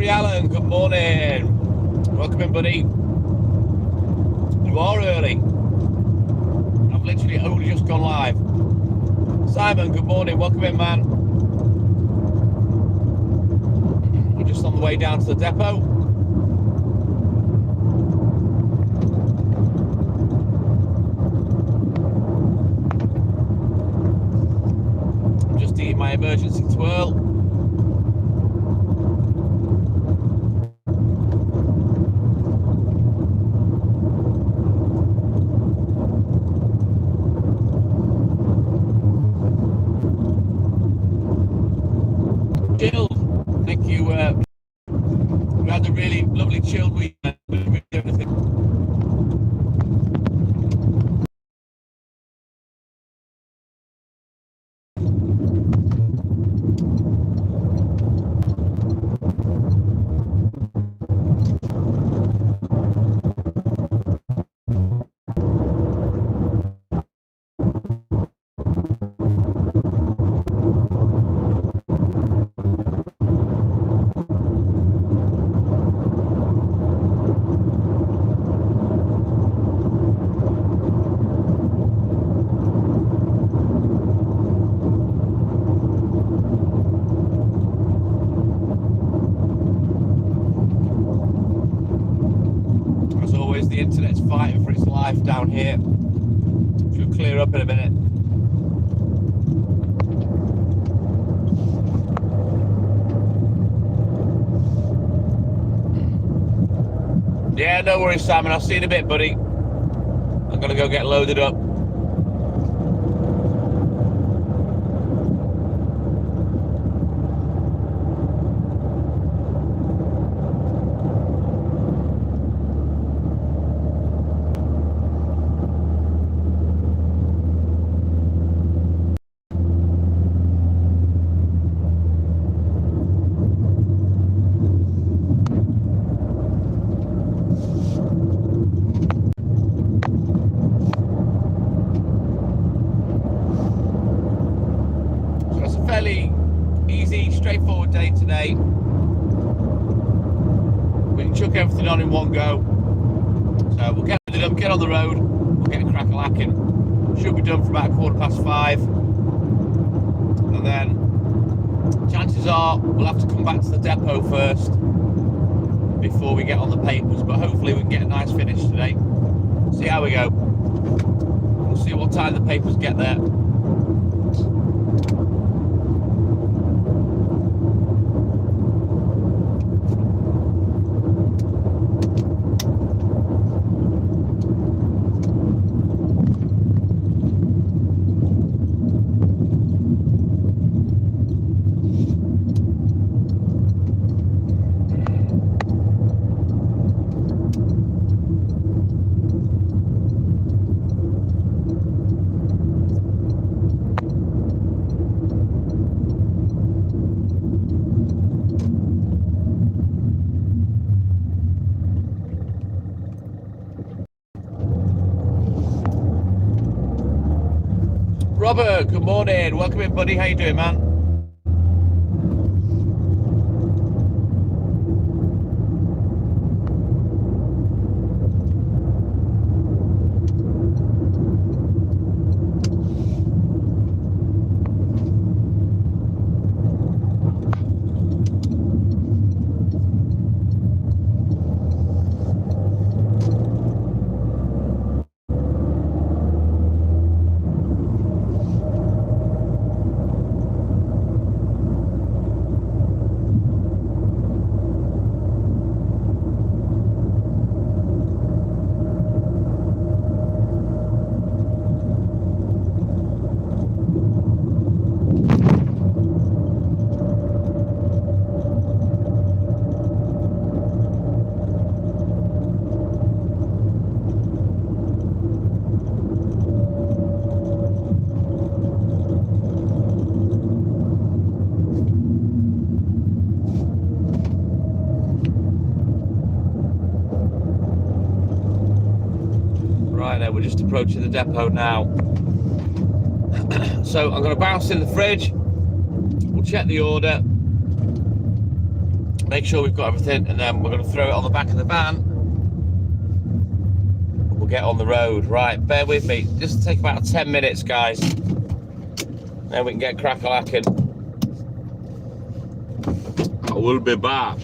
Gary Allen, good morning. Welcome in, buddy. You are early. I've literally only just gone live. Simon, good morning. Welcome in, man. We're just on the way down to the depot. I'm just eating my emergency twirl. Chilled. Thank you. We had a really lovely chilled weekend with everything. The internet's fighting for its life down here. Should clear up in a minute. Yeah, no worries, Simon. I'll see you in a bit, buddy. I'm gonna go get loaded up. Straightforward day today. We can chuck everything on in one go. So we'll get it up, get on the road, we'll get a crack-a-lacking. Should be done for about 5:15. And then chances are we'll have to come back to the depot first before we get on the papers, but hopefully we can get a nice finish today. See how we go. We'll see what time the papers get there. Robert, good morning. Welcome in, buddy. How you doing, man? We're just approaching the depot now. So I'm going to bounce in the fridge. We'll check the order. make sure we've got everything, and then we're going to throw it on the back of the van. We'll get on the road. Right, bear with me. Just take about 10 minutes, guys. Then we can get crack-a-lacking. I will be back.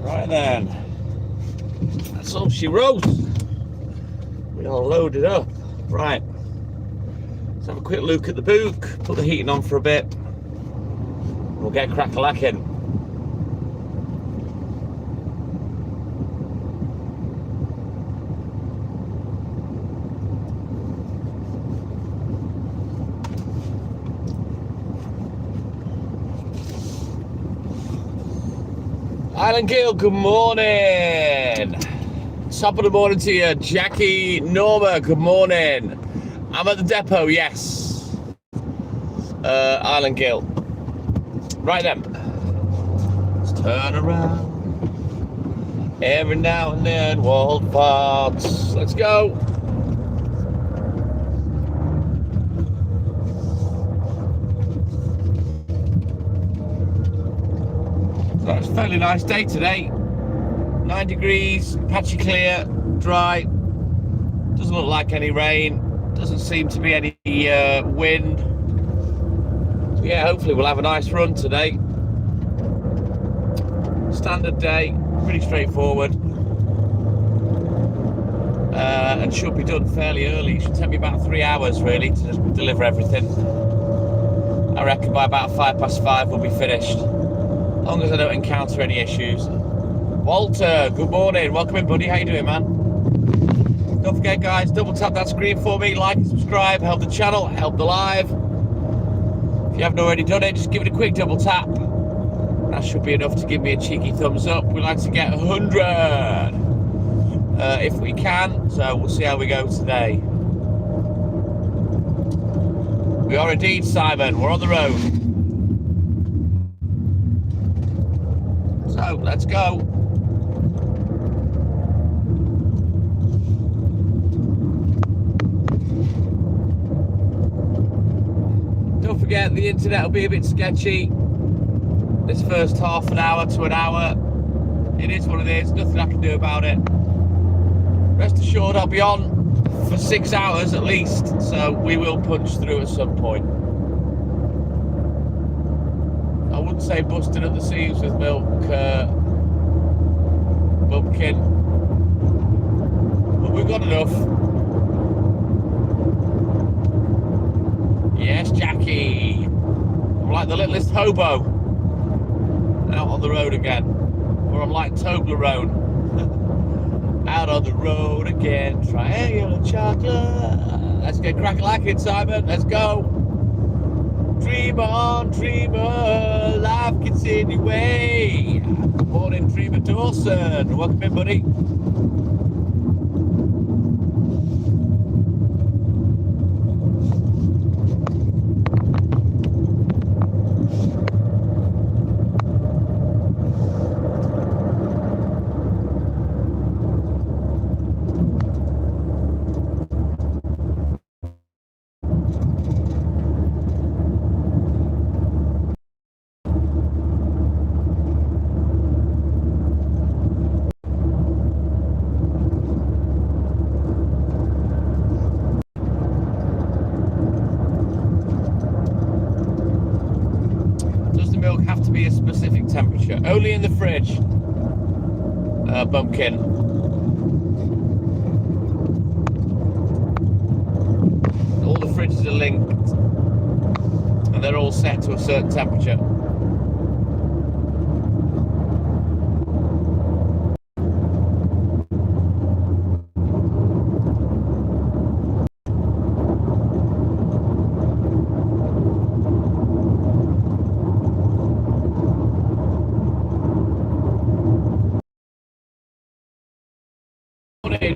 Right then, that's all she wrote. We all loaded up. Right, let's have a quick look at the book, put the heating on for a bit. We'll get crack-a-lacking. Island Gill, good morning. Top of the morning to you. Jackie, Norma, good morning. I'm at the depot, yes. Island Gill. Right then. Let's turn around. Every now and then, walled parts. Let's go. So it's a fairly nice day today. 9 degrees, patchy clear, dry. Doesn't look like any rain. Doesn't seem to be any wind. So yeah, hopefully we'll have a nice run today. Standard day, pretty straightforward. And should be done fairly early. It should take me about 3 hours really to deliver everything. I reckon by about 5:05 we'll be finished. As long as I don't encounter any issues. Walter, good morning. Welcome in, buddy. How you doing, man? Don't forget, guys, double tap that screen for me. Like and subscribe. Help the channel. Help the live. If you haven't already done it, just give it a quick double tap. That should be enough to give me a cheeky thumbs up. We like to get 100 if we can. So we'll see how we go today. We are indeed, Simon. We're on the road. So let's go. Don't forget, the internet will be a bit sketchy this first half an hour to an hour. It is what it is. Nothing I can do about it. Rest assured, I'll be on for 6 hours at least, so we will punch through at some point. I wouldn't say busting at the seams with milk, bumpkin, but we've got enough. Yes, Jackie. I'm like the littlest hobo out on the road again, or I'm like Toblerone out on the road again. Triangular chocolate. Let's get crack-a-lacking, Simon. Let's go. Dream on, dreamer, life gets in your way. Good morning, Dreamer Dawson. Welcome in, buddy. Have to be a specific temperature. Only in the fridge, bumpkin. All the fridges are linked, and they're all set to a certain temperature.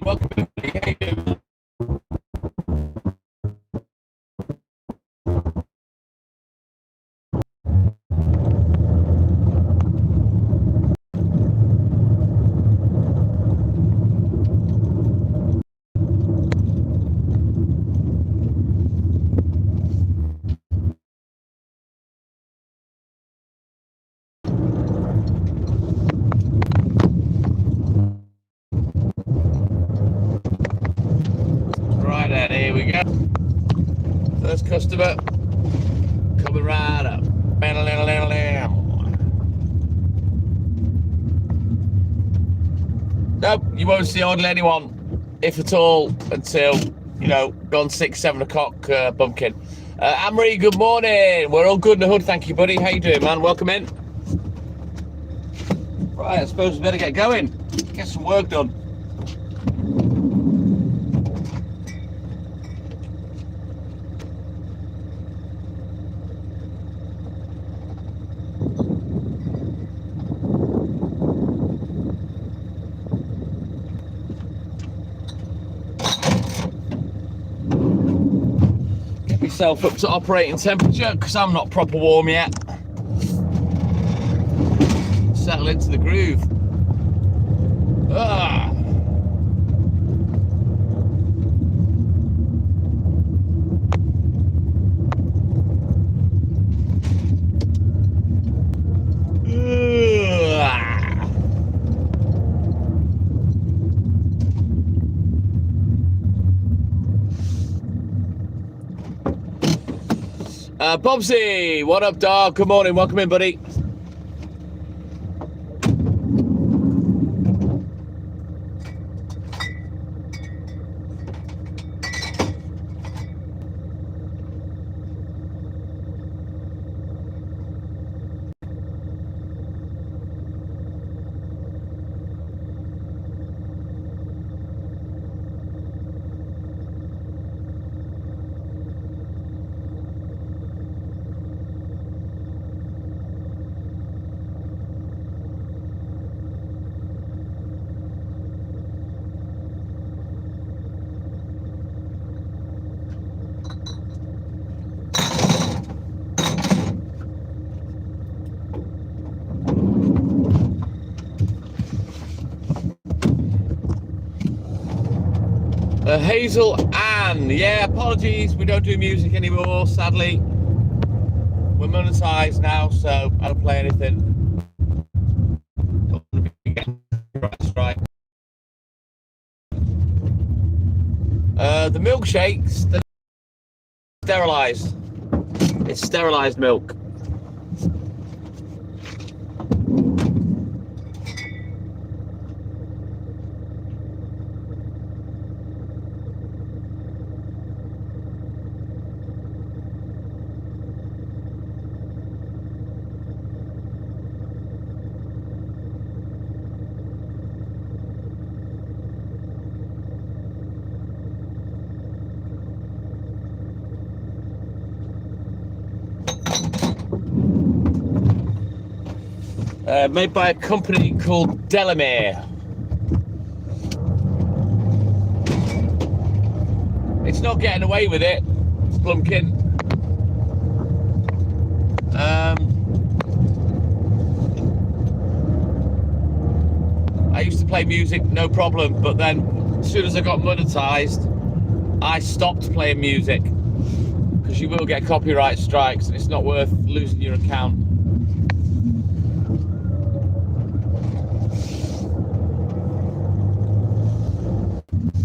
Welcome. How you doing? customer coming right up. Nope, you won't see hardly anyone, if at all, until, gone 6, 7 o'clock, bumpkin. Anne-Marie, good morning. We're all good in the hood, thank you, buddy. How you doing, man? Welcome in. Right, I suppose we better get going. Get some work done. Get myself up to operating temperature because I'm not proper warm yet. Settle into the groove. Ah. Bobsy, what up, dog? Good morning, welcome in, buddy. Hazel Ann, yeah, apologies, we don't do music anymore, sadly. We're monetized now, so I don't play anything. That's right. The milkshakes, they're sterilized. It's sterilized milk. Made by a company called Delamere. It's not getting away with it, Plumpkin. I used to play music, no problem, but then as soon as I got monetized, I stopped playing music because you will get copyright strikes and it's not worth losing your account.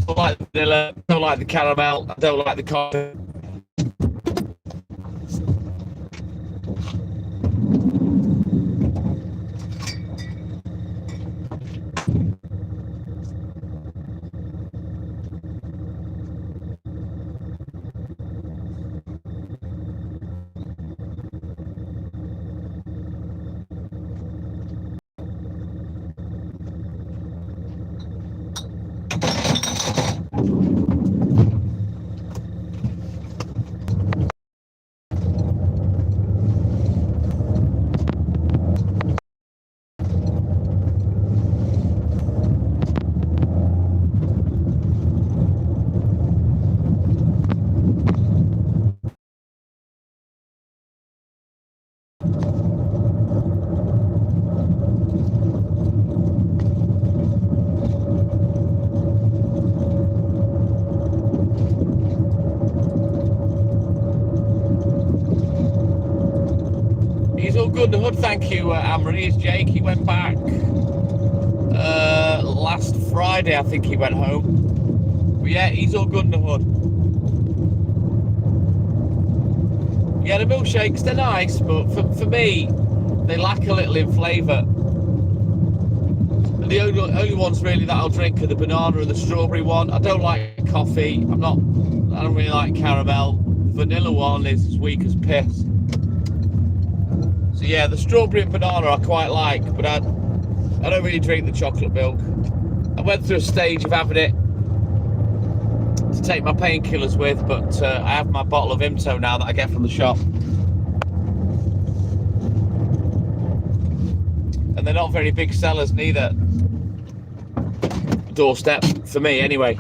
I don't like the vanilla, I don't like the caramel, I don't like the coffee. Good in the hood, thank you, Anne-Marie. It's Jake. He went back last Friday, I think he went home. But yeah, he's all good in the hood. Yeah, the milkshakes, they're nice, but for me, they lack a little in flavour. The only ones really that I'll drink are the banana and the strawberry one. I don't like coffee. I don't really like caramel. The vanilla one is as weak as piss. So yeah, the strawberry and banana I quite like, but I don't really drink the chocolate milk. I went through a stage of having it to take my painkillers with, but I have my bottle of Imto now that I get from the shop. And they're not very big sellers neither. Doorstep for me anyway.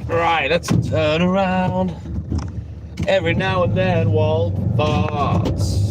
Right, let's turn around. Every now and then, Walt farts.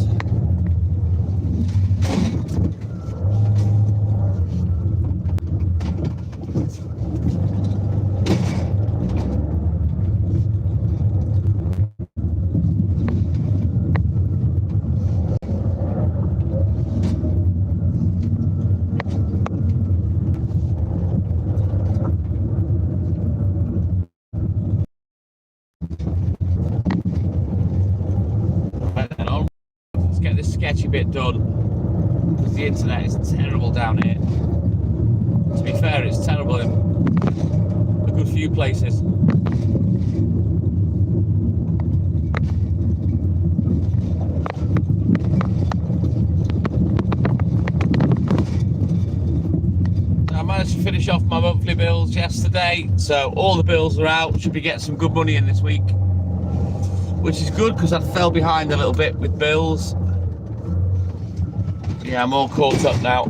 Let's get this sketchy bit done, because the internet is terrible down here. To be fair, it's terrible in a good few places. I managed to finish off my monthly bills yesterday, so all the bills are out. Should be getting some good money in this week, which is good because I fell behind a little bit with bills. Yeah, I'm all caught up now.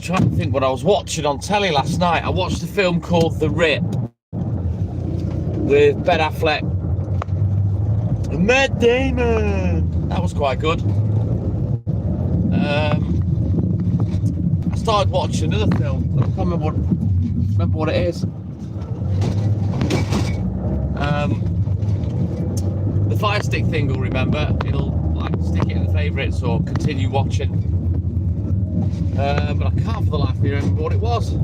Trying to think what I was watching on telly last night. I watched a film called The Rip with Ben Affleck and Matt Damon. That was quite good. I started watching another film. I can't remember what it is. The Fire Stick thing you'll remember. It'll like stick it in the favourites or continue watching. But I can't for the life of me remember what it was.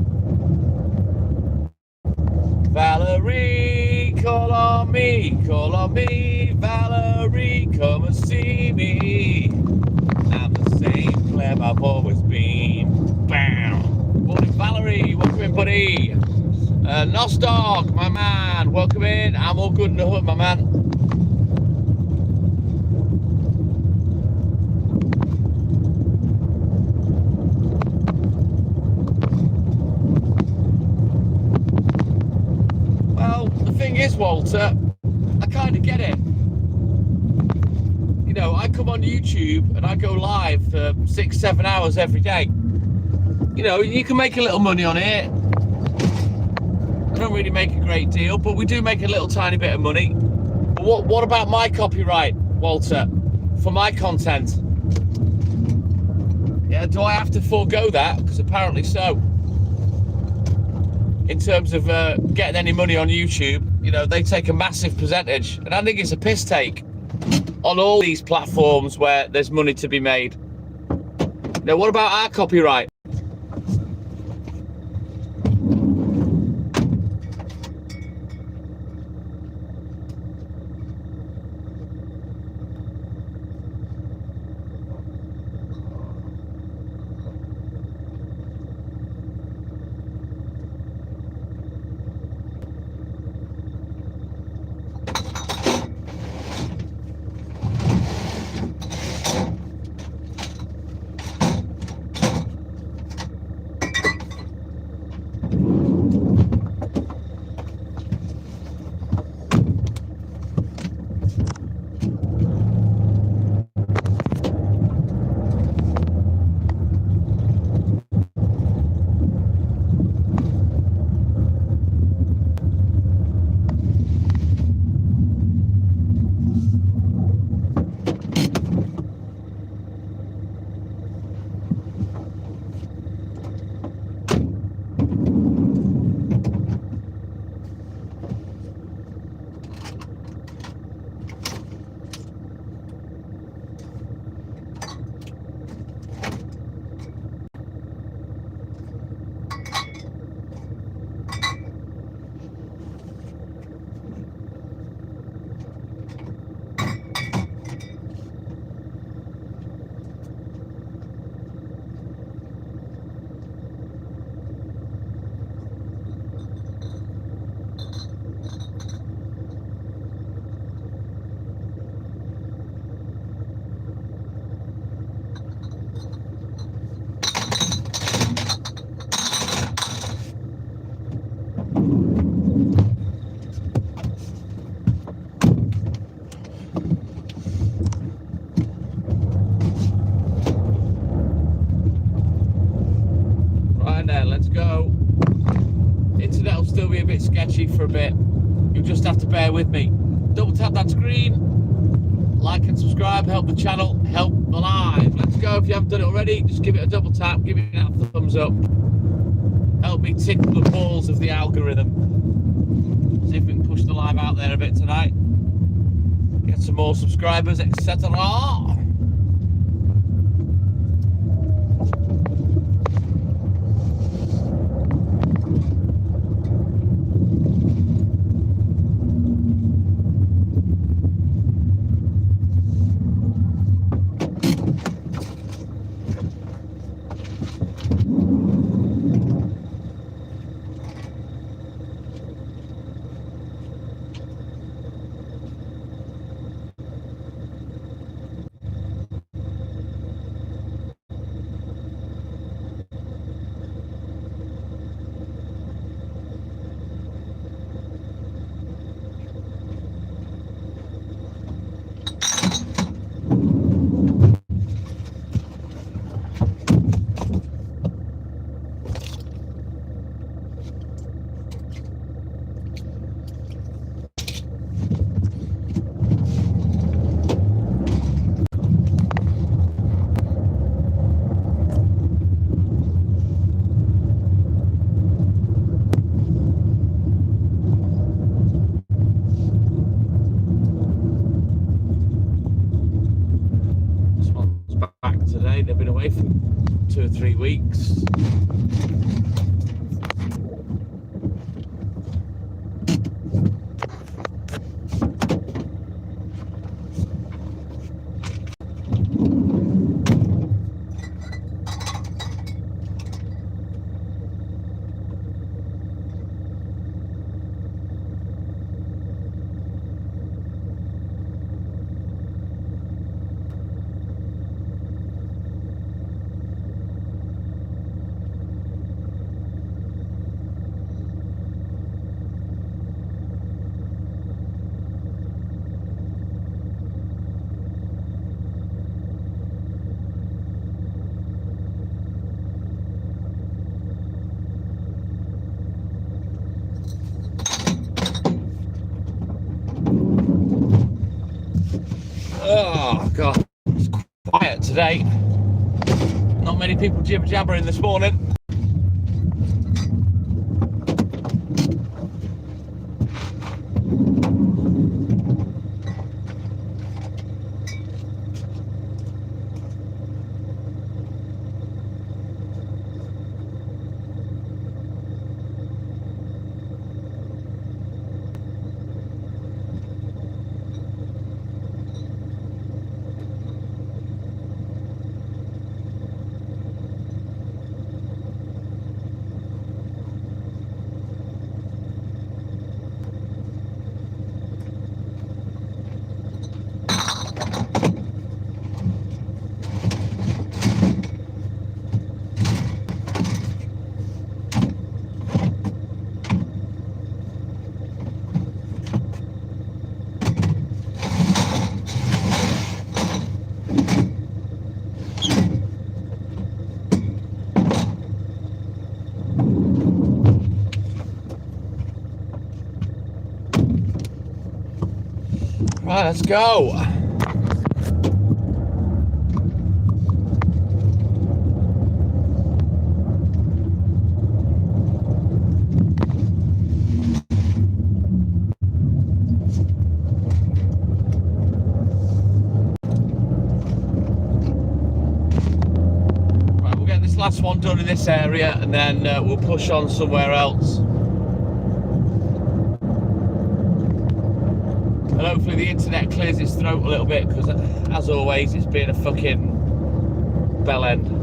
Valerie, call on me, Valerie, come and see me. I'm the same Clem I've always been. Bam. Morning, Valerie, welcome in, buddy. Nostog, my man, welcome in. I'm all good in the hood, my man. Walter, I kind of get it. You know, I come on YouTube and I go live for 6-7 hours every day. You know, you can make a little money on it. I don't really make a great deal, but we do make a little tiny bit of money. But what about my copyright, Walter, for my content? Yeah, do I have to forego that? Because apparently so. In terms of getting any money on YouTube, you know, they take a massive percentage. And I think it's a piss take on all these platforms where there's money to be made. Now, what about our copyright? Right now, let's go. Internet will still be a bit sketchy for a bit. You'll just have to bear with me. Double tap that screen, like and subscribe, help the channel, help the live. Let's go. If you haven't done it already, just give it a double tap, give it a thumbs up. Help me tickle the balls of the algorithm. See if we can push the live out there a bit tonight. Get some more subscribers, etc. Back today. They've been away for 2 or 3 weeks. Oh God, it's quiet today. Not many people jibber jabbering this morning. Right, let's go. Right, we'll get this last one done in this area and then we'll push on somewhere else. And hopefully the internet clears its throat a little bit, because as always it's been a fucking bell end.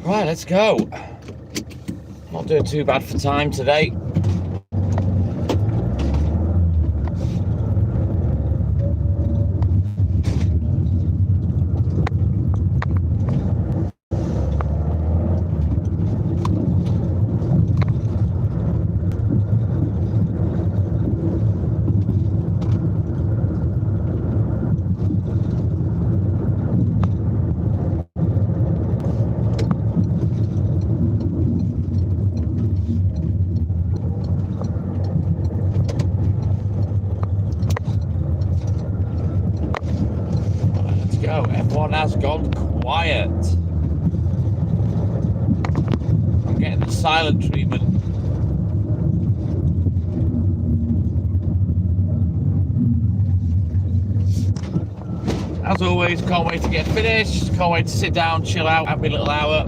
Right, let's go. Not doing too bad for time today. Everyone has gone quiet. I'm getting the silent treatment. As always, can't wait to get finished. Can't wait to sit down, chill out, have my little hour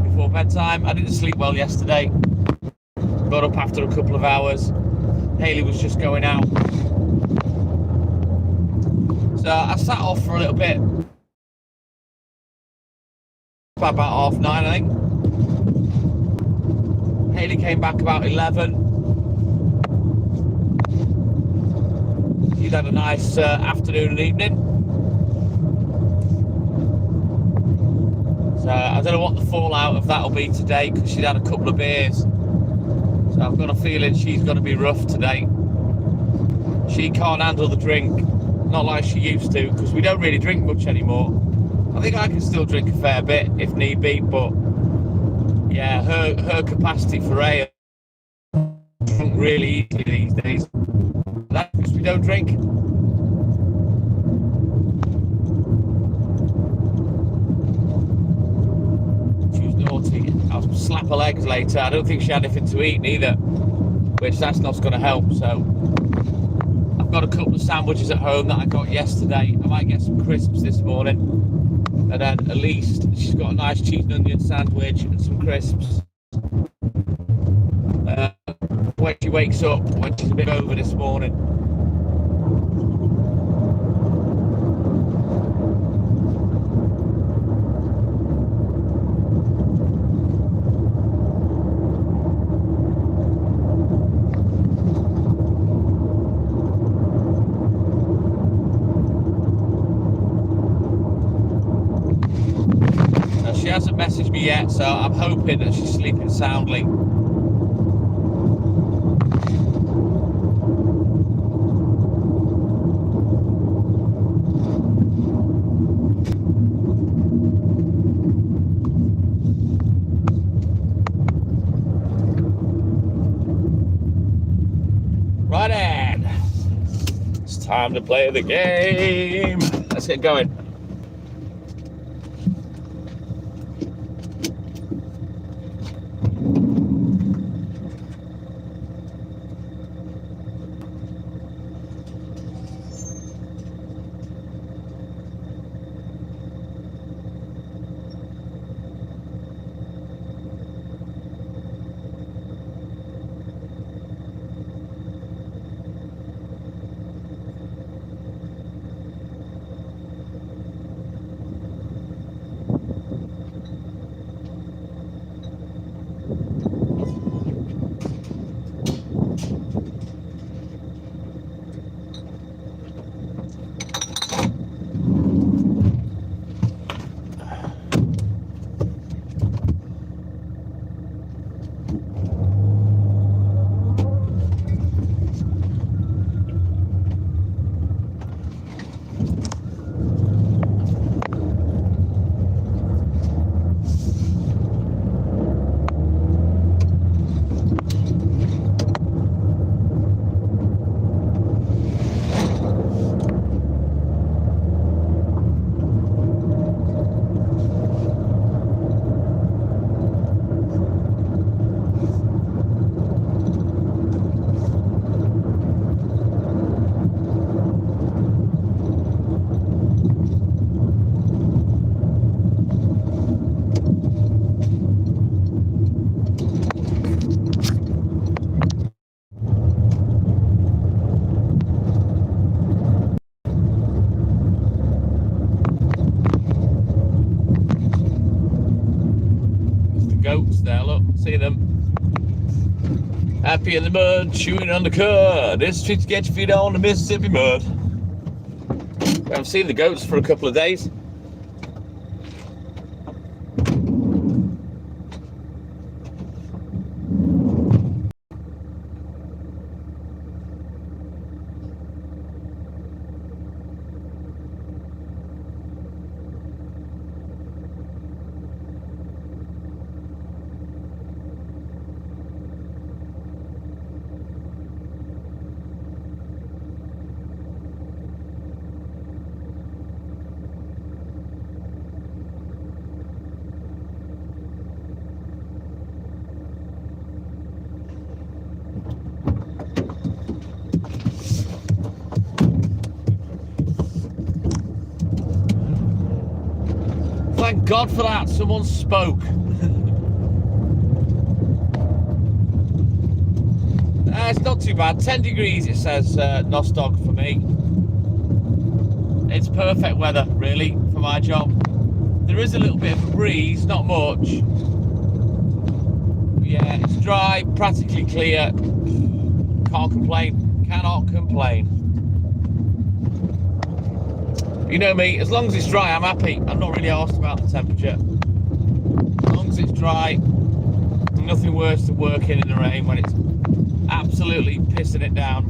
before bedtime. I didn't sleep well yesterday. Got up after a couple of hours. Hayley was just going out. So I sat off for a little bit. About 9:30, I think. Hayley came back about 11. She'd had a nice afternoon and evening. So I don't know what the fallout of that'll be today, because she'd had a couple of beers. So I've got a feeling she's going to be rough today. She can't handle the drink, not like she used to, because we don't really drink much anymore. I think I can still drink a fair bit if need be, but yeah, her capacity for ale drunk really easily these days. That's because we don't drink. She's naughty. I'll slap her legs later. I don't think she had anything to eat neither, which that's not going to help. So I've got a couple of sandwiches at home that I got yesterday. I might get some crisps this morning. And then at least she's got a nice cheese and onion sandwich and some crisps. When she wakes up, when she's a bit over this morning. She hasn't messaged me yet, so I'm hoping that she's sleeping soundly. Right then, it's time to play the game. Let's get going. seen them. Happy in the mud, chewing on the cud. It's street to get your feet on the Mississippi mud. We haven't seen the goats for a couple of days. Thank God for that, someone spoke. It's not too bad, 10 degrees it says, Nostog for me. It's perfect weather, really, for my job. There is a little bit of a breeze, not much. Yeah, it's dry, practically clear. Can't complain, cannot complain. You know me, as long as it's dry, I'm happy. I'm not really arsed about the temperature. As long as it's dry, nothing worse than working in the rain when it's absolutely pissing it down.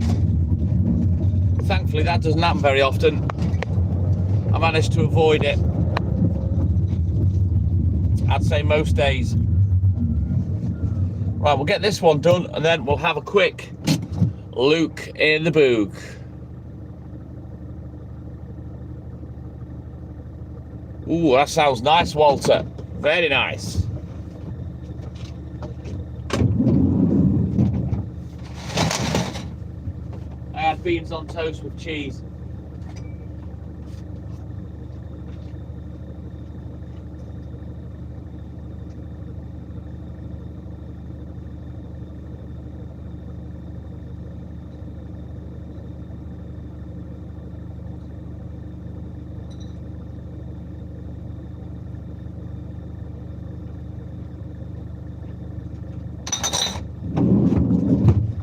Thankfully, that doesn't happen very often. I managed to avoid it. I'd say most days. Right, we'll get this one done and then we'll have a quick look in the book. Ooh, that sounds nice, Walter. Very nice. I had beans on toast with cheese.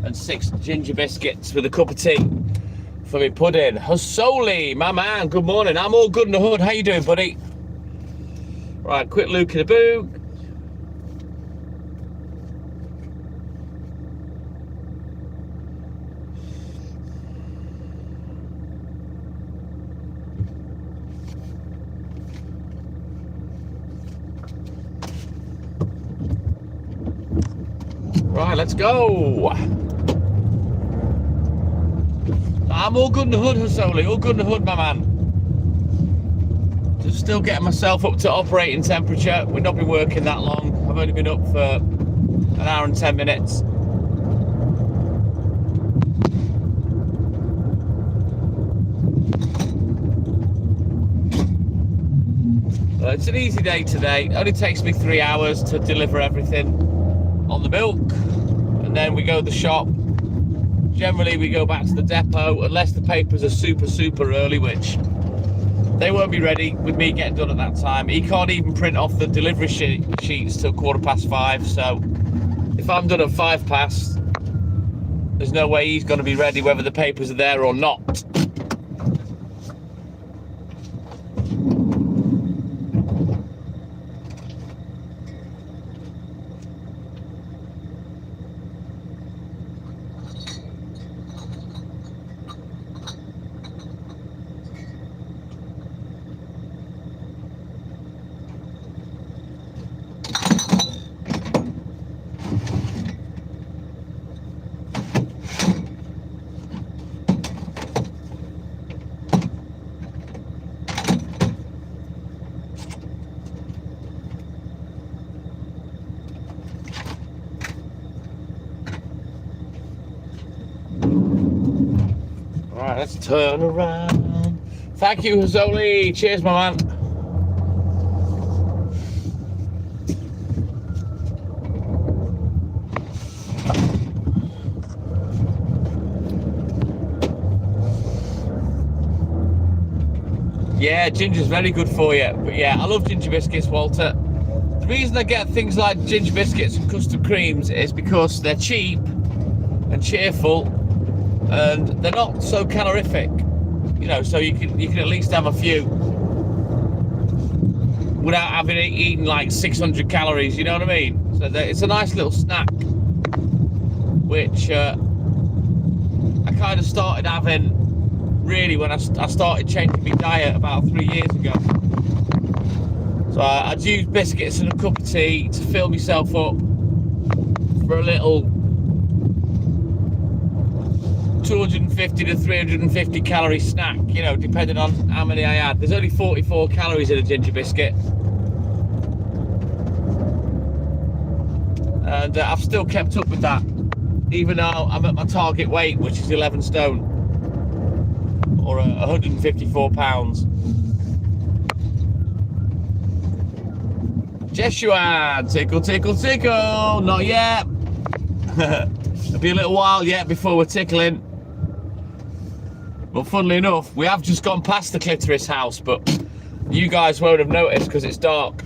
And 6 ginger biscuits with a cup of tea for me pudding. Hosoli, my man, good morning. I'm all good in the hood. How you doing, buddy? Right, quick look in the book. Right, let's go. I'm all good in the hood, Hosoli. All good in the hood, my man. Just still getting myself up to operating temperature. We've not been working that long. I've only been up for an hour and 10 minutes. It's an easy day today. It only takes me 3 hours to deliver everything on the milk. And then we go to the shop. Generally, we go back to the depot, unless the papers are super early, which they won't be ready with me getting done at that time. He can't even print off the delivery sheets till 5:15, so if I'm done at 5 past, there's no way he's going to be ready whether the papers are there or not. Alright, let's turn around. Thank you, Hosoli. Cheers, my man. Yeah, ginger's very good for you. But yeah, I love ginger biscuits, Walter. The reason I get things like ginger biscuits and custard creams is because they're cheap and cheerful, and they're not so calorific. You know, so you can at least have a few without having eaten like 600 calories. You know what I mean? So it's a nice little snack, which I kind of started having really when I started changing my diet about 3 years ago. So I'd use biscuits and a cup of tea to fill myself up for a little 250 to 350 calorie snack, you know, depending on how many I had. There's only 44 calories in a ginger biscuit. And I've still kept up with that, even though I'm at my target weight, which is 11 stone, or 154 pounds. Jeshuan, tickle, tickle, tickle. Not yet. It'll be a little while yet before we're tickling. But funnily enough, we have just gone past the clitoris house, but you guys won't have noticed because it's dark.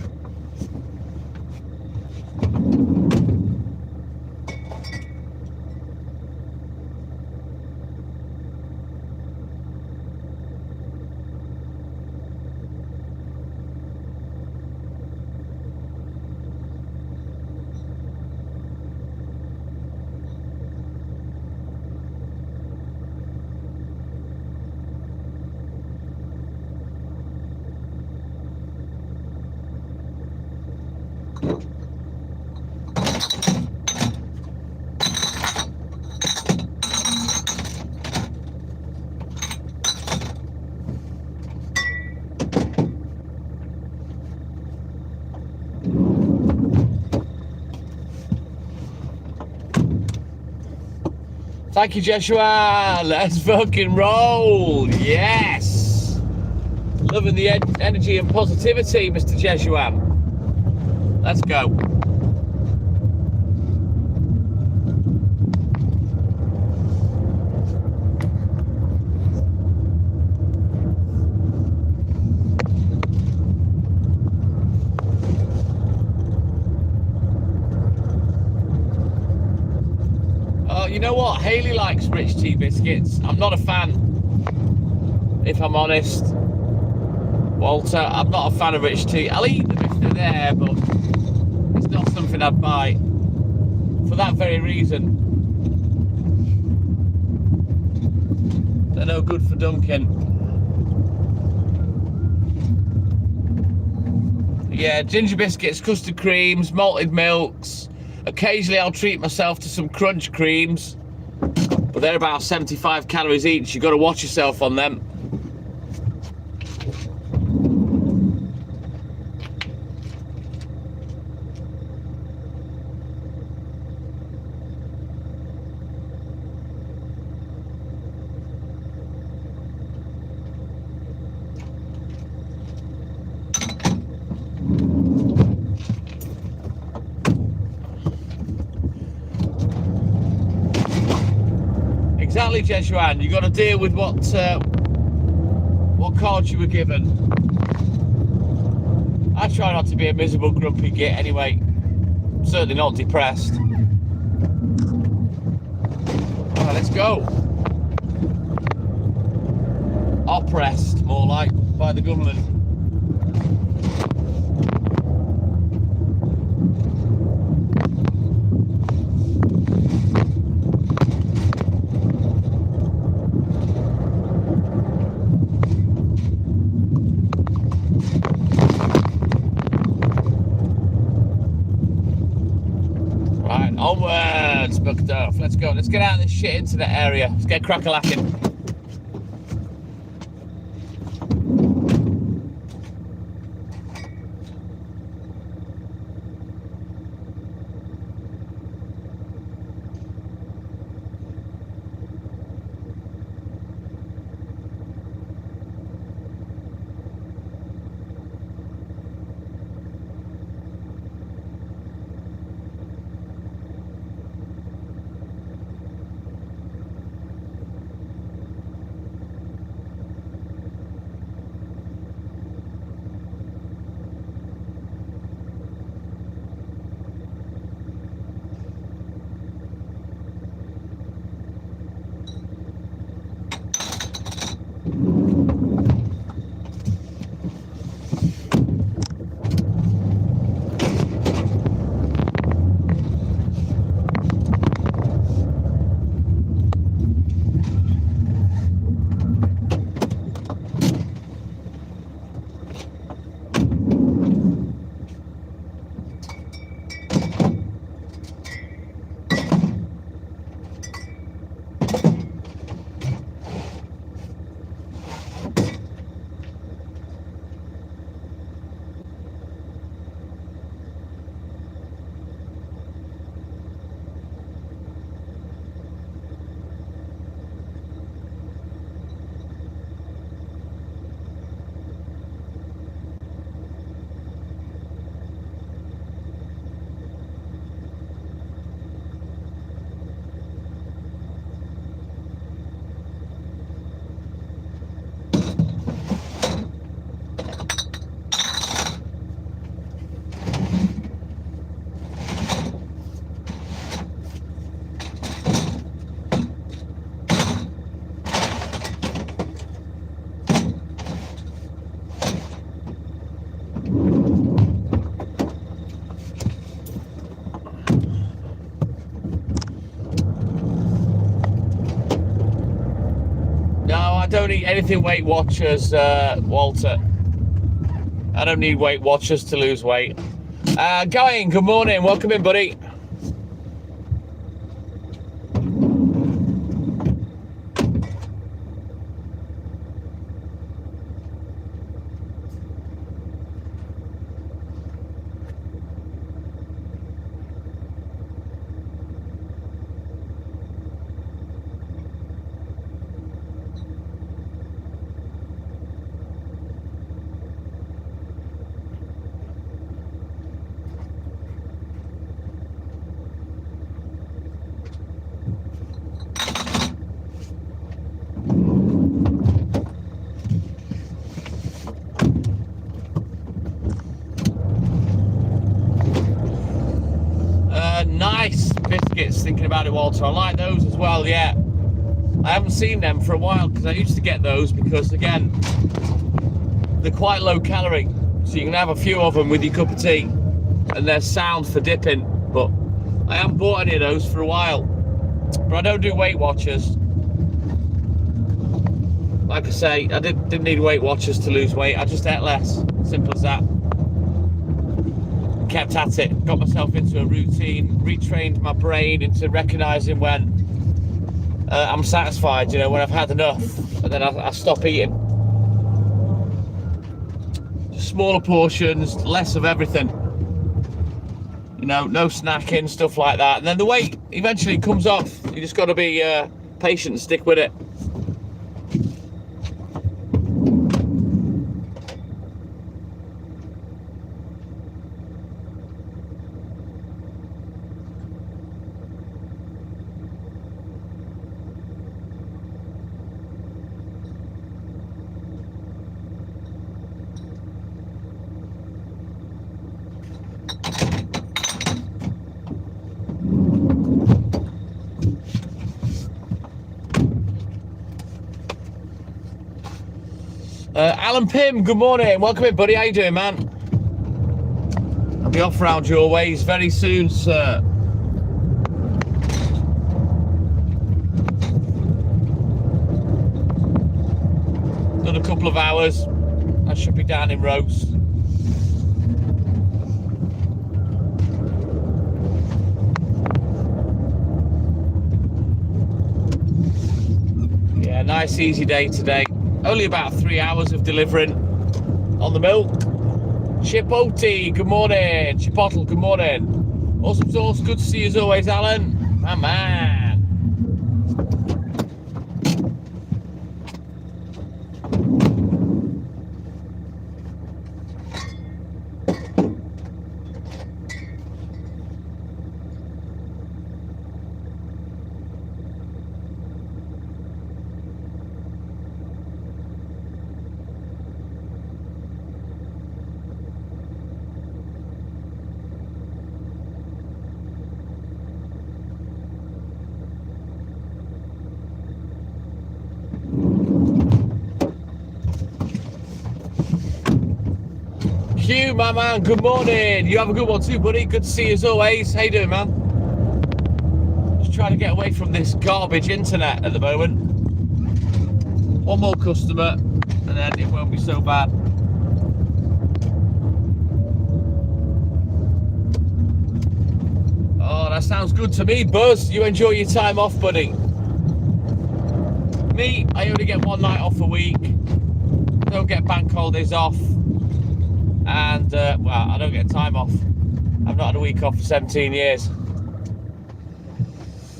Thank you, Joshua. Let's fucking roll. Yes. Loving the energy and positivity, Mr. Joshua. Let's go. You know what? Haley likes rich tea biscuits. I'm not a fan, if I'm honest. Walter, I'm not a fan of rich tea. I'll eat them if they're there, but it's not something I'd buy for that very reason. They're no good for Dunkin'. Yeah, ginger biscuits, custard creams, malted milks. Occasionally I'll treat myself to some crunch creams, but they're about 75 calories each. You've got to watch yourself on them. Exactly, Jeshuan. You got to deal with what cards you were given. I try not to be a miserable, grumpy git anyway. I'm certainly not depressed. All right, let's go. Oppressed, more like, by the government. Onwards, Buckduff. Let's go. Let's get out of this shit into the area. Let's get crack-a-lacking. I don't eat anything Weight Watchers, Walter. I don't need Weight Watchers to lose weight. Going, good morning. Welcome in, buddy. Nice biscuits, thinking about it, Walter. I like those as well, yeah. I haven't seen them for a while because I used to get those because, again, they're quite low calorie. So you can have a few of them with your cup of tea and they're sound for dipping. But I haven't bought any of those for a while. But I don't do Weight Watchers. Like I say, I didn't need Weight Watchers to lose weight. I just ate less. Simple as that. Kept at it, got myself into a routine, retrained my brain into recognizing when I'm satisfied, you know, when I've had enough, and then I stop eating. Just smaller portions, less of everything, you know, no snacking, stuff like that, and then the weight eventually comes off. You just got to be patient and stick with it. Alan Pym, good morning. Welcome in, buddy. How you doing, man? I'll be off round your ways very soon, sir. Done a couple of hours. I should be down in Rose. Yeah, nice easy day today. Only about 3 hours of delivering on the milk. Chipotle, good morning. Chipotle, good morning. Awesome sauce, good to see you as always, Alan. My man. Hugh, my man, good morning. You have a good one too, buddy. Good to see you as always. How you doing, man? Just trying to get away from this garbage internet at the moment. One more customer, and then it won't be so bad. Oh, that sounds good to me, Buzz. You enjoy your time off, buddy. Me, I only get one night off a week. Don't get bank holidays off. And, well, I don't get time off. I've not had a week off for 17 years.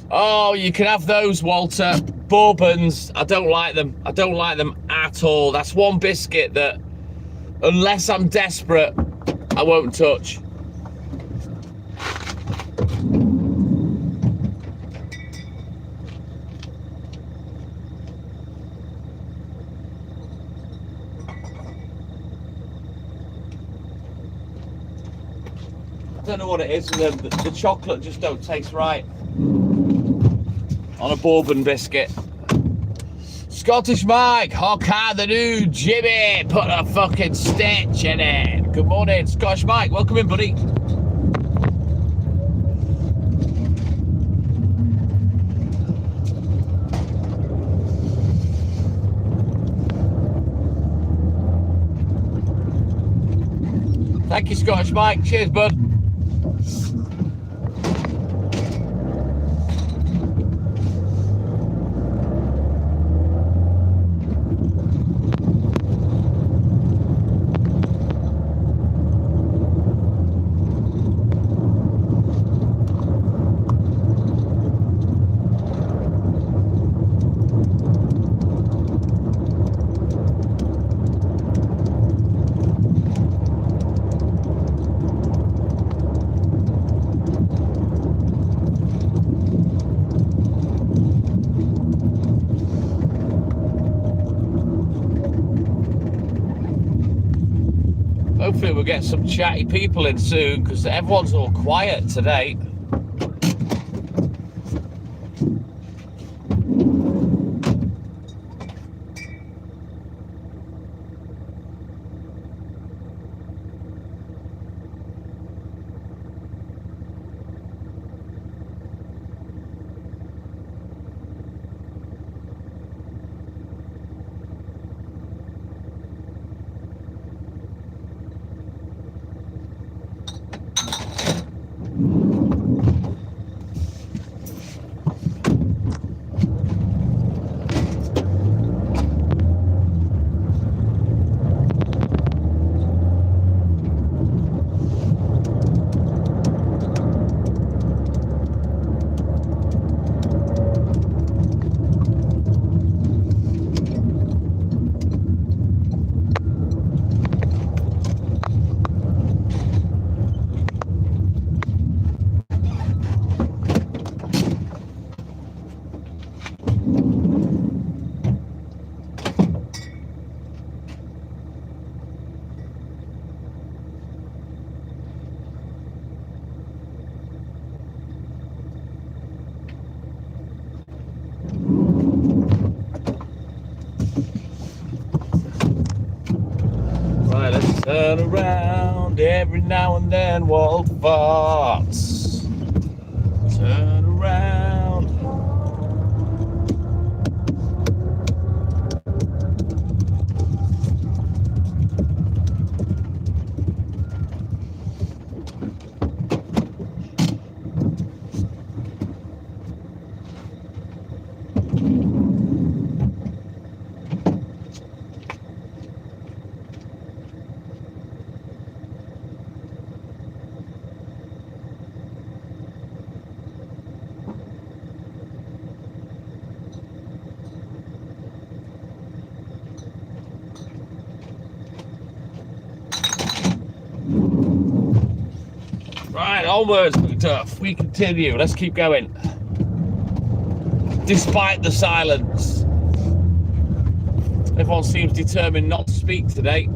Oh, you can have those, Walter. Bourbons, I don't like them. I don't like them at all. That's one biscuit that, unless I'm desperate, I won't touch. I don't know what it is, the chocolate just don't taste right on a bourbon biscuit. Scottish Mike, Hawkeye the new Jimmy, put a fucking stitch in it. Good morning, Scottish Mike, welcome in, buddy. Thank you, Scottish Mike. Cheers, bud. Hopefully we'll get some chatty people in soon because everyone's all quiet today. Right, let's turn around every now and then, Walt farts. Turn around. Right, onwards, tough. We continue. Let's keep going. Despite the silence. Everyone seems determined not to speak today.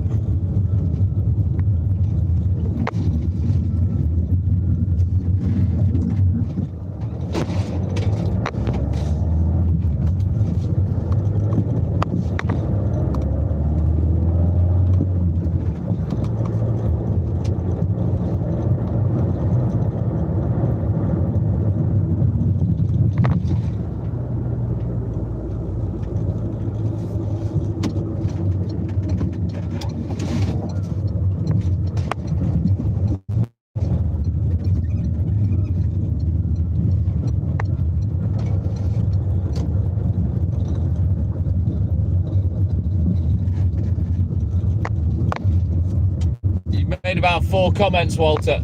Made about 4 comments, Walter.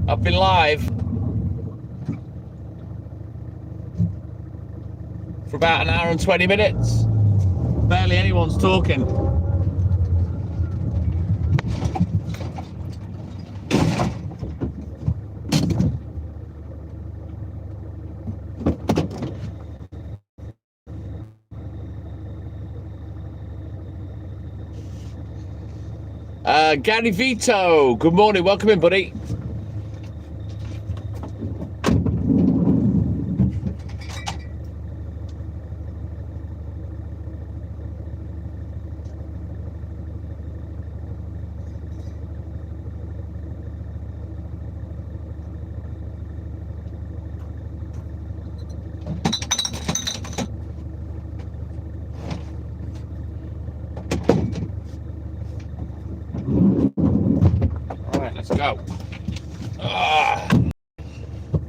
I've been live for about an hour and 20 minutes. Barely anyone's talking. Gary Vito, good morning, welcome in, buddy. go.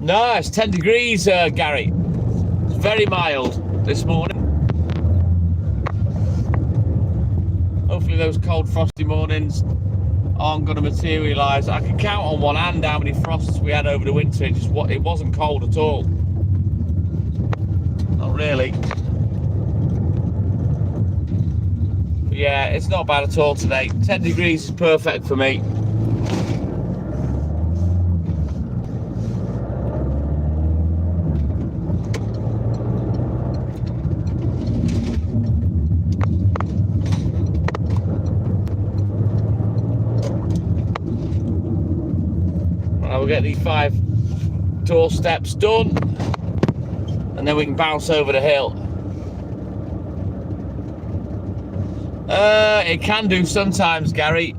No, it's 10 degrees, Gary. It's very mild this morning. Hopefully those cold, frosty mornings aren't going to materialise. I can count on one hand how many frosts we had over the winter. It wasn't cold at all. Not really. But yeah, it's not bad at all today. 10 degrees is perfect for me. We'll get these 5 doorsteps done and then we can bounce over the hill. It can do sometimes, Gary.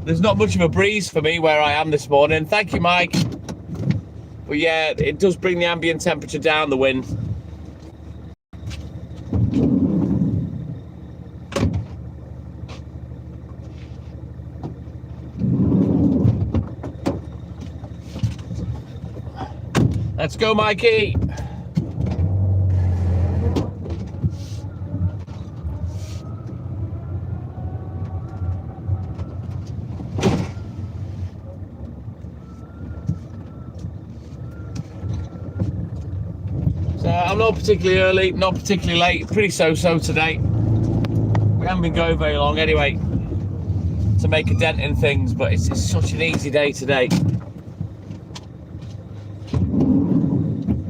There's not much of a breeze for me where I am this morning. Thank you, Mike. But yeah, it does bring the ambient temperature down, the wind. Let's go, Mikey. So I'm not particularly early, not particularly late, pretty so-so today. We haven't been going very long anyway to make a dent in things, but it's such an easy day today.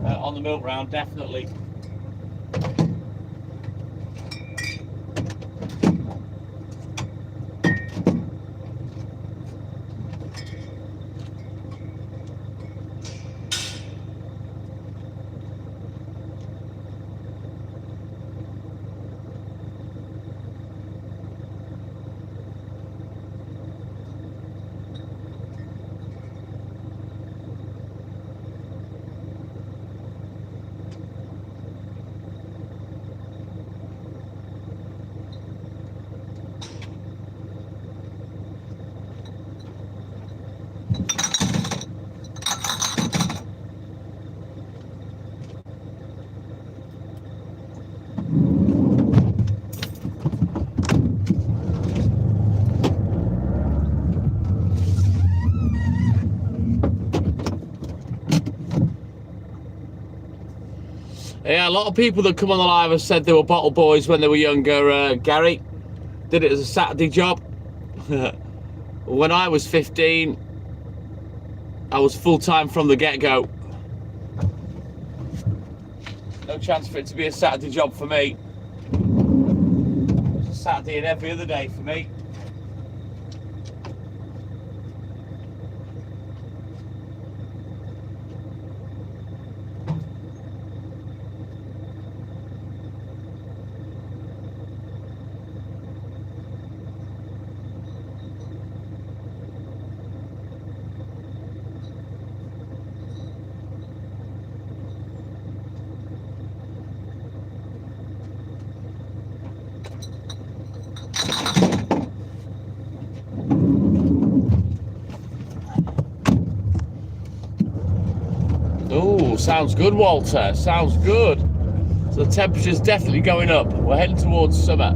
On the milk round, definitely. Yeah, a lot of people that come on the live have said they were bottle boys when they were younger, Gary. Did it as a Saturday job. When I was 15, I was full-time from the get-go. No chance for it to be a Saturday job for me. It's a Saturday and every other day for me. Oh, sounds good, Walter. Sounds good. So the temperature's definitely going up. We're heading towards summer.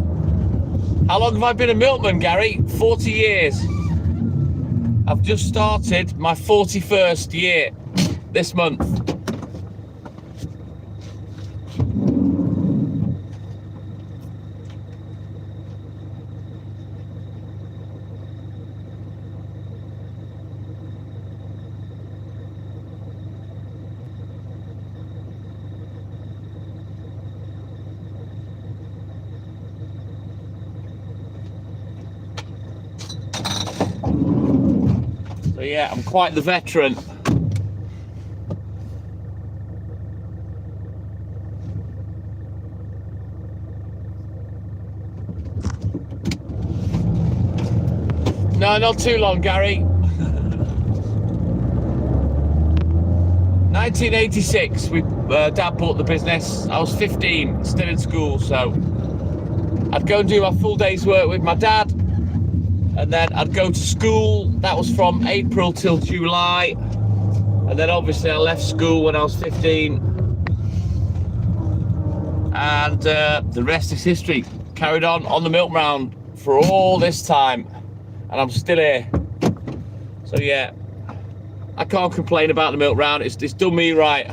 How long have I been a milkman, Gary? 40 years. I've just started my 41st year this month. So yeah, I'm quite the veteran. No, not too long, Gary. 1986, Dad bought the business. I was 15, still in school, so I'd go and do my full day's work with my dad. And then I'd go to school. That was from April till July. And then obviously I left school when I was 15. And the rest is history. Carried on the milk round for all this time. And I'm still here. So yeah, I can't complain about the milk round. It's done me right.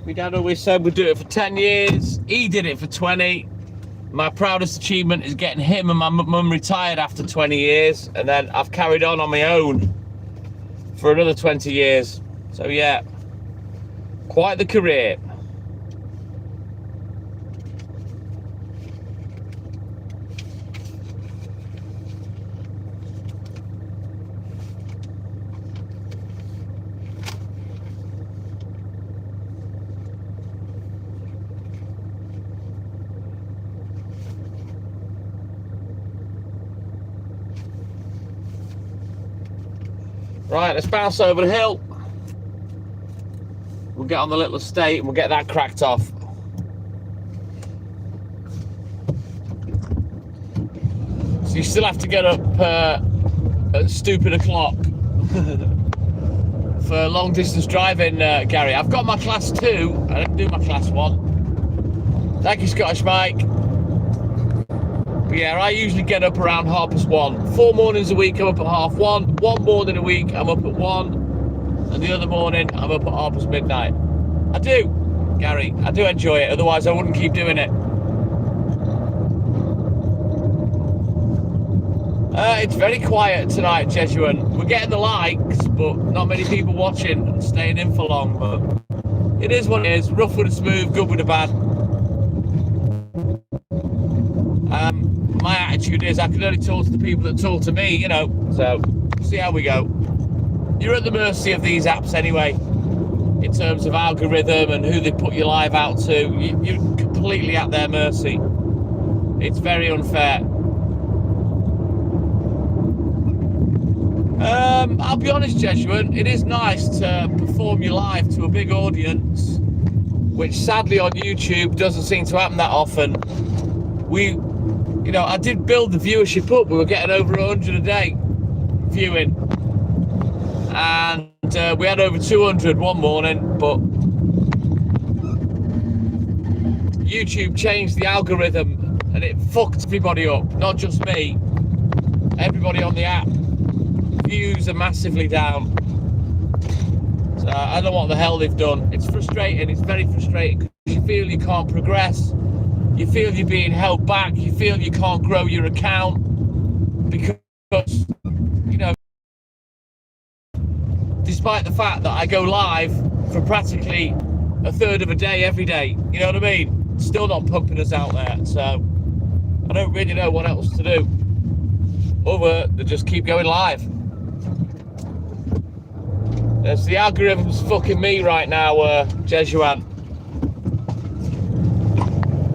My dad always said we'd do it for 10 years. He did it for 20. My proudest achievement is getting him and my mum retired after 20 years. And then I've carried on my own for another 20 years. So yeah, quite the career. Right, let's bounce over the hill. We'll get on the little estate and we'll get that cracked off. So you still have to get up at stupid o'clock for long distance driving, Gary. I've got my class 2. I didn't do my class 1. Thank you, Scottish Mike. But yeah, I usually get up around 1:30. 4 mornings a week I'm up at 1:30. 1 morning a week I'm up at 1. And the other morning I'm up at midnight. I do, Gary. I do enjoy it. Otherwise I wouldn't keep doing it. It's very quiet tonight, Jesuan. We're getting the likes, but not many people watching and staying in for long. But it is what it is. Rough with a smooth, good with a bad. My attitude is I can only talk to the people that talk to me, you know. So, see how we go. You're at the mercy of these apps anyway, in terms of algorithm and who they put your live out to. You're completely at their mercy. It's very unfair. I'll be honest, Jesuan, it is nice to perform your live to a big audience, which sadly on YouTube doesn't seem to happen that often. You know, I did build the viewership up. We were getting over 100 a day viewing. And we had over 200 one morning, but YouTube changed the algorithm and it fucked everybody up. Not just me, everybody on the app. Views are massively down. So I don't know what the hell they've done. It's frustrating. It's very frustrating because you feel you can't progress. You feel you're being held back. You feel you can't grow your account because, you know, despite the fact that I go live for practically a third of a day every day, you know what I mean? Still not pumping us out there. So I don't really know what else to do other than just keep going live. There's the algorithm's fucking me right now, Jesuan.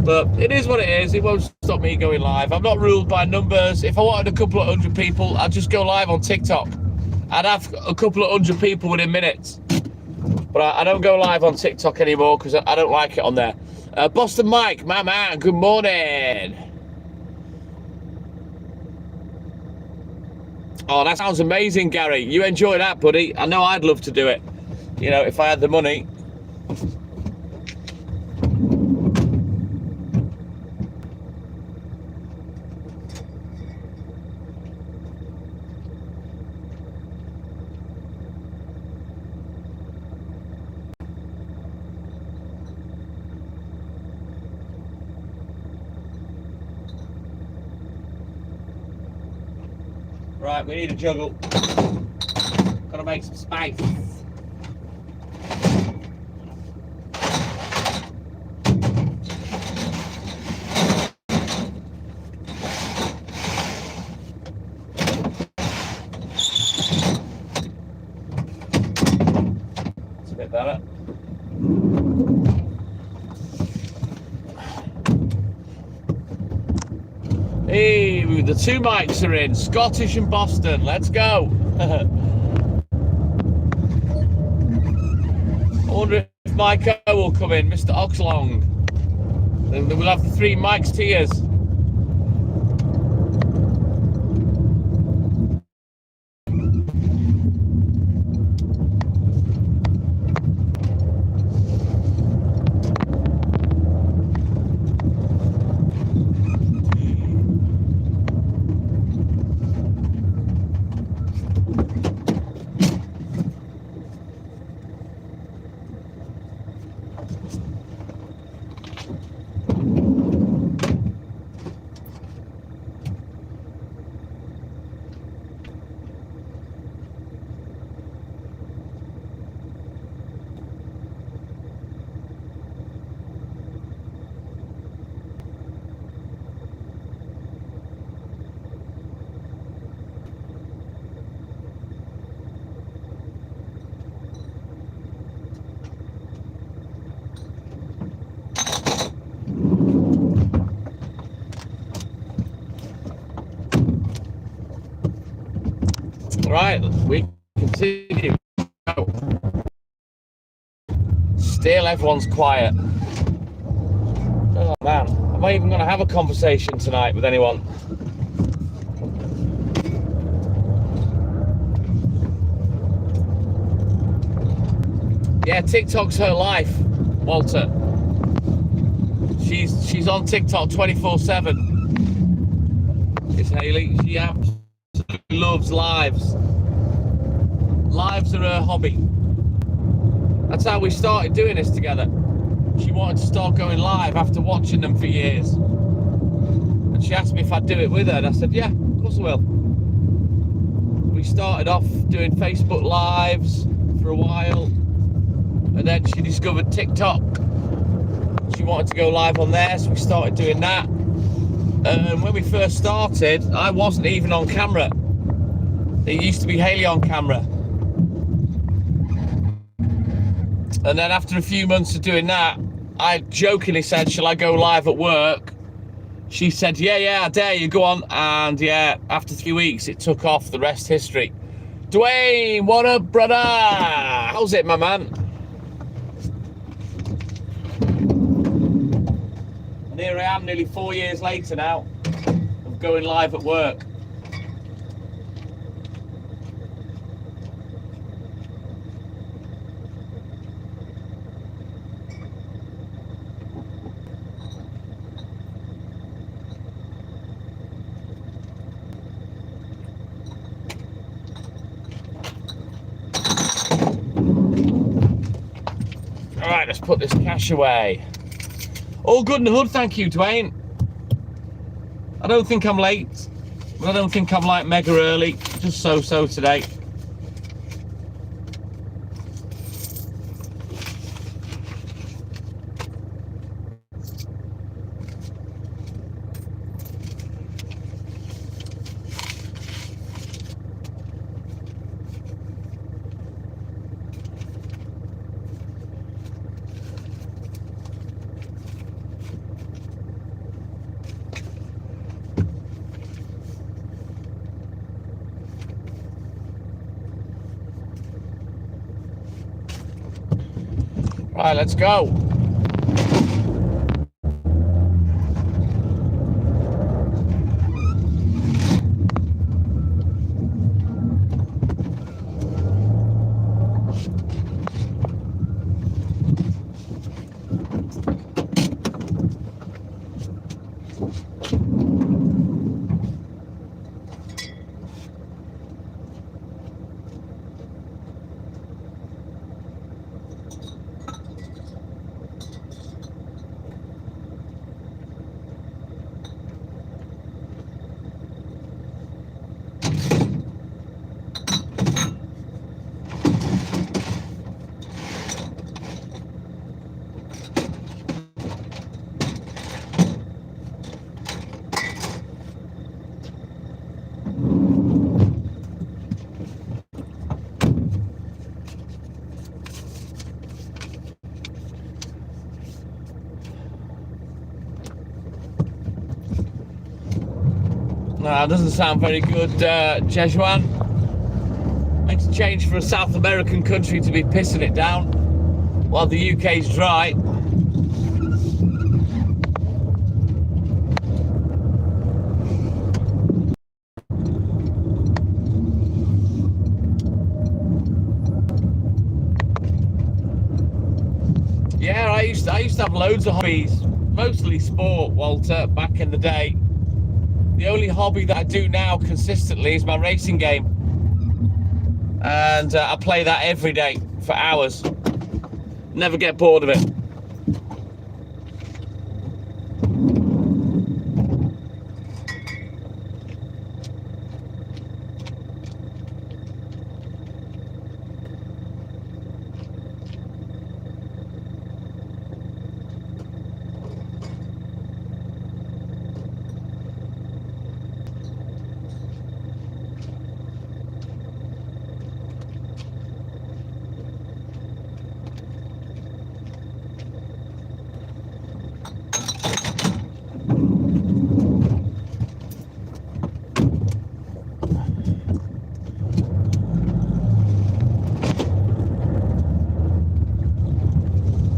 But it is what it is. It won't stop me going live. I'm not ruled by numbers. If I wanted a couple of 100 people, I'd just go live on TikTok. I'd have a couple of 100 people within minutes. But I don't go live on TikTok anymore because I don't like it on there. Boston Mike, my man, good morning. Oh, that sounds amazing, Gary. You enjoy that, buddy. I know I'd love to do it, you know, if I had the money. Right, we need a juggle. Gotta make some space. better. Hey, the two mics are in. Scottish and Boston. Let's go. I wonder if Mike O will come in, Mr. Oxlong. Then we'll have the three mics tiers. Right, we continue. Still, everyone's quiet. Oh man, am I even going to have a conversation tonight with anyone? Yeah, TikTok's her life, Walter. She's on TikTok 24/7. It's Haley. She absolutely loves lives. Lives are her hobby. That's how we started doing this together. She wanted to start going live after watching them for years. And she asked me if I'd do it with her, and I said, yeah, of course I will. We started off doing Facebook Lives for a while, and then she discovered TikTok. She wanted to go live on there, so we started doing that. And when we first started, I wasn't even on camera. It used to be Haley on camera. And then after a few months of doing that, I jokingly said, shall I go live at work? She said, yeah, I dare you, go on. And yeah, after 3 weeks, it took off. The rest history. Dwayne, what up, brother? How's it, my man? And here I am nearly 4 years later now of going live at work. All right, let's put this cash away. All good in the hood, thank you, Dwayne. I don't think I'm late, but I don't think I'm like mega early. Just so today. Right, let's go. No, doesn't sound very good, Jejuan. Makes a change for a South American country to be pissing it down while the UK's dry. Yeah, I used to have loads of hobbies, mostly sport, Walter, back in the day. The only hobby that I do now consistently is my racing game. And I play that every day for hours. Never get bored of it.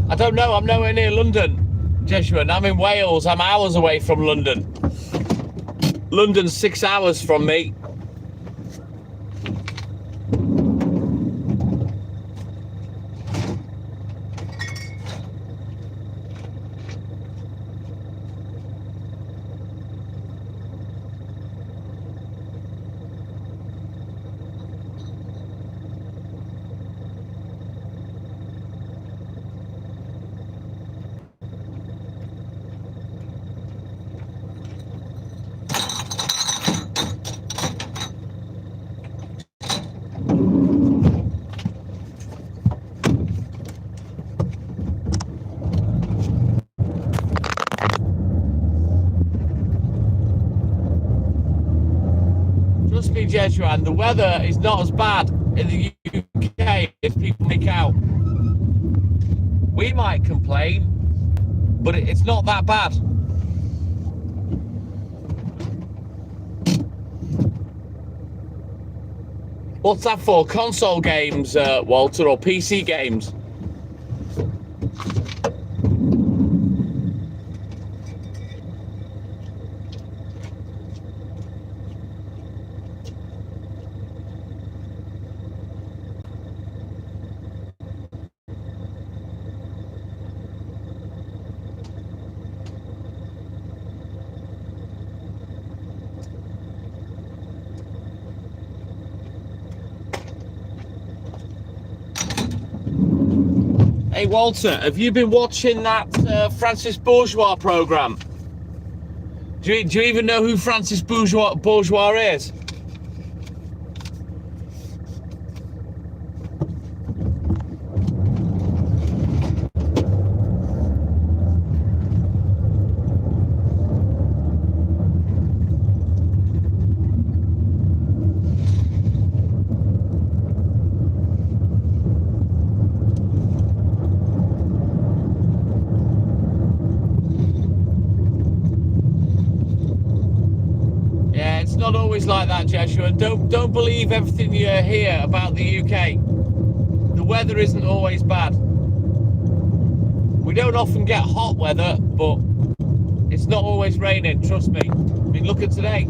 I don't know, I'm nowhere near London, Jesuit. I'm in Wales, I'm hours away from London. London's 6 hours from me. Trust me, Jesuan, the weather is not as bad in the UK as people make out. We might complain, but it's not that bad. What's that for? Console games, Walter, or PC games? Hey Walter, have you been watching that Francis Bourgeois program? Do you even know who Francis Bourgeois is? It's not always like that, Jesuit. Don't believe everything you hear about the UK. The weather isn't always bad. We don't often get hot weather, but it's not always raining, trust me. I mean, look at today.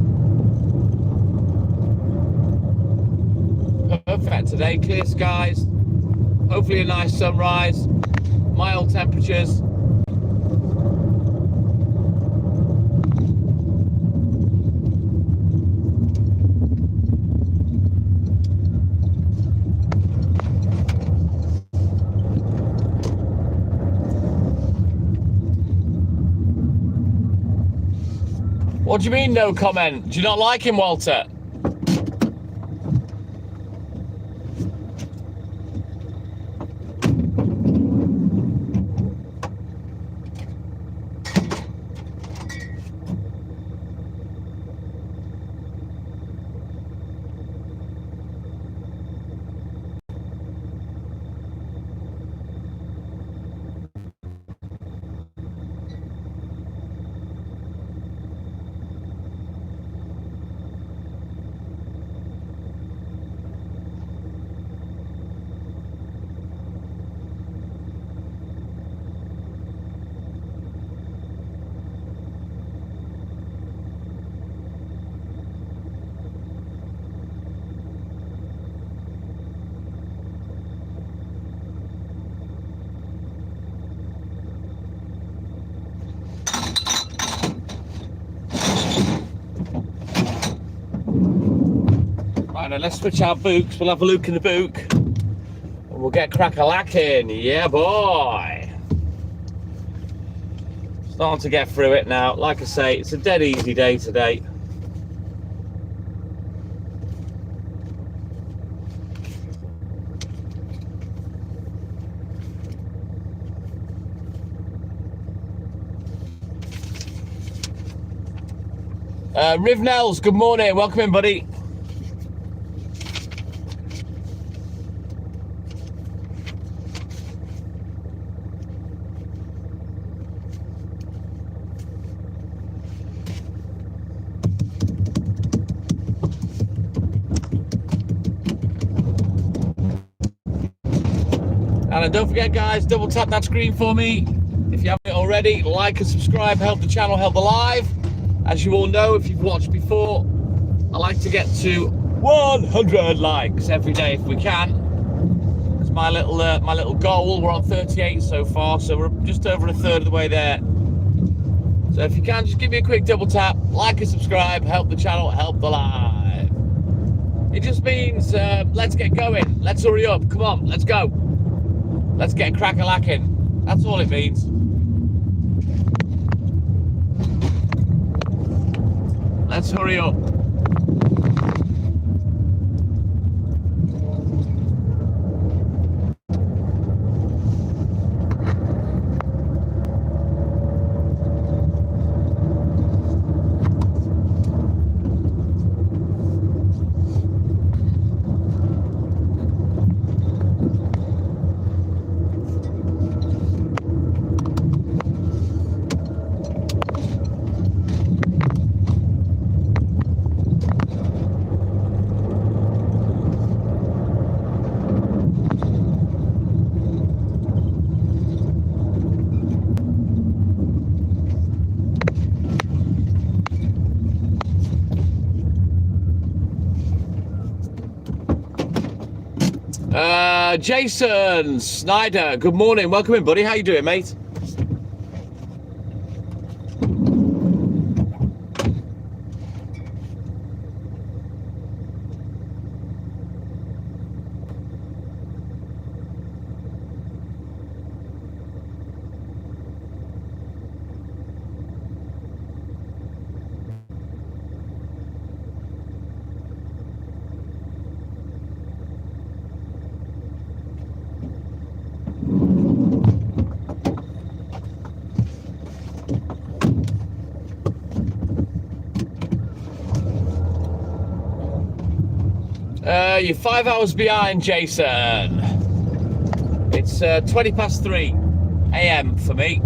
Perfect today, clear skies, hopefully a nice sunrise, mild temperatures. What do you mean, no comment? Do you not like him, Walter? Right, now let's switch our books. We'll have a look in the book. And we'll get crack-a-lacking. Yeah, boy. Starting to get through it now. Like I say, it's a dead easy day today. Rivnels, good morning. Welcome in, buddy. And don't forget, guys, double tap that screen for me. If you haven't already, like and subscribe, help the channel, help the live. As you all know, if you've watched before, I like to get to 100 likes every day if we can. It's my little goal. We're on 38 so far, so we're just over a third of the way there. So if you can, just give me a quick double tap, like and subscribe, help the channel, help the live. It just means let's get going. Let's hurry up. Come on, let's go. Let's get crack-a-lacking. That's all it means. Let's hurry up. Jason Snyder, good morning. Welcome in, buddy. How you doing, mate? You're 5 hours behind, Jason. It's 3:20 a.m. for me.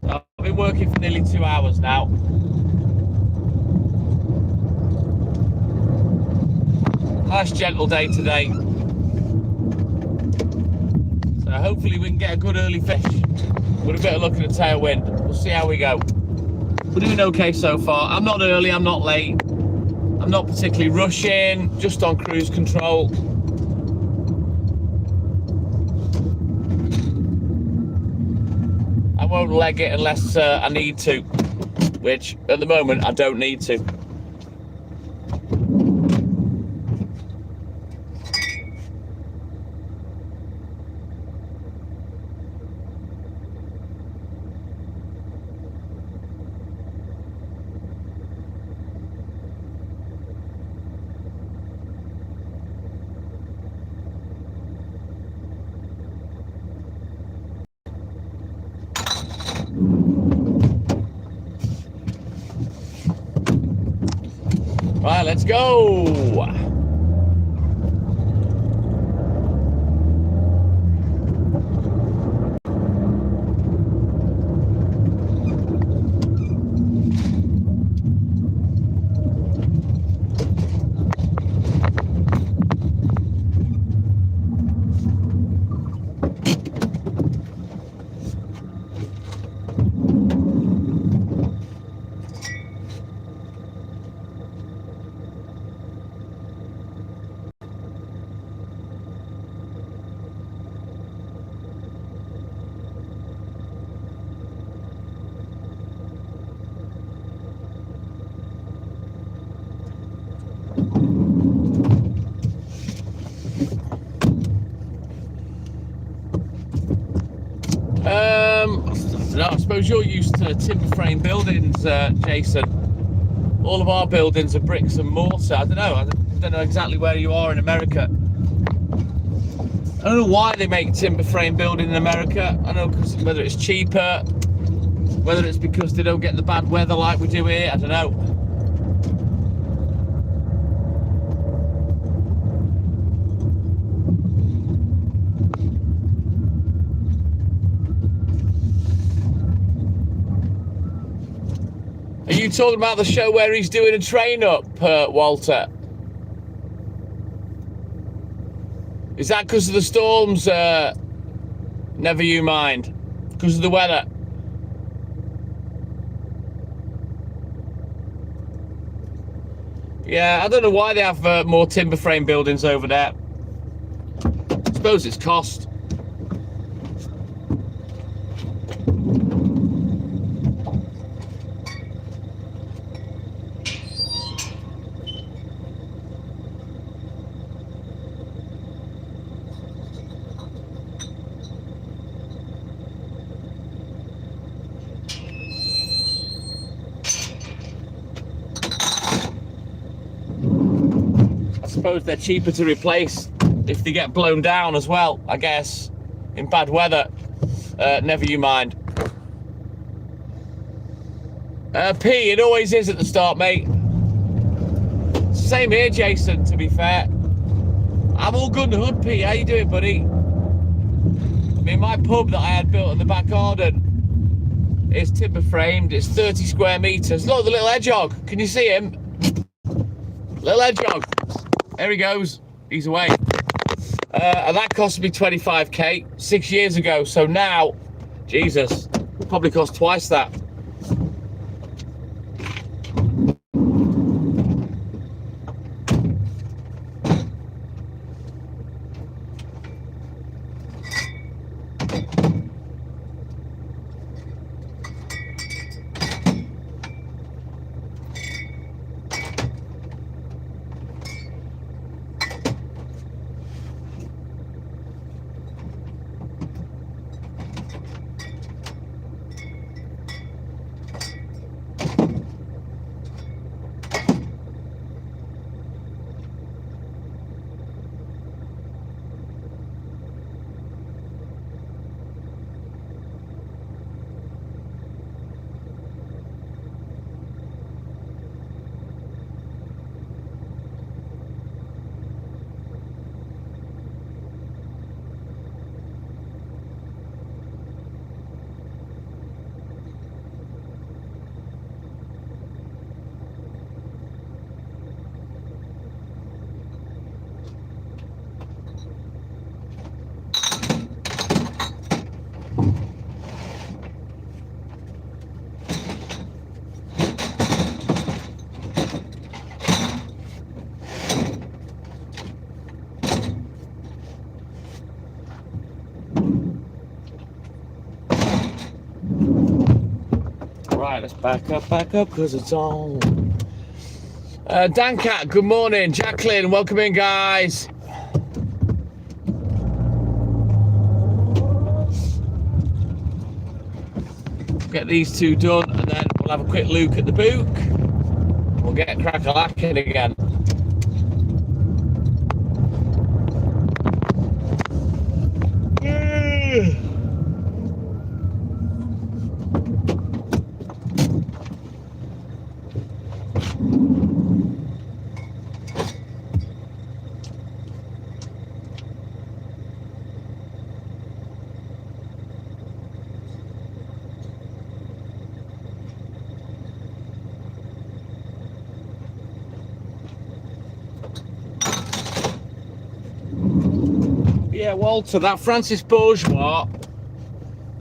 I've been working for nearly 2 hours now. Nice gentle day today. So hopefully we can get a good early fish with a bit of luck and a tailwind. We'll see how we go. We're doing okay so far. I'm not early, I'm not late. I'm not particularly rushing, just on cruise control. I won't leg it unless I need to, which at the moment I don't need to. Right, let's go. I suppose you're used to timber frame buildings, Jason. All of our buildings are bricks and mortar. I don't know exactly where you are in America. I don't know why they make timber frame building in America. I don't know whether it's cheaper, whether it's because they don't get the bad weather like we do here. I don't know. Are you talking about the show where he's doing a train up, Walter? Is that because of the storms? Never you mind. Because of the weather? Yeah, I don't know why they have more timber frame buildings over there. I suppose it's cost. I suppose they're cheaper to replace if they get blown down as well, I guess, in bad weather. Never you mind. P, it always is at the start, mate. Same here, Jason, to be fair. I'm all good in the hood, P. How you doing, buddy? I mean, my pub that I had built in the back garden is timber framed. It's 30 square meters. Look, the little hedgehog. Can you see him? Little hedgehog. There he goes. He's away. And that cost me 25k 6 years ago. So now, Jesus, it probably cost twice that. Right, let's back up, because it's on. Dan Cat, good morning. Jacqueline, welcome in, guys. Get these two done, and then we'll have a quick look at the book. We'll get crack-a-lacking again. Yeah, Walter, that Francis Bourgeois,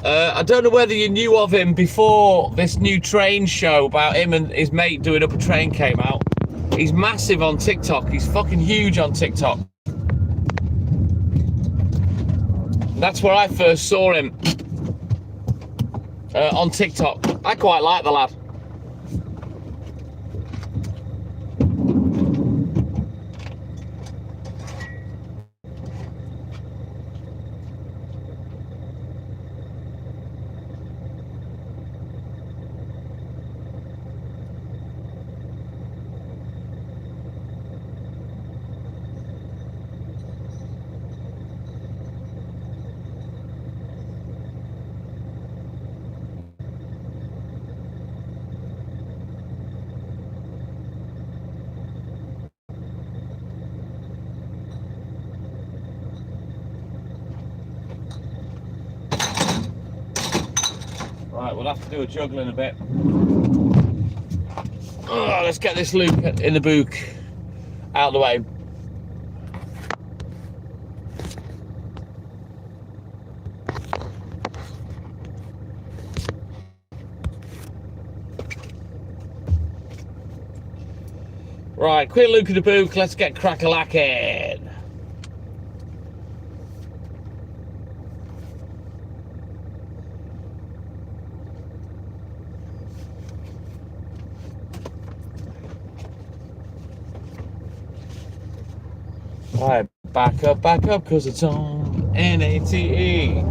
I don't know whether you knew of him before this new train show about him and his mate doing up a train came out. He's massive on TikTok. He's fucking huge on TikTok. That's where I first saw him, on TikTok. I quite like the lad. Right, we'll have to do a juggle in a bit. Oh, let's get this loop in the book out of the way. Right, quick look at the book, let's get crack-a-lacking. Right, back up, because it's on NATE.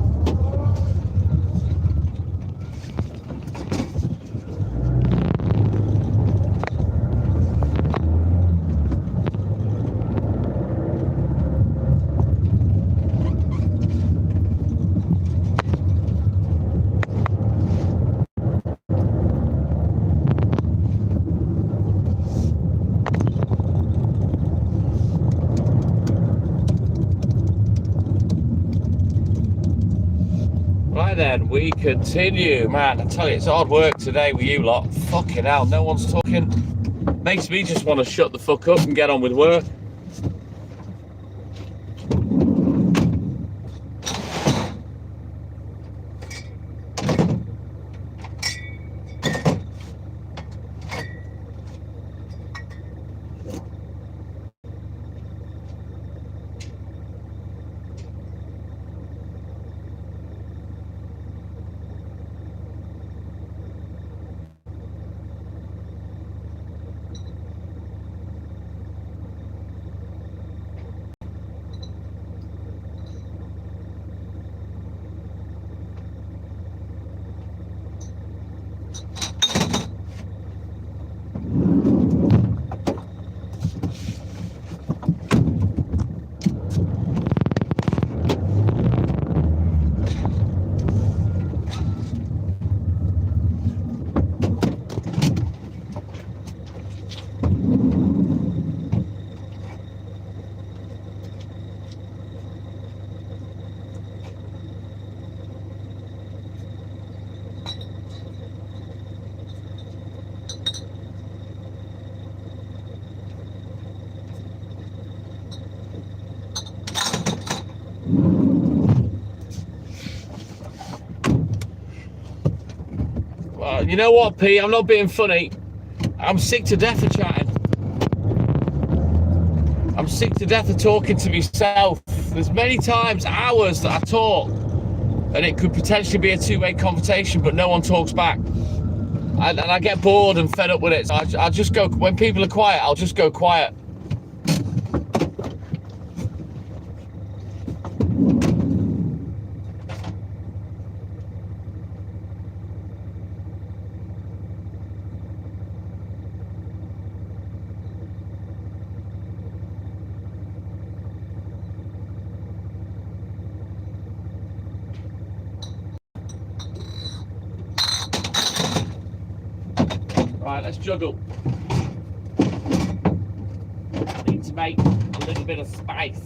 Right then, we continue. Man, I tell you, it's hard work today with you lot. Fucking hell, no one's talking. Makes me just want to shut the fuck up and get on with work. Well, you know what, P? I'm not being funny. I'm sick to death of chatting. I'm sick to death of talking to myself. There's many times, hours that I talk, and it could potentially be a two-way conversation, but no one talks back. And I get bored and fed up with it. So I'll just go, when people are quiet, I'll just go quiet. Right, let's juggle. Need to make a little bit of spice.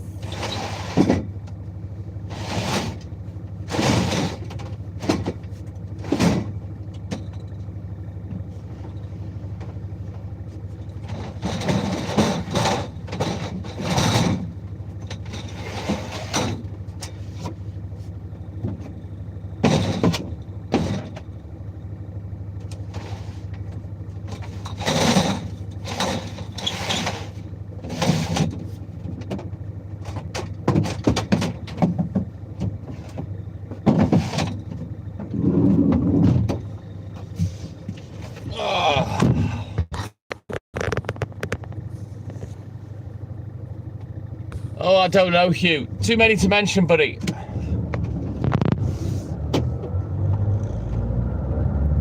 Oh, I don't know, Hugh. Too many to mention, buddy.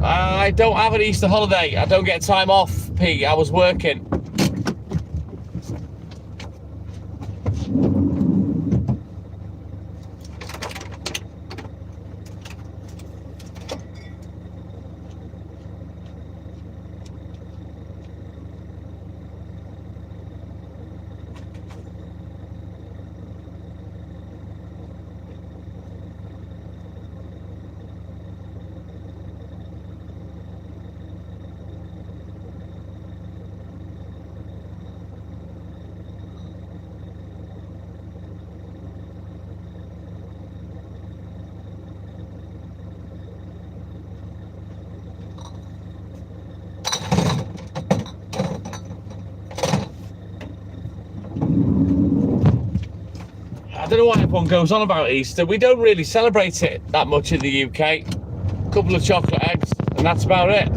I don't have an Easter holiday. I don't get time off, P. I was working. don't know why everyone goes on about Easter. We don't really celebrate it that much in the UK. A couple of chocolate eggs, and that's about it.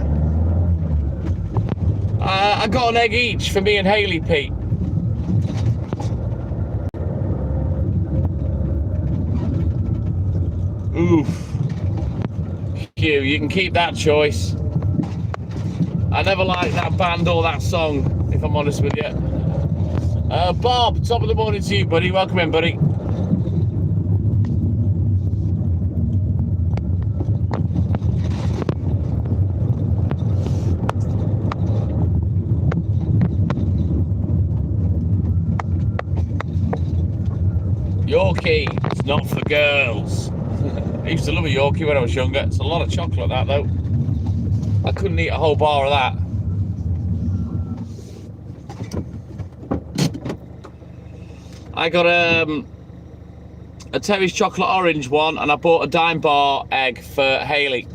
I got an egg each for me and Hayley, Pete. Oof. You can keep that choice. I never liked that band or that song, if I'm honest with you. Bob, top of the morning to you, buddy. Welcome in, buddy. Yorkie, it's not for girls. I used to love a Yorkie when I was younger. It's a lot of chocolate, that, though. I couldn't eat a whole bar of that. I got a Terry's chocolate orange one, and I bought a dime bar egg for Hayley.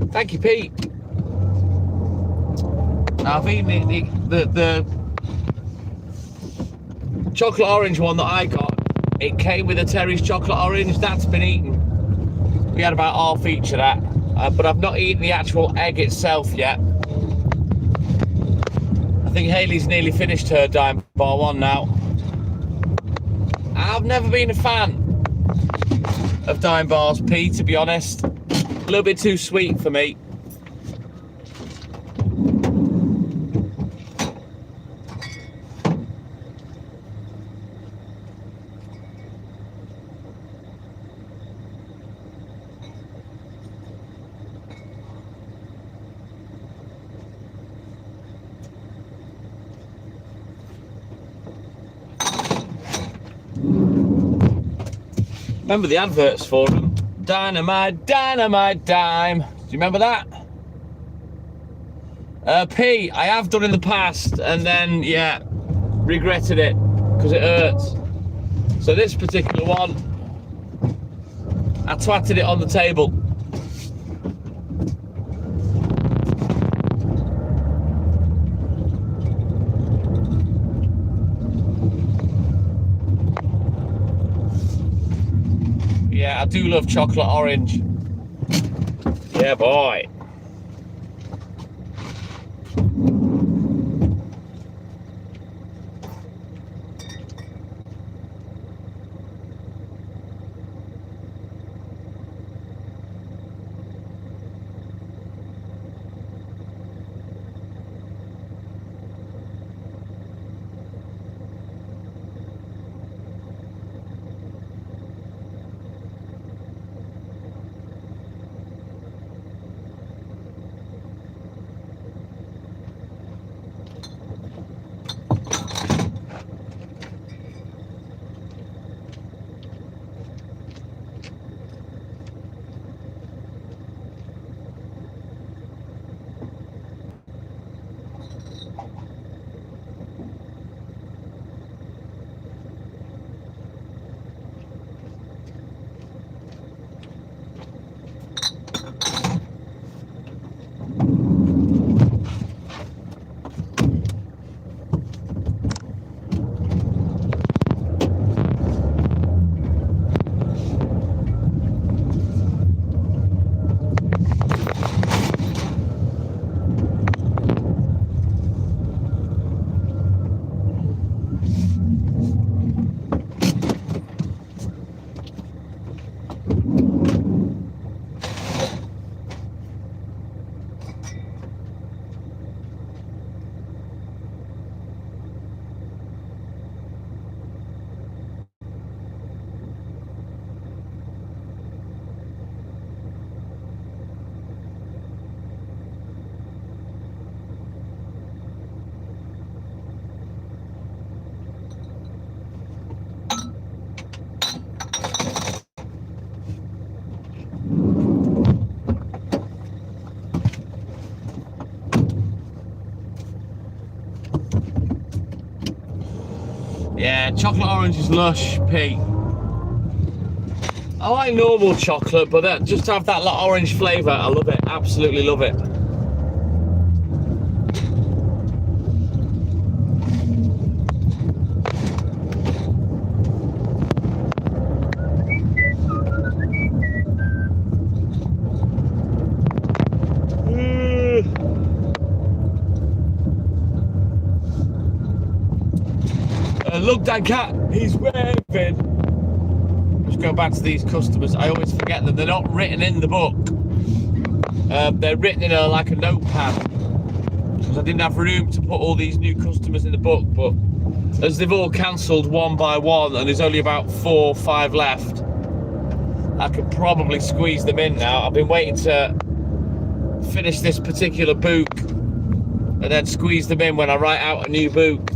Thank you, Pete. Now, I've eaten the chocolate orange one that I got. It came with a Terry's chocolate orange. That's been eaten. We had about half each of that. But I've not eaten the actual egg itself yet. I think Hayley's nearly finished her dime bar one now. I've never been a fan of dime bars, Pete, to be honest. A little bit too sweet for me. Remember the adverts for them? Dynamite, dynamite, dime. Do you remember that? P, I have done in the past, and then, yeah, regretted it, because it hurts. So this particular one, I twatted it on the table. Yeah, I do love chocolate orange. Yeah, boy. chocolate orange is lush, Pete. I like normal chocolate, but just to have that orange flavour, I love it. Absolutely love it. Look, Dan Cat, he's waving. Just go back to these customers. I always forget that they're not written in the book. They're written in like a notepad. Because I didn't have room to put all these new customers in the book, but as they've all cancelled one by one and there's only about 4 or 5 left, I could probably squeeze them in now. I've been waiting to finish this particular book and then squeeze them in when I write out a new book.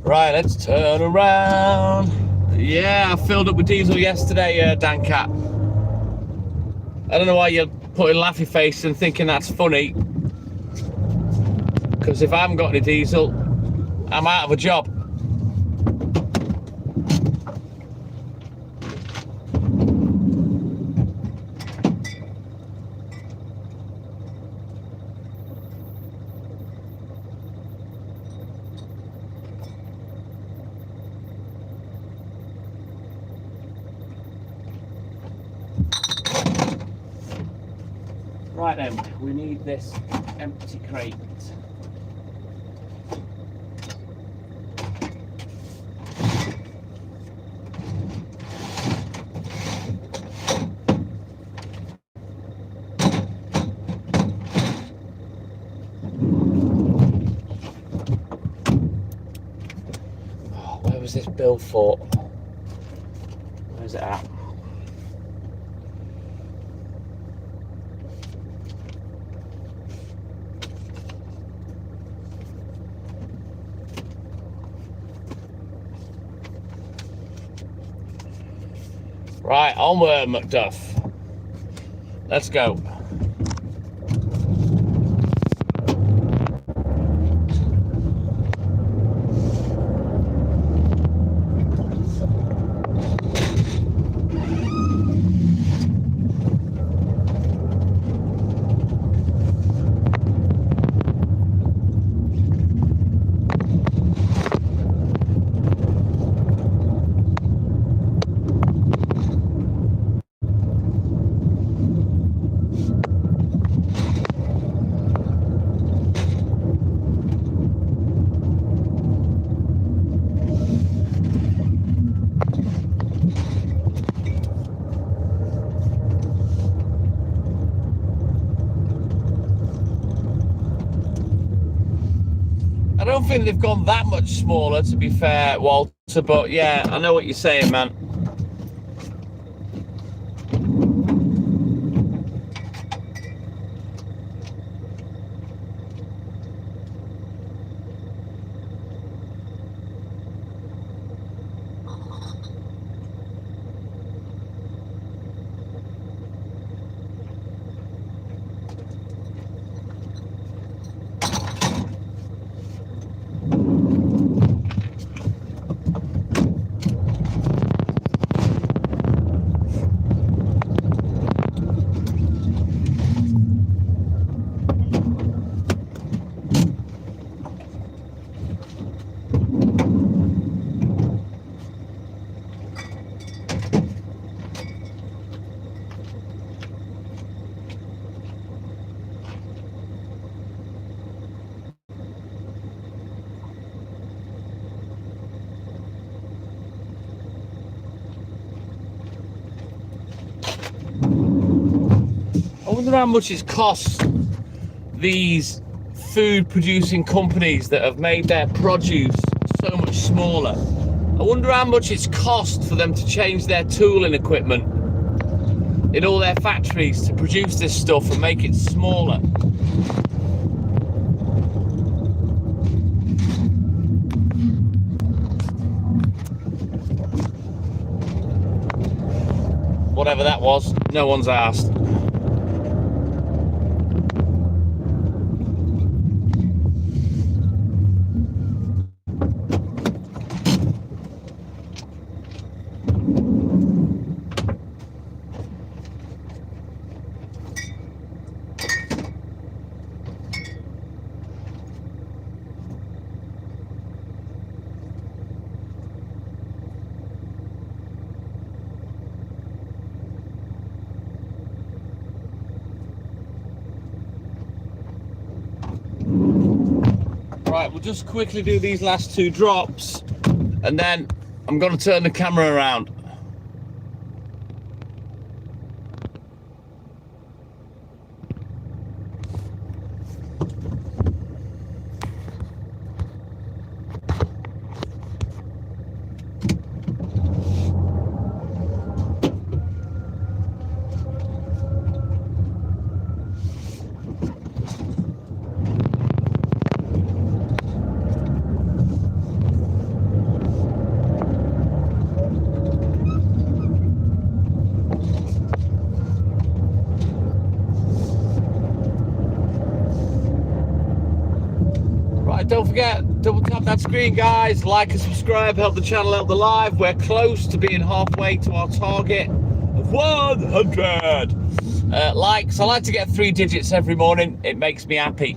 Right, let's turn around. Yeah, I filled up with diesel yesterday, Dan Cat. I don't know why you're putting laughy face and thinking that's funny. Because if I haven't got any diesel, I'm out of a job. Right then, we need this empty crate. Oh, where was this bill for? Where's it at? Right, onward, McDuff. Let's go. I don't think they've gone that much smaller, to be fair, Walter, but yeah, I know what you're saying, man. wonder how much it's cost these food producing companies that have made their produce so much smaller. I wonder how much it's cost for them to change their tooling equipment in all their factories to produce this stuff and make it smaller. Whatever that was, no one's asked. Right, we'll just quickly do these last 2 drops and then I'm going to turn the camera around. Don't forget, double tap that screen, guys. Like and subscribe, help the channel, help the live. We're close to being halfway to our target of 100 likes. I like to get 3 digits every morning. It makes me happy.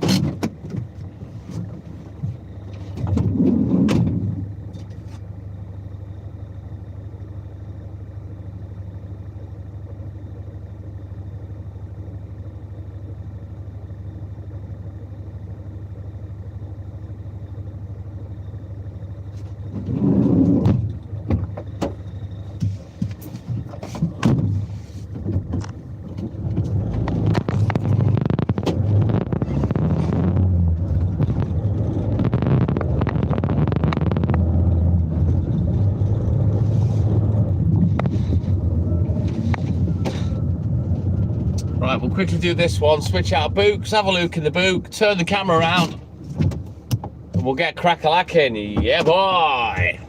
Right, we'll quickly do this one. Switch out books, have a look in the book, turn the camera around, and we'll get crack-a-lacking. Yeah, boy!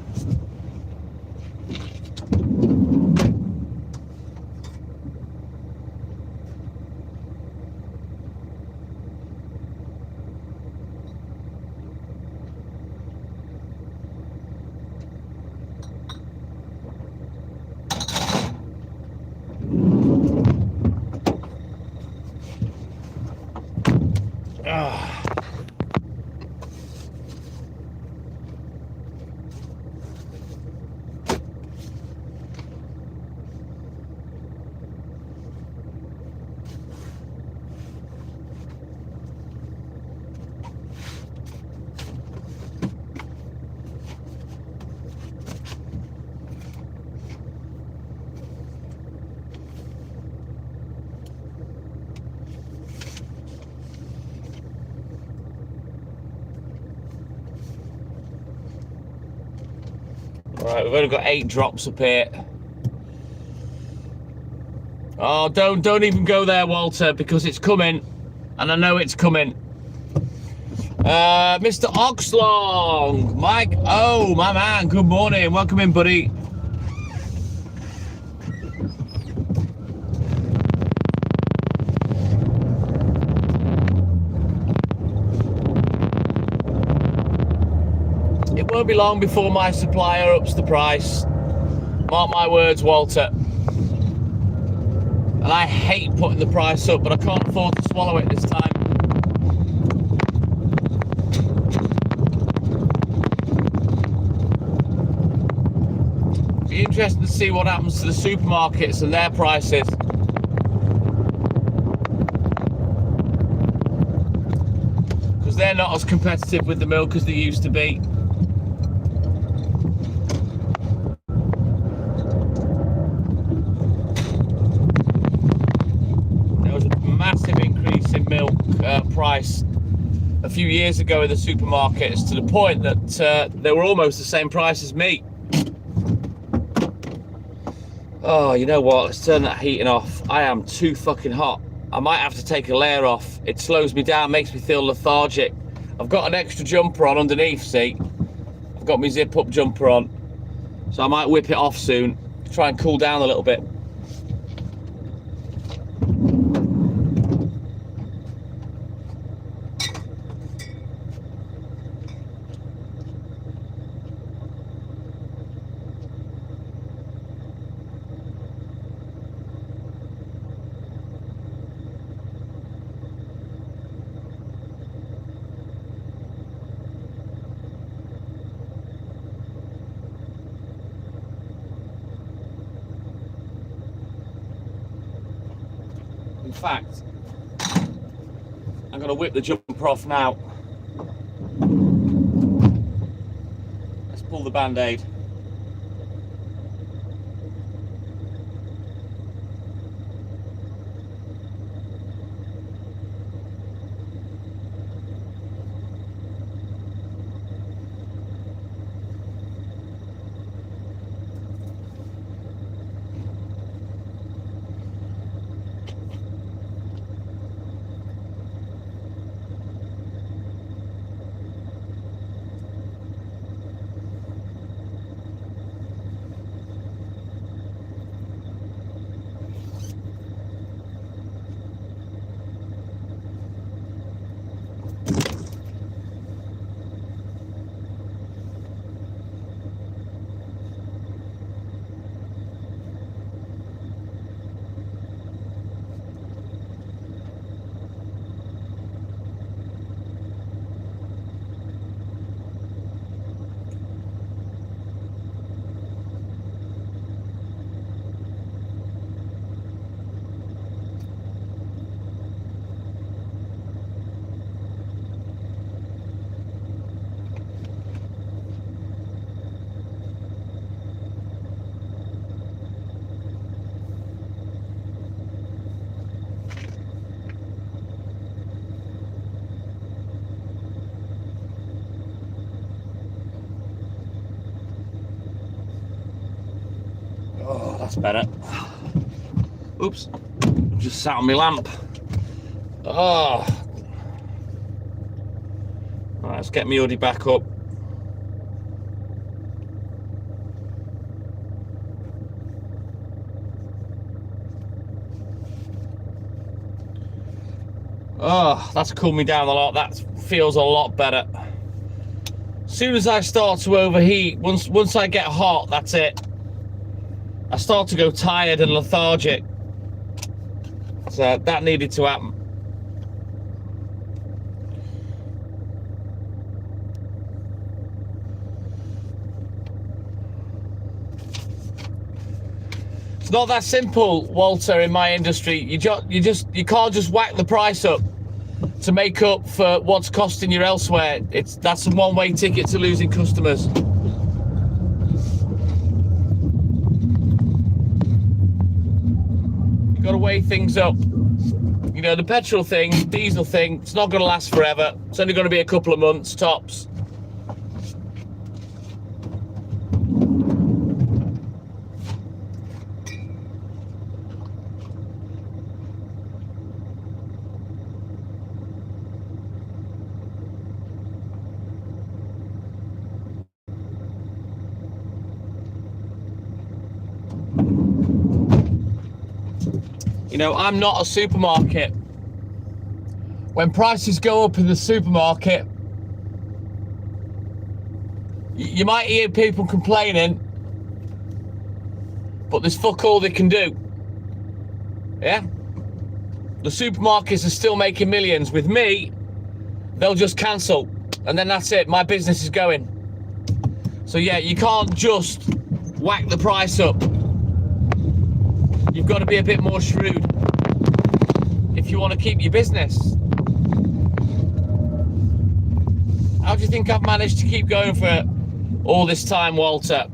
Right, we've only got 8 drops up here. Oh, don't even go there, Walter, because it's coming, and I know it's coming. Mr. Oxlong, Mike, oh, my man, good morning, welcome in, buddy. It won't be long before my supplier ups the price. Mark my words, Walter. And I hate putting the price up, but I can't afford to swallow it this time. Be interesting to see what happens to the supermarkets and their prices. Because they're not as competitive with the milk as they used to be. few years ago in the supermarkets, to the point that they were almost the same price as me. Oh, you know what? Let's turn that heating off. I am too fucking hot. I might have to take a layer off. It slows me down, makes me feel lethargic. I've got an extra jumper on underneath, see? I've got my zip-up jumper on. So I might whip it off soon, try and cool down a little bit. In fact, I'm going to whip the jumper off now. Let's pull the band-aid. Oh, that's better. Oops, just sat on my lamp. Oh. Right, let's get my hoodie back up. Oh, that's cooled me down a lot. That feels a lot better. As soon as I start to overheat, once I get hot, that's it. I start to go tired and lethargic. So that needed to happen. It's not that simple, Walter, in my industry. You can't just whack the price up to make up for what's costing you elsewhere. That's a one-way ticket to losing customers. Got to weigh things up. You know, the petrol thing, diesel thing, it's not going to last forever. It's only going to be a couple of months tops. You know, I'm not a supermarket. When prices go up in the supermarket, you might hear people complaining, but there's fuck all they can do. Yeah? The supermarkets are still making millions. With me, they'll just cancel, and then that's it. My business is going. So yeah, you can't just whack the price up. You've got to be a bit more shrewd if you want to keep your business. How do you think I've managed to keep going for all this time, Walter?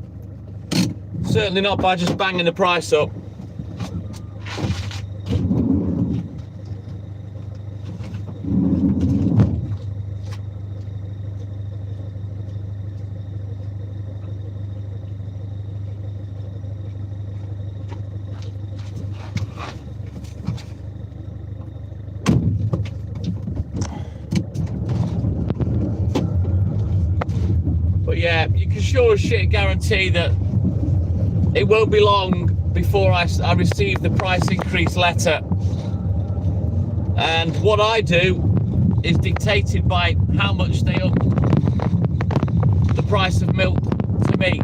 Certainly not by just banging the price up. you can sure as shit guarantee that it won't be long before I receive the price increase letter. And what I do is dictated by how much they up the price of milk to me.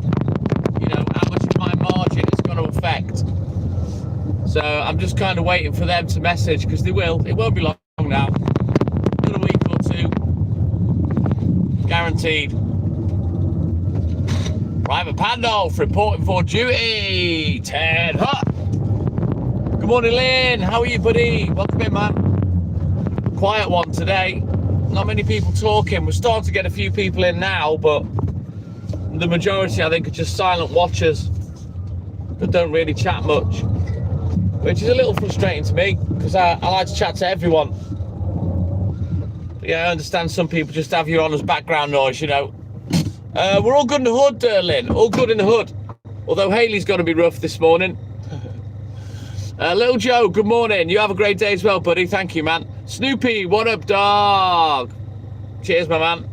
You know, how much of my margin it's going to affect. So I'm just kind of waiting for them to message, because they will. It won't be long now. In a week or two. Guaranteed. Private Pandolf reporting for duty. Ted Hut. Good morning, Lynn. How are you, buddy? Welcome in, man. Quiet one today. Not many people talking. We're starting to get a few people in now, but the majority, I think, are just silent watchers that don't really chat much, which is a little frustrating to me, because I like to chat to everyone. But yeah, I understand some people just have you on as background noise, you know. We're all good in the hood, Lynn. All good in the hood. Although Haley's going to be rough this morning. Little Joe, good morning. You have a great day as well, buddy. Thank you, man. Snoopy, what up, dog? Cheers, my man.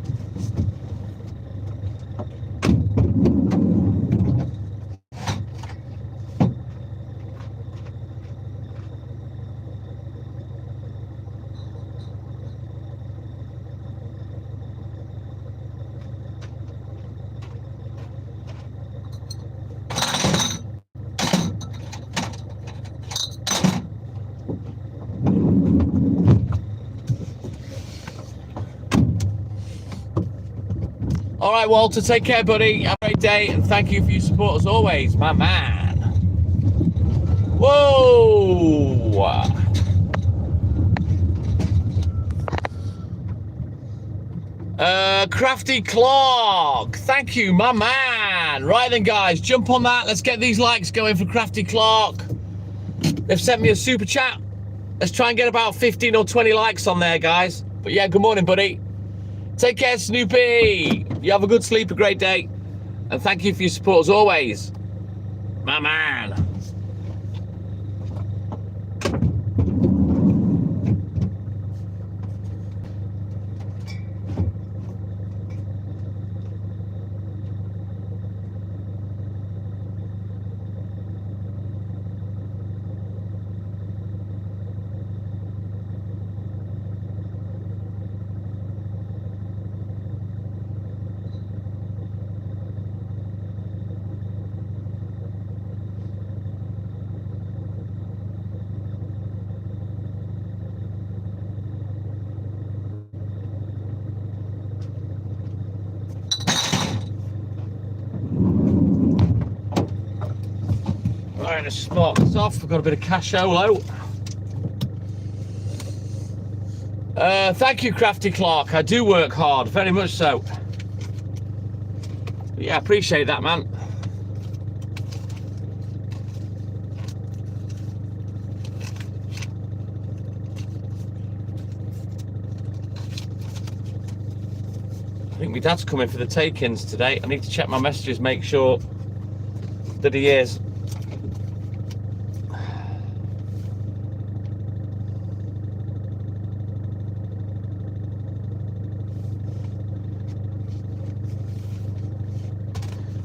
All right, Walter, take care, buddy. Have a great day, and thank you for your support as always, my man. Whoa! Crafty Clark, thank you, my man. Right then, guys, jump on that. Let's get these likes going for Crafty Clark. They've sent me a super chat. Let's try and get about 15 or 20 likes on there, guys. But yeah, good morning, buddy. Take care, Snoopy. You have a good sleep, a great day. And thank you for your support as always. My man. Right, to spot this off. We've got a bit of casciolo. Thank you, Crafty Clark. I do work hard, very much so. Yeah, I appreciate that, man. I think my dad's coming for the take-ins today. I need to check my messages, make sure that he is.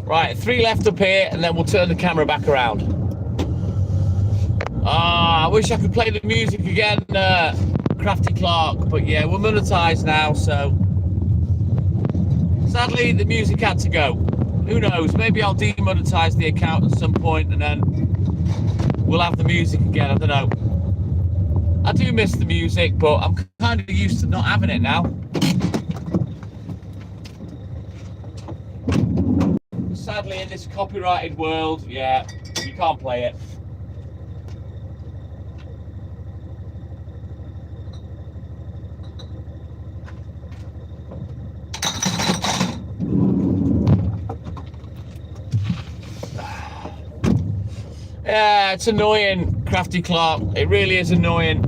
Right, 3 left up here, and then we'll turn the camera back around. I wish I could play the music again, Crafty Clark, but yeah, we're monetized now, so sadly the music had to go. Who knows, maybe I'll demonetize the account at some point, and then we'll have the music again. I don't know. I do miss the music, but I'm kind of used to not having it now. Sadly, in this copyrighted world, yeah, you can't play it. Yeah, it's annoying, Crafty Clark. It really is annoying.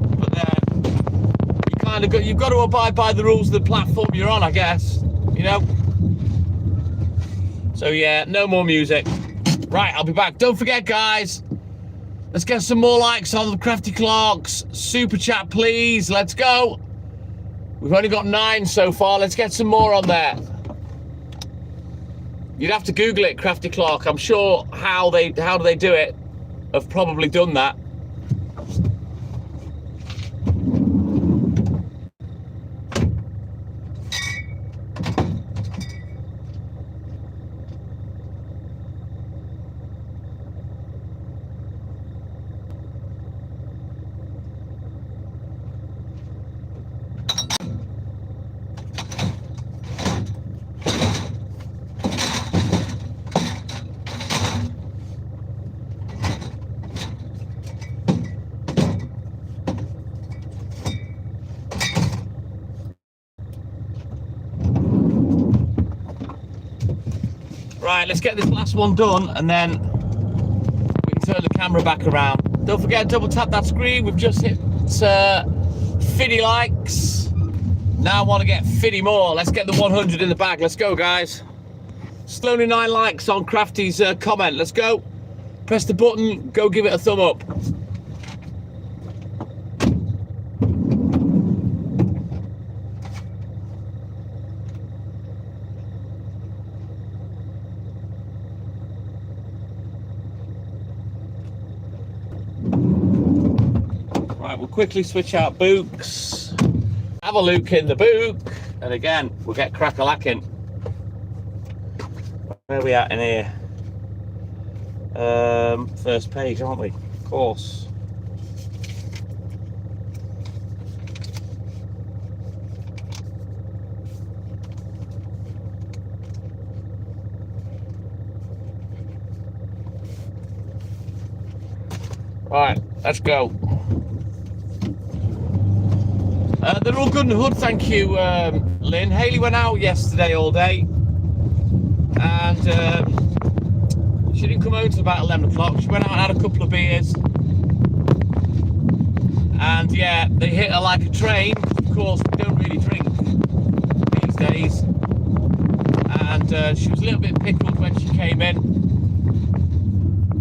But you've got to abide by the rules of the platform you're on, I guess. You know. So yeah, no more music. Right, I'll be back. Don't forget, guys, let's get some more likes on the Crafty Clark's super chat, please. Let's go. We've only got 9 so far. Let's get some more on there. You'd have to Google it, Crafty Clark. I'm sure how do they do it have probably done that. Right, let's get this last one done and then we can turn the camera back around. Don't forget to double tap that screen. We've just hit 50 likes. Now I want to get 50 more. Let's get the 100 in the bag. Let's go, guys. Still only 9 likes on Crafty's comment. Let's go. Press the button. Go give it a thumb up. Right, we'll quickly switch out books. Have a look in the book. And again, we'll get crack-a-lacking. Where are we at in here? First page, aren't we? Of course. Right, let's go. They're all good and hood, thank you, Lynn. Hayley went out yesterday all day, and she didn't come home till about 11 o'clock. She went out and had a couple of beers, and yeah, they hit her like a train. Of course, we don't really drink these days, and she was a little bit pickled when she came in,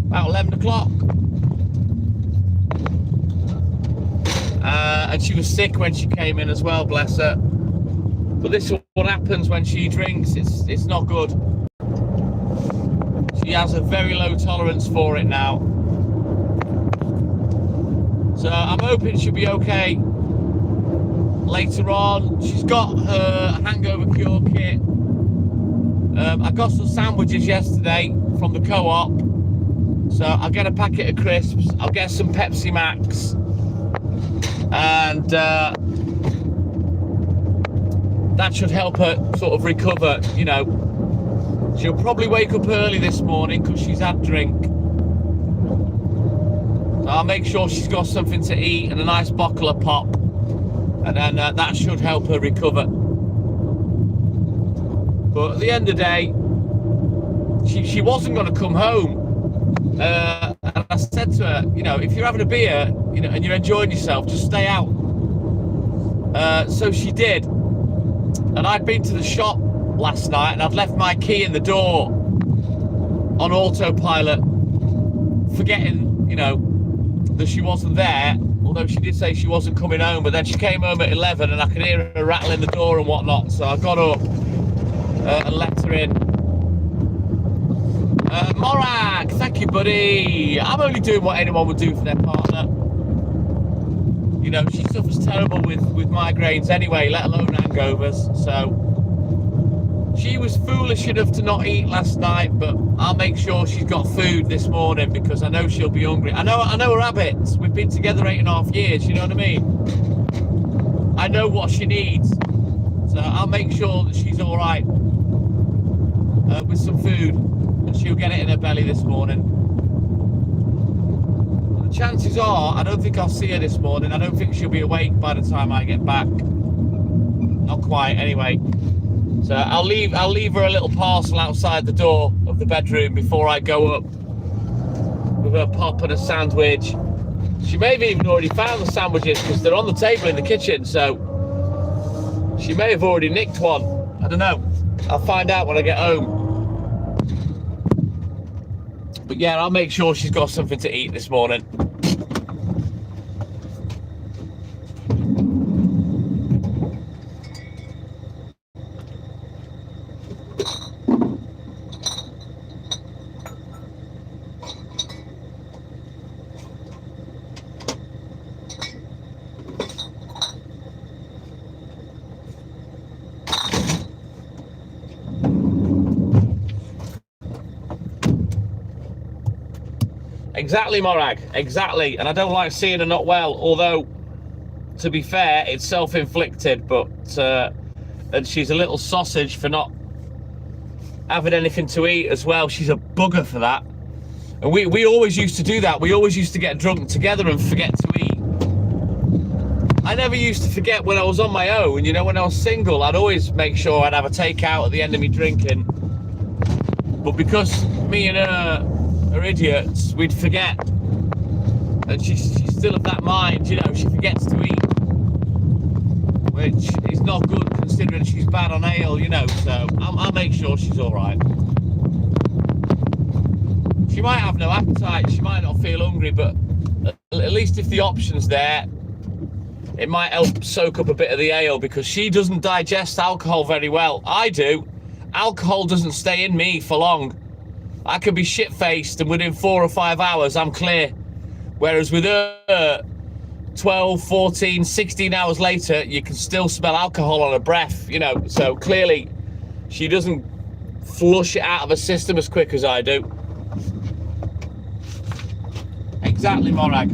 about 11 o'clock. And she was sick when she came in as well, bless her. But this is what happens when she drinks. It's not good. She has a very low tolerance for it now. So I'm hoping she'll be okay later on. She's got her hangover cure kit. I got some sandwiches yesterday from the co-op. So I'll get a packet of crisps. I'll get some Pepsi Max. And that should help her sort of recover, you know. She'll probably wake up early this morning because she's had drink. So I'll make sure she's got something to eat and a nice bottle of pop, and then that should help her recover. But at the end of the day, she wasn't going to come home. And I said to her, you know, if you're having a beer, you know, and you're enjoying yourself, just stay out. So she did. And I'd been to the shop last night and I'd left my key in the door on autopilot, forgetting, you know, that she wasn't there. Although she did say she wasn't coming home, but then she came home at 11 and I could hear her rattling the door and whatnot. So I got up and let her in. Morag, thank you, buddy. I'm only doing what anyone would do for their partner. You know, she suffers terrible with migraines anyway, let alone hangovers. So she was foolish enough to not eat last night, but I'll make sure she's got food this morning because I know she'll be hungry. I know her habits. We've been together 8.5 years, you know what I mean? I know what she needs. So I'll make sure that she's all right with some food. And she'll get it in her belly this morning. The chances are, I don't think I'll see her this morning. I don't think she'll be awake by the time I get back. Not quite, anyway. So I'll leave her a little parcel outside the door of the bedroom before I go up with her pop and a sandwich. She may have even already found the sandwiches because they're on the table in the kitchen. So she may have already nicked one. I don't know. I'll find out when I get home. But yeah, I'll make sure she's got something to eat this morning. Exactly, Morag, exactly. And I don't like seeing her not well, although, to be fair, it's self-inflicted, but and she's a little sausage for not having anything to eat as well. She's a bugger for that. And we always used to do that. We always used to get drunk together and forget to eat. I never used to forget when I was on my own. You know, when I was single, I'd always make sure I'd have a takeout at the end of me drinking. But because me and her are idiots, we'd forget. And she's still of that mind, you know, she forgets to eat. Which is not good considering she's bad on ale, you know, so I'll make sure she's all right. She might have no appetite, she might not feel hungry, but at least if the option's there, it might help soak up a bit of the ale, because she doesn't digest alcohol very well. I do. Alcohol doesn't stay in me for long. I can be shit-faced and within 4 or 5 hours I'm clear. Whereas with her, 12, 14, 16 hours later, you can still smell alcohol on her breath, you know. So clearly she doesn't flush it out of her system as quick as I do. Exactly, Morag.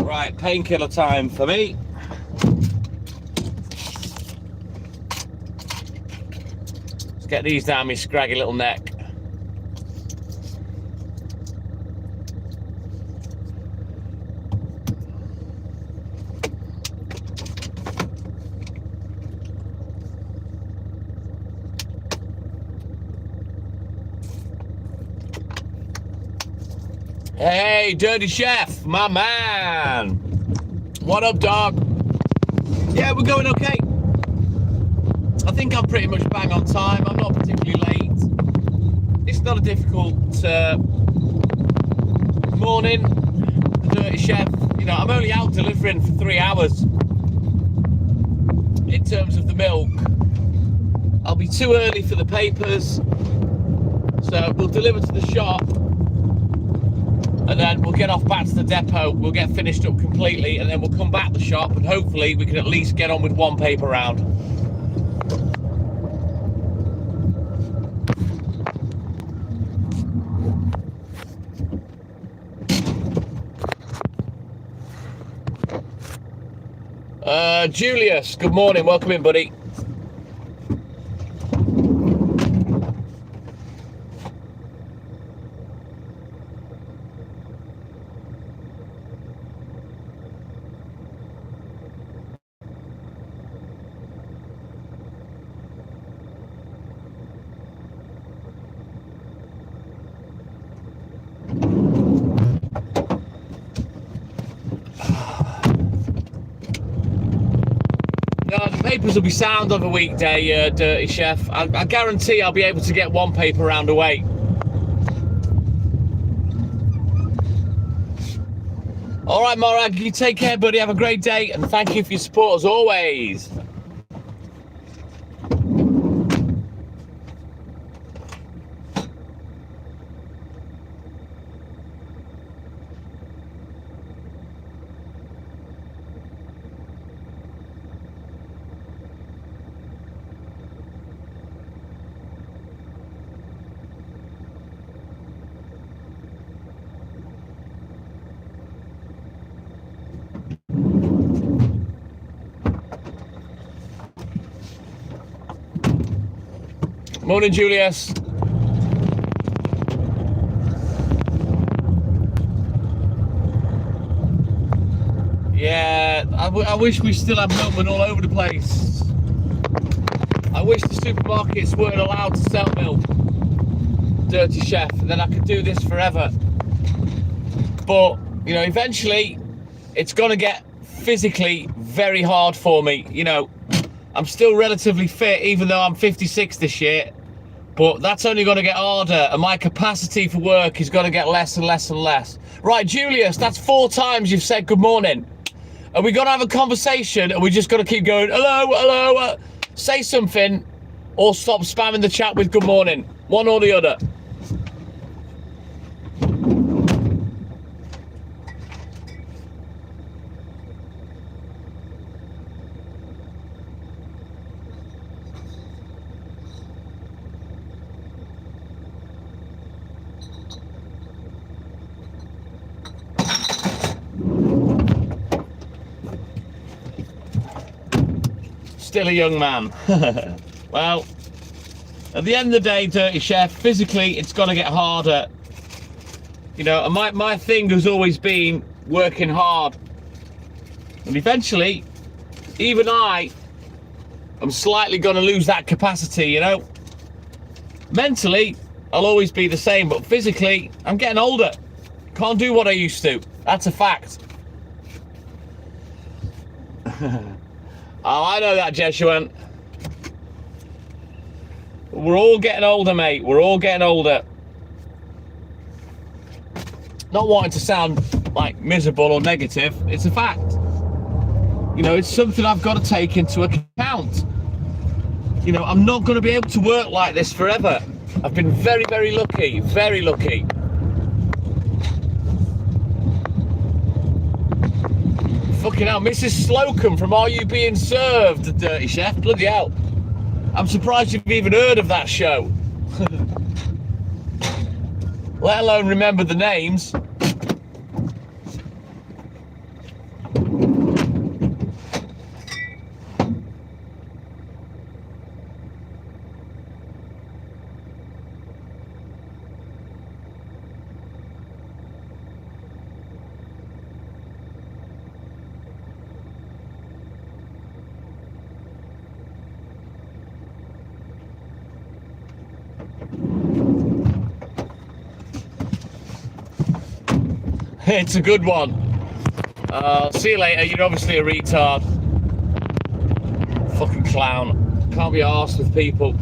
Right, painkiller time for me. Let's get these down my scraggy little neck. Hey, Dirty Chef, my man. What up, dog? Yeah, we're going okay. I think I'm pretty much bang on time. I'm not particularly late. It's not a difficult morning, the Dirty Chef. You know, I'm only out delivering for 3 hours in terms of the milk. I'll be too early for the papers, so we'll deliver to the shop. And then we'll get off back to the depot, we'll get finished up completely, and then we'll come back to the shop, and hopefully we can at least get on with 1 paper round. Julius, good morning, welcome in, buddy. Papers will be sound on a weekday, Dirty Chef. I guarantee I'll be able to get 1 paper round away. All right, Morag, you take care, buddy. Have a great day, and thank you for your support as always. Morning, Julius. Yeah, I wish we still had milkmen all over the place. I wish the supermarkets weren't allowed to sell milk, Dirty Chef, and then I could do this forever. But, you know, eventually it's going to get physically very hard for me. You know, I'm still relatively fit, even though I'm 56 this year, but that's only going to get harder, and my capacity for work is going to get less and less and less. Right, Julius, that's 4 times you've said good morning. Are we going to have a conversation? Or we just got to keep going, hello, say something, or stop spamming the chat with good morning? One or the other. Still a young man. Well, at the end of the day, Dirty Chef, physically it's going to get harder. You know, and my thing has always been working hard. And eventually, even I'm slightly going to lose that capacity, you know. Mentally, I'll always be the same, but physically, I'm getting older. Can't do what I used to. That's a fact. Oh, I know that, Jesuan. We're all getting older, mate. We're all getting older. Not wanting to sound like miserable or negative. It's a fact. You know, it's something I've got to take into account. You know, I'm not going to be able to work like this forever. I've been very, very lucky. Very lucky. Fucking hell, Mrs. Slocum from Are You Being Served, the Dirty Chef? Bloody hell. I'm surprised you've even heard of that show. Let alone remember the names. It's a good one. See you later. You're obviously a retard. Fucking clown. Can't be arsed with people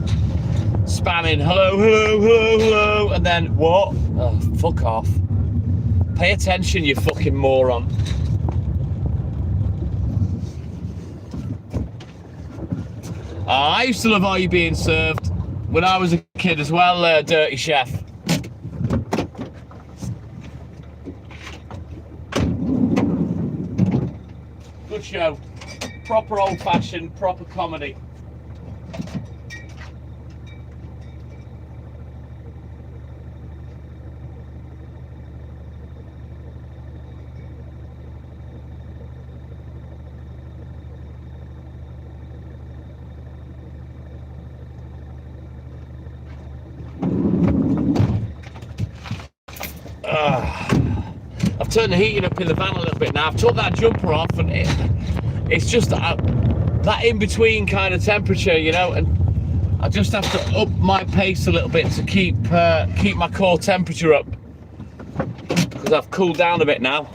spamming hello, and then what? Oh, fuck off. Pay attention, you fucking moron. I used to love Are You Being Served when I was a kid as well, Dirty Chef. Good show. Proper old-fashioned, proper comedy. I've turned the heating up in the van a little bit now. I've took that jumper off, and it's just that in-between kind of temperature, you know, and I just have to up my pace a little bit to keep my core temperature up, because I've cooled down a bit now.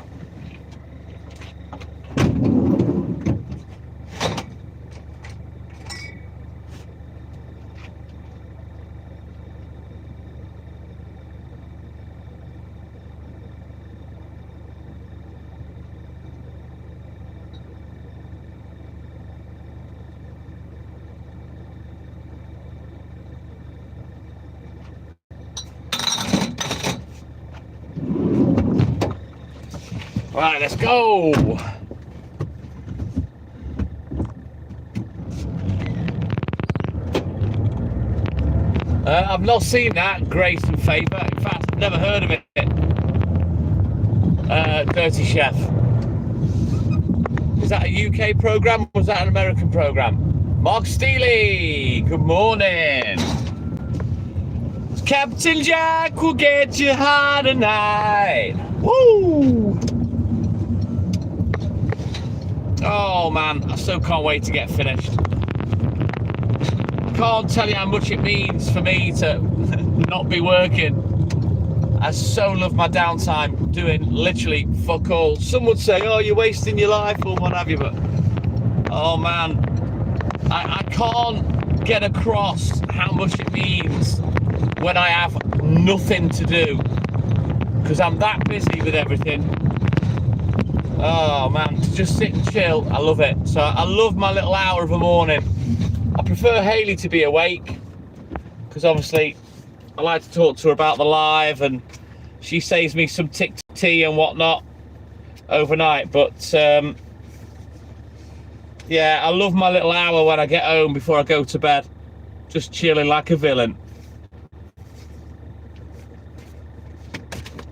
Right, let's go. I've not seen that, Grace and Favour. In fact, I've never heard of it. Dirty Chef. Is that a UK programme or was that an American programme? Mark Steely, good morning. Captain Jack will get you high tonight. Woo! Oh man, I so can't wait to get finished. I can't tell you how much it means for me to not be working. I so love my downtime doing literally fuck all. Some would say, oh, you're wasting your life or what have you, but oh man, I can't get across how much it means when I have nothing to do, because I'm that busy with everything. Oh man, to just sit and chill, I love it. So I love my little hour of a morning. I prefer Hayley to be awake, because obviously I like to talk to her about the live, and she saves me some tea and whatnot overnight. But yeah, I love my little hour when I get home before I go to bed, just chilling like a villain.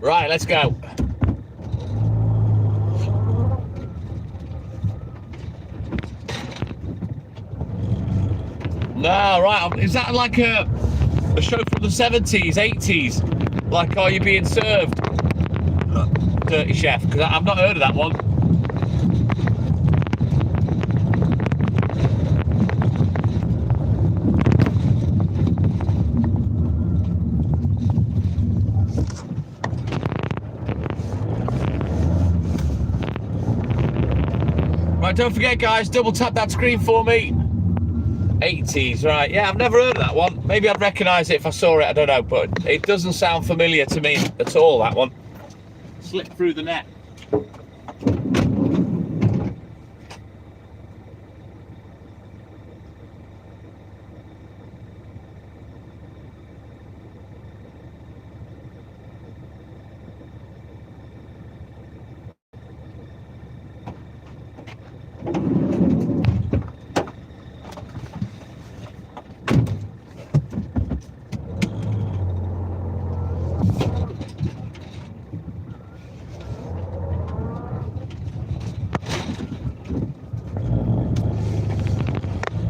Right, let's go. No, right, is that like a show from the 70s, 80s? Like, Are You Being Served? Dirty Chef, because I've not heard of that one. Right, don't forget, guys, double tap that screen for me. 80s, right? Yeah, I've never heard of that one. Maybe I'd recognise it if I saw it, I don't know, but it doesn't sound familiar to me at all, that one. Slip through the net.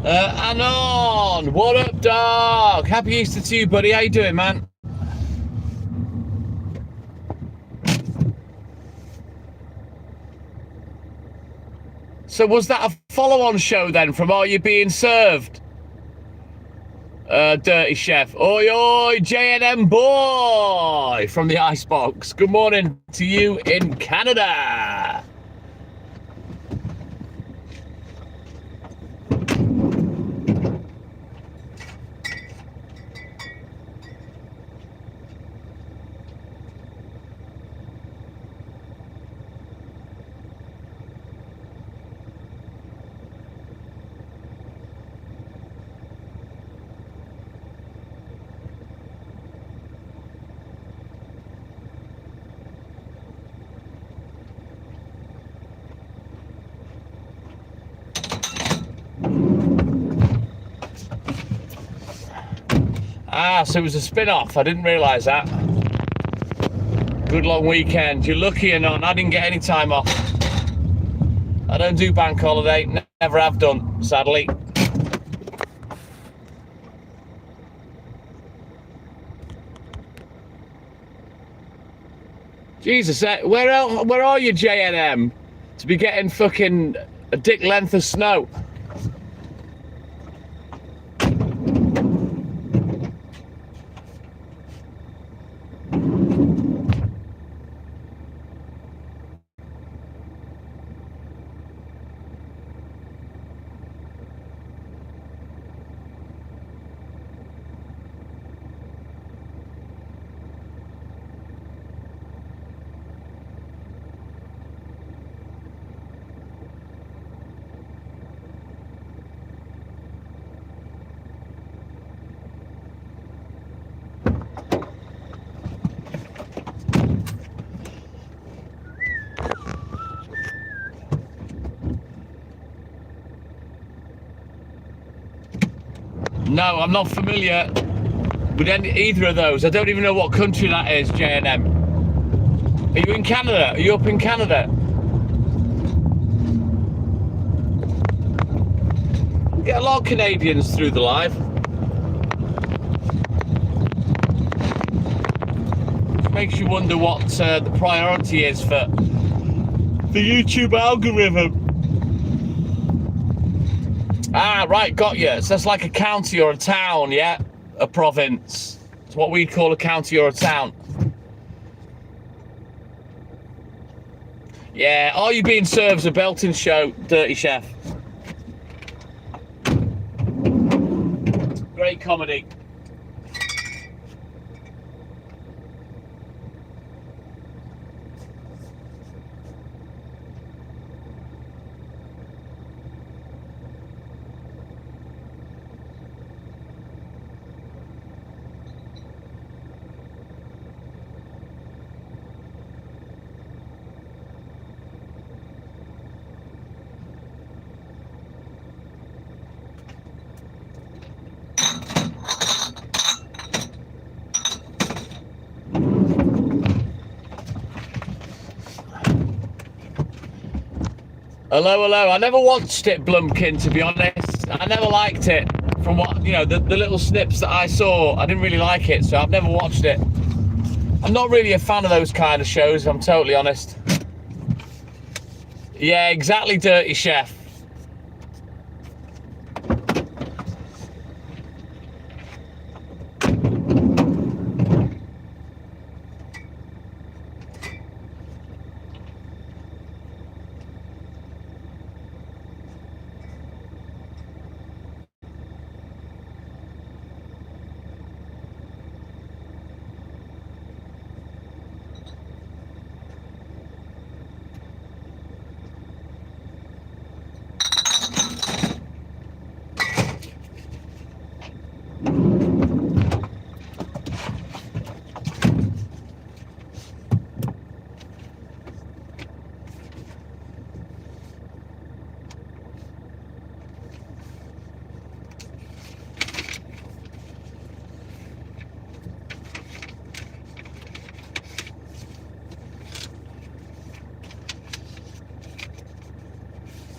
Anon, what up, dog? Happy Easter to you, buddy. How you doing, man? So was that a follow-on show then from Are You Being Served? Dirty Chef. Oi, oi, J&M boy from the Icebox. Good morning to you in Canada. Ah, so it was a spin-off. I didn't realise that. Good long weekend. You're lucky or not. I didn't get any time off. I don't do bank holiday. Never have done, sadly. Jesus, where are you, J&M? To be getting fucking a dick length of snow. No, I'm not familiar with either of those. I don't even know what country that is, J&M. Are you in Canada? Are you up in Canada? Get a lot of Canadians through the live. It makes you wonder what the priority is for the YouTube algorithm. Ah, right, got you. So that's like a county or a town, yeah? A province. It's what we'd call a county or a town. Yeah, Are You Being Served's a belting show, Dirty Chef. Great comedy. Hello, hello. I never watched it, Blumpkin, to be honest. I never liked it. From what, the little snips that I saw, I didn't really like it, so I've never watched it. I'm not really a fan of those kind of shows, if I'm totally honest. Yeah, exactly, Dirty Chef.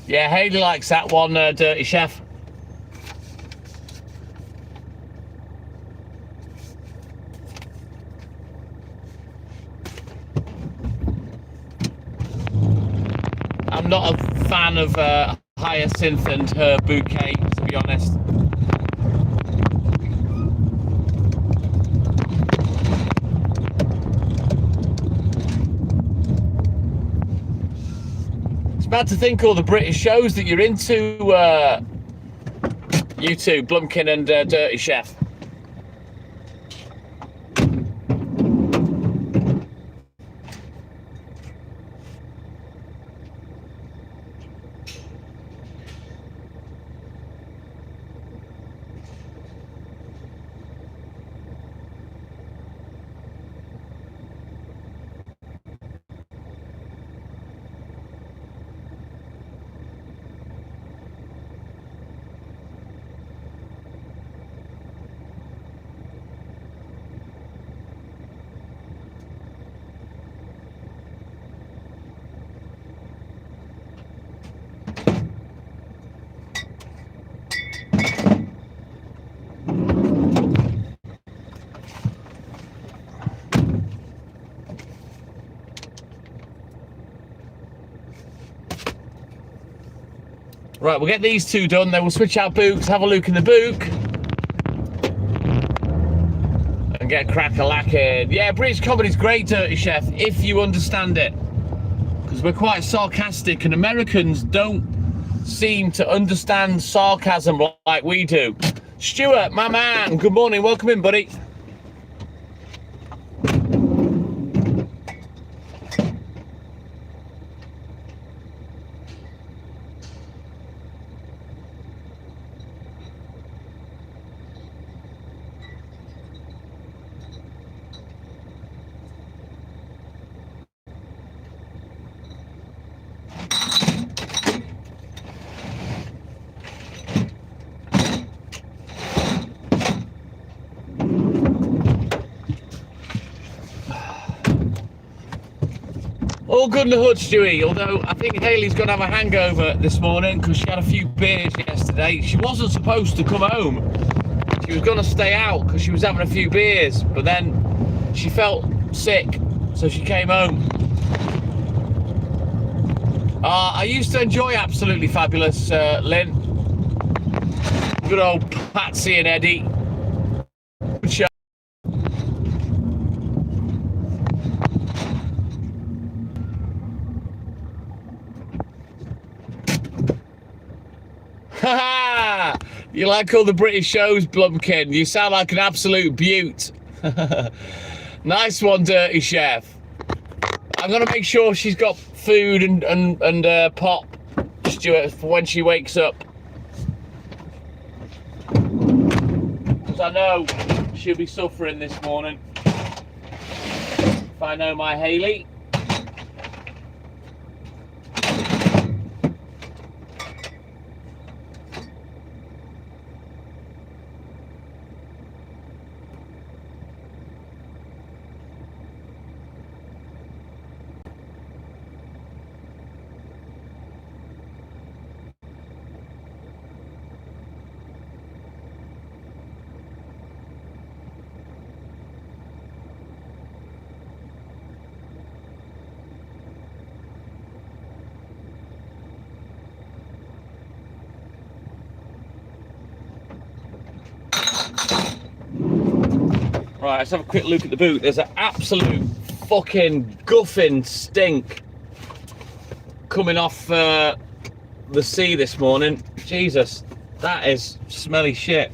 Yeah, Haley likes that one, Dirty Chef. I'm not a fan of Hyacinth and her bouquet, to be honest. It's bad to think all the British shows that you're into, you two, Blumpkin and Dirty Chef. Right, we'll get these two done, then we'll switch out books, have a look in the book, and get crack-a-lacking. Yeah, British comedy's great, Dirty Chef, if you understand it. Because we're quite sarcastic, and Americans don't seem to understand sarcasm like we do. Stuart, my man, good morning, welcome in, buddy. All good in the hood, Stewie, although I think Hayley's going to have a hangover this morning because she had a few beers yesterday. She wasn't supposed to come home. She was going to stay out because she was having a few beers, but then she felt sick, so she came home. I used to enjoy Absolutely Fabulous, Lynn. Good old Patsy and Eddie. Good show. You like all the British shows, Blumpkin? You sound like an absolute beaut. Nice one, Dirty Chef. I'm gonna make sure she's got food and pop, Stuart, for when she wakes up, because I know she'll be suffering this morning. If I know my Hayley. Right, let's have a quick look at the boot. There's an absolute fucking guffing stink coming off the sea this morning. Jesus, that is smelly shit.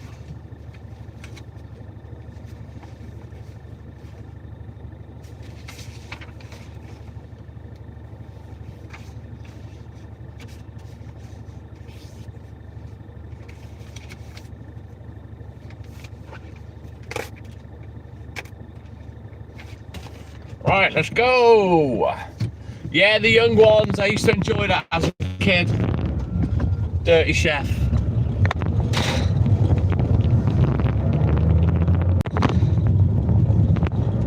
Right, let's go. Yeah, the young ones. I used to enjoy that as a kid. Dirty Chef.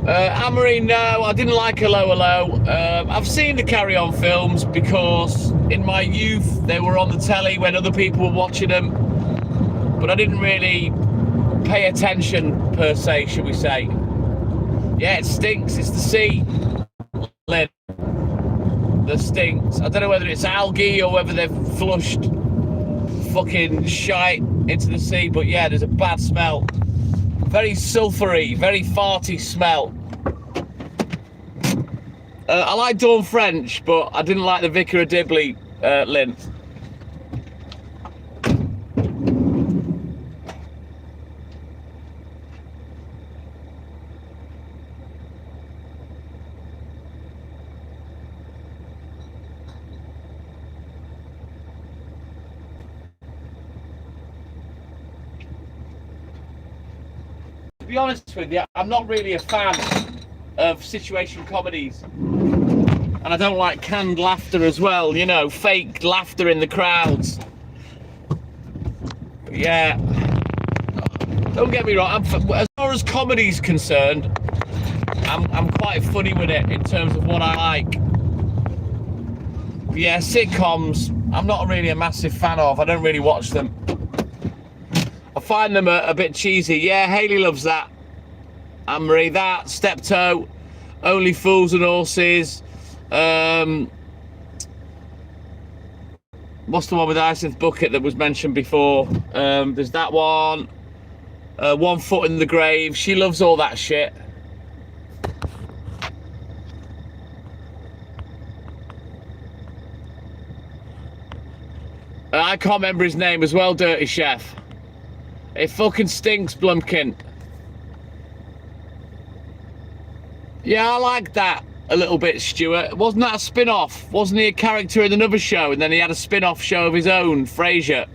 Amory, no, I didn't like Hello Hello. I've seen the Carry On films because in my youth they were on the telly when other people were watching them, but I didn't really pay attention per se, should we say. Yeah, it stinks. It's the sea, Lynn. That stinks. I don't know whether it's algae or whether they've flushed fucking shite into the sea, but yeah, there's a bad smell. Very sulphury, very farty smell. I like Dawn French, but I didn't like the Vicar of Dibley, Lynn. To be honest with you, I'm not really a fan of situation comedies, and I don't like canned laughter as well, you know, fake laughter in the crowds. But yeah, don't get me wrong, as far as comedy's concerned, I'm quite funny with it in terms of what I like. But yeah, sitcoms, I'm not really a massive fan of. I don't really watch them. I find them a bit cheesy. Yeah, Hayley loves that. Anne-Marie, that. Steptoe, Only Fools and Horses. What's the one with Hyacinth Bucket that was mentioned before? There's that one. One Foot in the Grave. She loves all that shit. I can't remember his name as well, Dirty Chef. It fucking stinks, Blumpkin. Yeah, I like that a little bit, Stuart. Wasn't that a spin-off? Wasn't he a character in another show and then he had a spin-off show of his own, Frasier?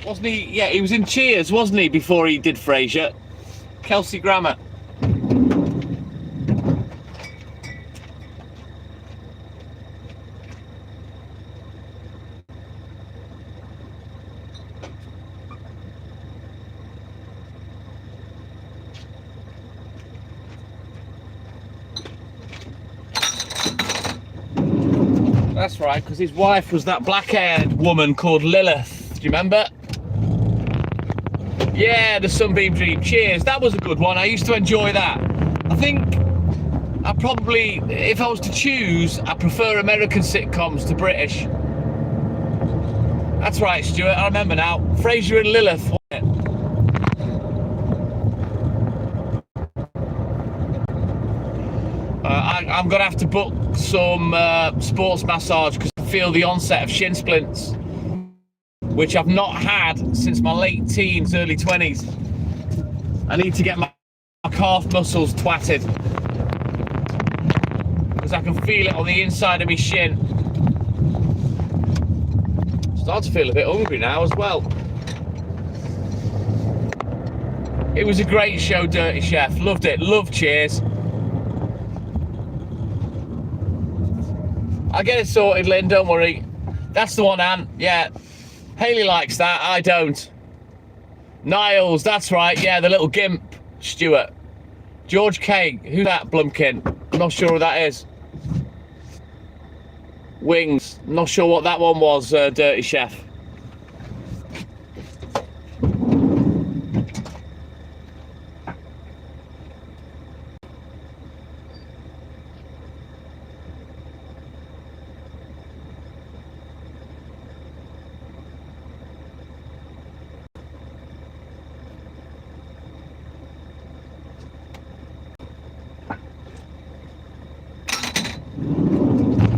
Wasn't he? Yeah, he was in Cheers, wasn't he, before he did Frasier? Kelsey Grammer. That's right, because his wife was that black-haired woman called Lilith. Do you remember? Yeah, the Sunbeam Dream. Cheers. That was a good one. I used to enjoy that. I think I probably, if I was to choose, I prefer American sitcoms to British. That's right, Stuart. I remember now. Frasier and Lilith, wasn't it? I'm going to have to book some sports massage because I feel the onset of shin splints, which I've not had since my late teens, early 20s. I need to get my calf muscles twatted because I can feel it on the inside of my shin. Starting to feel a bit hungry now as well. It was a great show, Dirty Chef. Loved it. Loved Cheers. I'll get it sorted, Lynn, don't worry. That's the one, Anne. Yeah. Hayley likes that, I don't. Niles, that's right. Yeah, the little gimp, Stuart. George K. Who's that, Blumpkin? I'm not sure who that is. Wings. Not sure what that one was, Dirty Chef.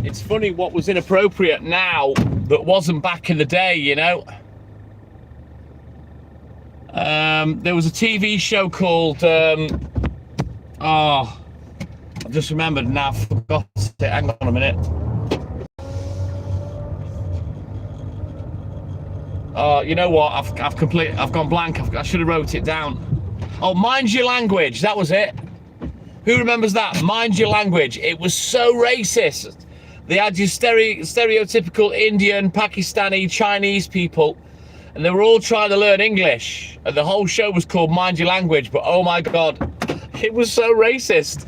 It's funny what was inappropriate now that wasn't back in the day, you know. There was a TV show called I've just remembered now. I forgot it. Hang on a minute. You know what? I've gone blank. I should have wrote it down. Oh, Mind Your Language. That was it. Who remembers that? Mind Your Language. It was so racist. They had your stereotypical Indian, Pakistani, Chinese people, and they were all trying to learn English. And the whole show was called Mind Your Language. But oh my God, it was so racist.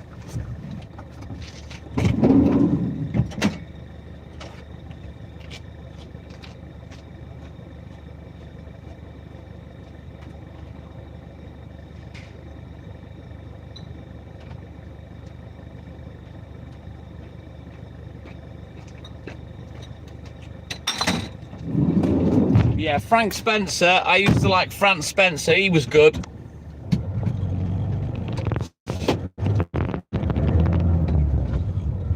Yeah, Frank Spencer. I used to like Frank Spencer. He was good.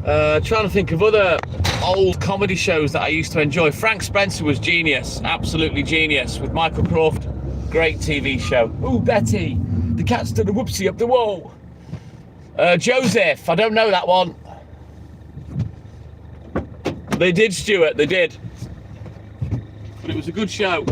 Trying to think of other old comedy shows that I used to enjoy. Frank Spencer was genius. Absolutely genius. With Michael Crawford. Great TV show. Ooh, Betty. The cat's done a whoopsie up the wall. Joseph. I don't know that one. They did, Stuart. They did. But it was a good show.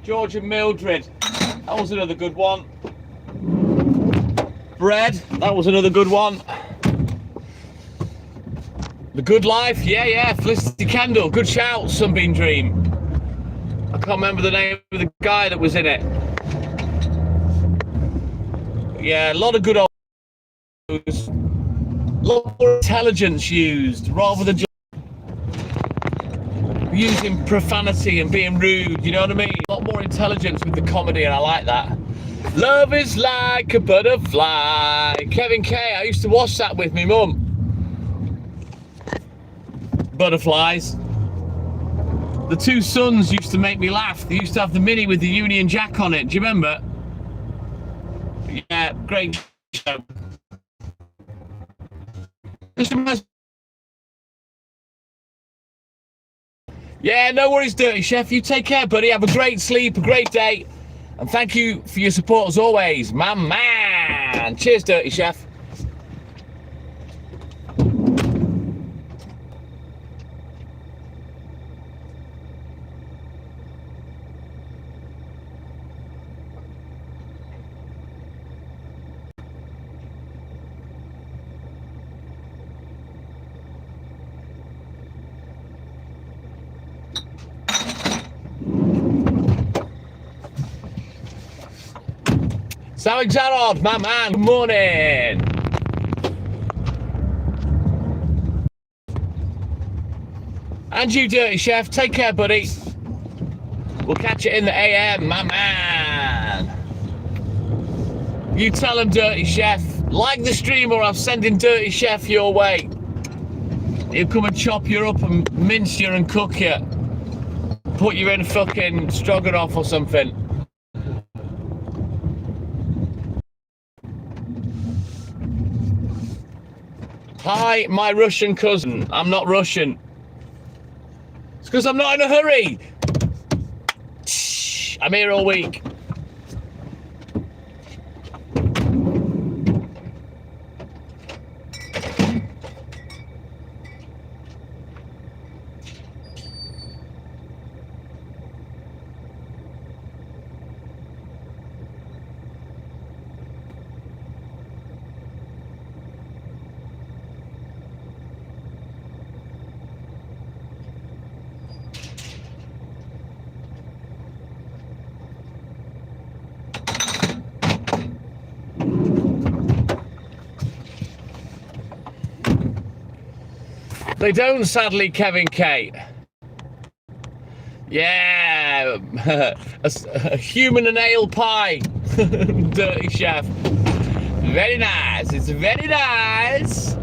George and Mildred, that was another good one. Bread, that was another good one. The Good Life, yeah, Felicity Kendall, good shout. Sunbeam Dream. I can't remember the name of the guy that was in it. Yeah, a lot of good old shows. A lot more intelligence used rather than just using profanity and being rude, you know what I mean? A lot more intelligence with the comedy, and I like that. Love is like a butterfly. Kevin Kay, I used to watch that with me mum. Butterflies. The Two Sons used to make me laugh. They used to have the Mini with the Union Jack on it. Do you remember? Yeah, great show. Yeah, no worries, Dirty Chef. You take care, buddy. Have a great sleep, a great day. And thank you for your support as always, my man. Cheers, Dirty Chef. Sally Jarrod, my man, good morning. And you, Dirty Chef, take care, buddy. We'll catch you in the AM, my man. You tell him, Dirty Chef, like the stream or I'm sending Dirty Chef your way. He'll come and chop you up and mince you and cook you. Put you in fucking stroganoff or something. Hi, my Russian cousin. I'm not Russian. It's because I'm not in a hurry. I'm here all week. They don't, sadly, Kevin K. Yeah, a human and ale pie, dirty chef. Very nice, it's very nice.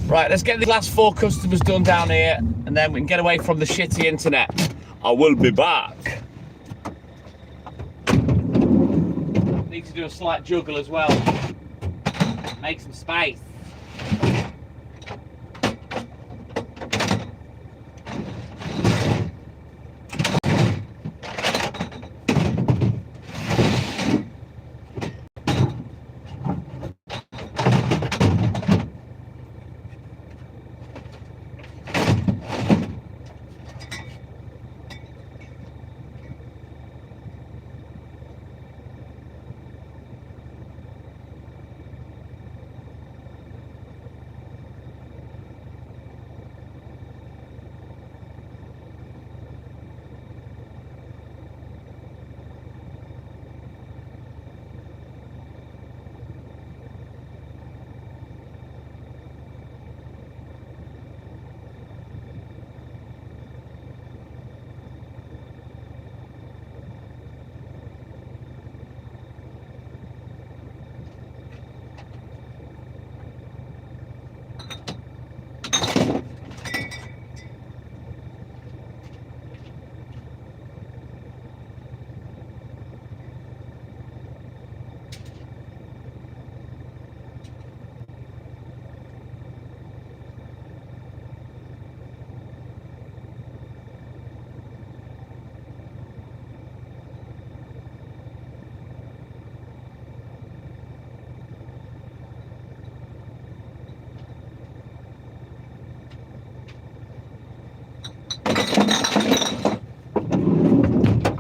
Right, let's get the last 4 customers done down here, and then we can get away from the shitty internet. I will be back. Need to do a slight juggle as well. Make some space.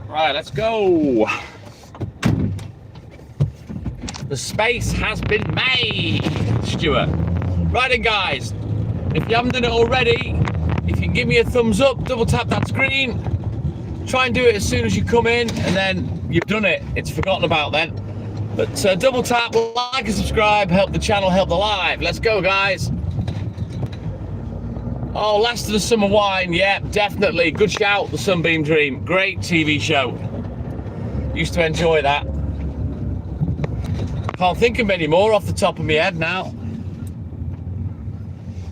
Right, let's go. The space has been made, Stuart. Right then, guys, if you haven't done it already, if you can give me a thumbs up, double tap that screen. Try and do it as soon as you come in, and then you've done it. It's forgotten about then. But double tap, like and subscribe, help the channel, help the live. Let's go, guys. Oh, Last of the Summer Wine, yeah, definitely. Good shout, The Sunbeam Dream. Great TV show. Used to enjoy that. Can't think of many more off the top of my head now.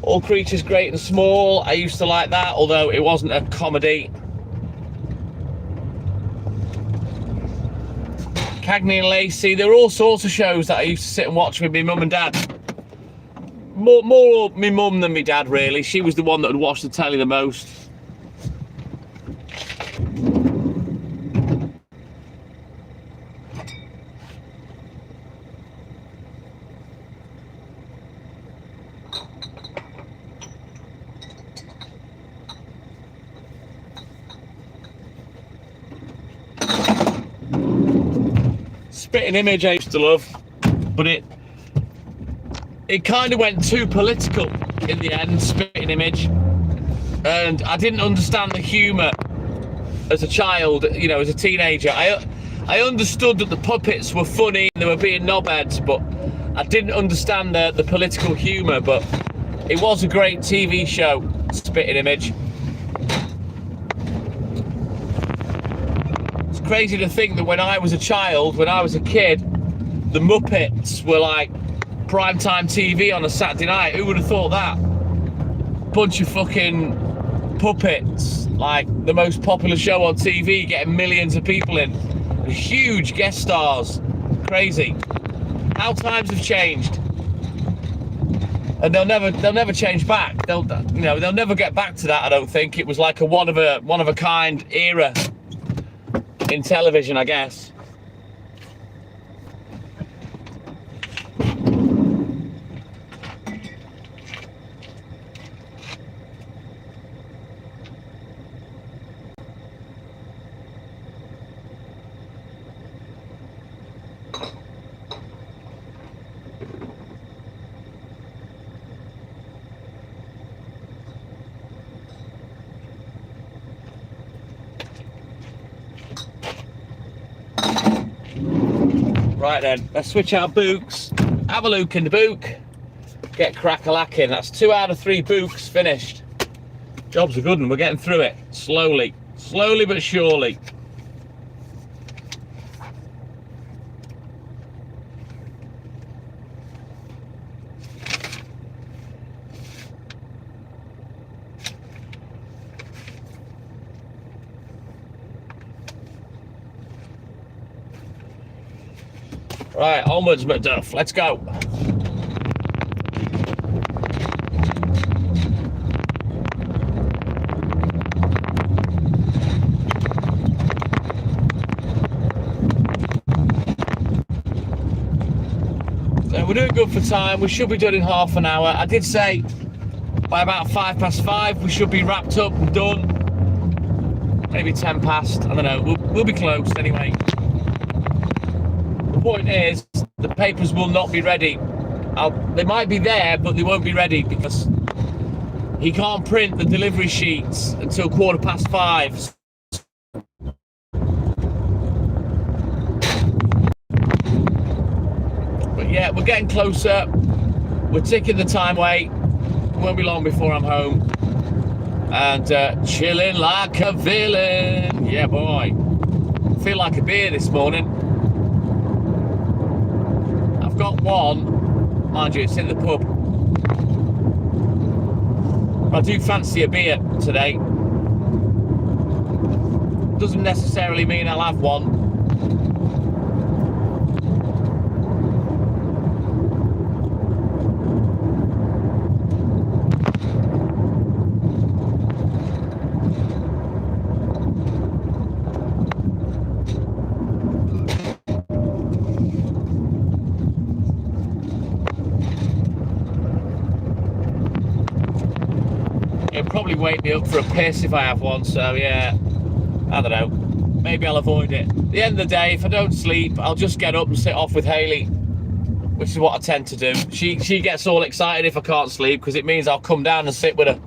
All Creatures Great and Small, I used to like that, although it wasn't a comedy. Cagney and Lacey, there were all sorts of shows that I used to sit and watch with my mum and dad. More my mum than my dad, really. She was the one that would watch the telly the most. Spitting Image I used to love, but it kind of went too political in the end, Spitting Image, and I didn't understand the humour as a child, you know, as a teenager. I understood that the puppets were funny and they were being knobheads, but I didn't understand the political humour. But it was a great TV show, Spitting Image. It's crazy to think that when I was a child, when I was a kid, the Muppets were like primetime TV on a Saturday night. Who would have thought that? Bunch of fucking puppets, like the most popular show on TV, getting millions of people in, and huge guest stars. Crazy. How times have changed, and they'll never change back. They'll never get back to that. I don't think. It was like a one of a kind era in television, I guess. Right then, let's switch our books, have a look in the book, get crack-a-lacking. That's 2 out of 3 books finished. Job's a good one. We're getting through it slowly but surely. Right, onwards, Macduff. Let's go. So we're doing good for time. We should be done in half an hour. I did say by about 5:05 we should be wrapped up and done. Maybe 10 past. I don't know. We'll be close anyway. The point is, the papers will not be ready. They might be there, but they won't be ready because he can't print the delivery sheets until 5:15. But yeah, we're getting closer. We're ticking the time away. It won't be long before I'm home. And chilling like a villain. Yeah, boy. Feel like a beer this morning. I've got one, mind you, it's in the pub. I do fancy a beer today. Doesn't necessarily mean I'll have one. It'll probably wake me up for a piss if I have one, so yeah, I don't know. Maybe I'll avoid it. At the end of the day, if I don't sleep, I'll just get up and sit off with Hayley, which is what I tend to do. She gets all excited if I can't sleep because it means I'll come down and sit with her.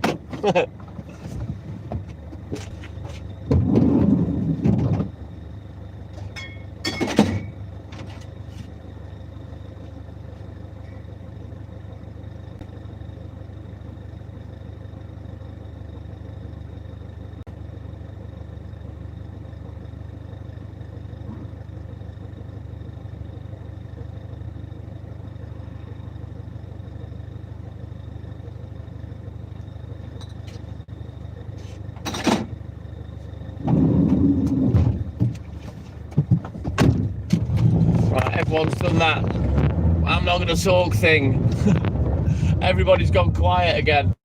Everyone's done that I'm not going to talk thing. Everybody's gone quiet again.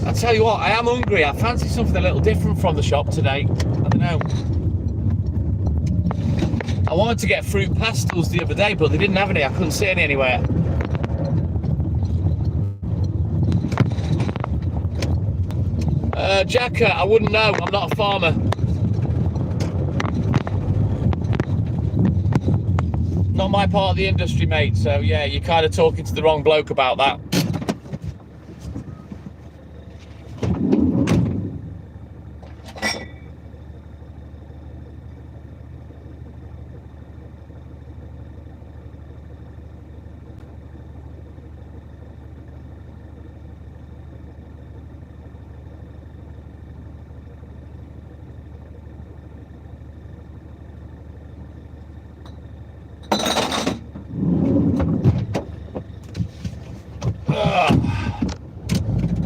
I'll tell you what, I am hungry. I fancy something a little different from the shop today. I don't know. I wanted to get fruit pastels the other day, but they didn't have any. I couldn't see any anywhere. Jacker, I wouldn't know. I'm not a farmer. Not my part of the industry, mate. So yeah, you're kind of talking to the wrong bloke about that.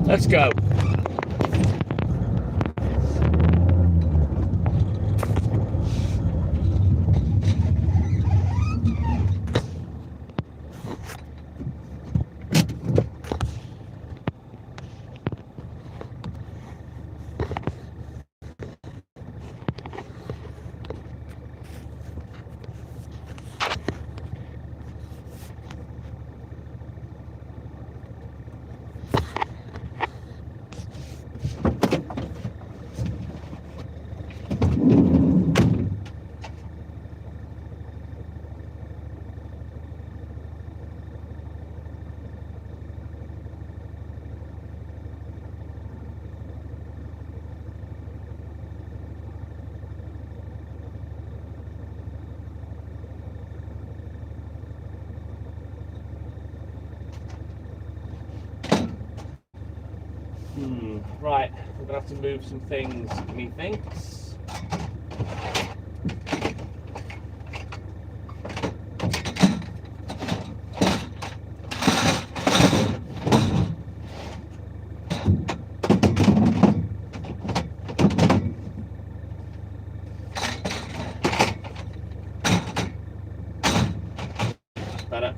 Let's go. Right, I'm gonna have to move some things, methinks. Better.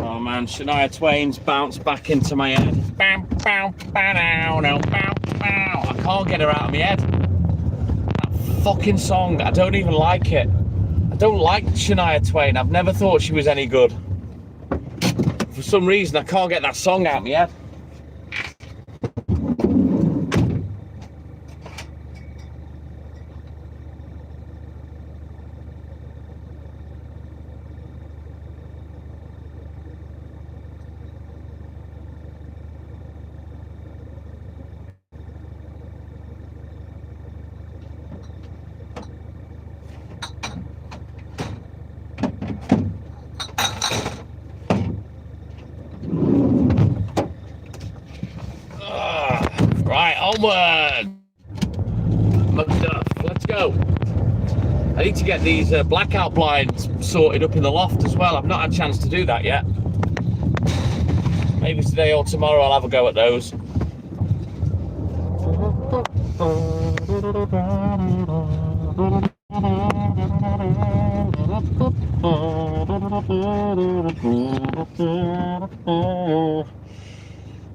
Oh man, Shania Twain's bounced back into my head. Bow, bow, bow, bow, bow, bow, bow. I can't get her out of my head. That fucking song, I don't even like it. I don't like Shania Twain. I've never thought she was any good. For some reason, I can't get that song out of my head. Right, onward. Let's go. I need to get these blackout blinds sorted up in the loft as well. I've not had a chance to do that yet. Maybe today or tomorrow I'll have a go at those.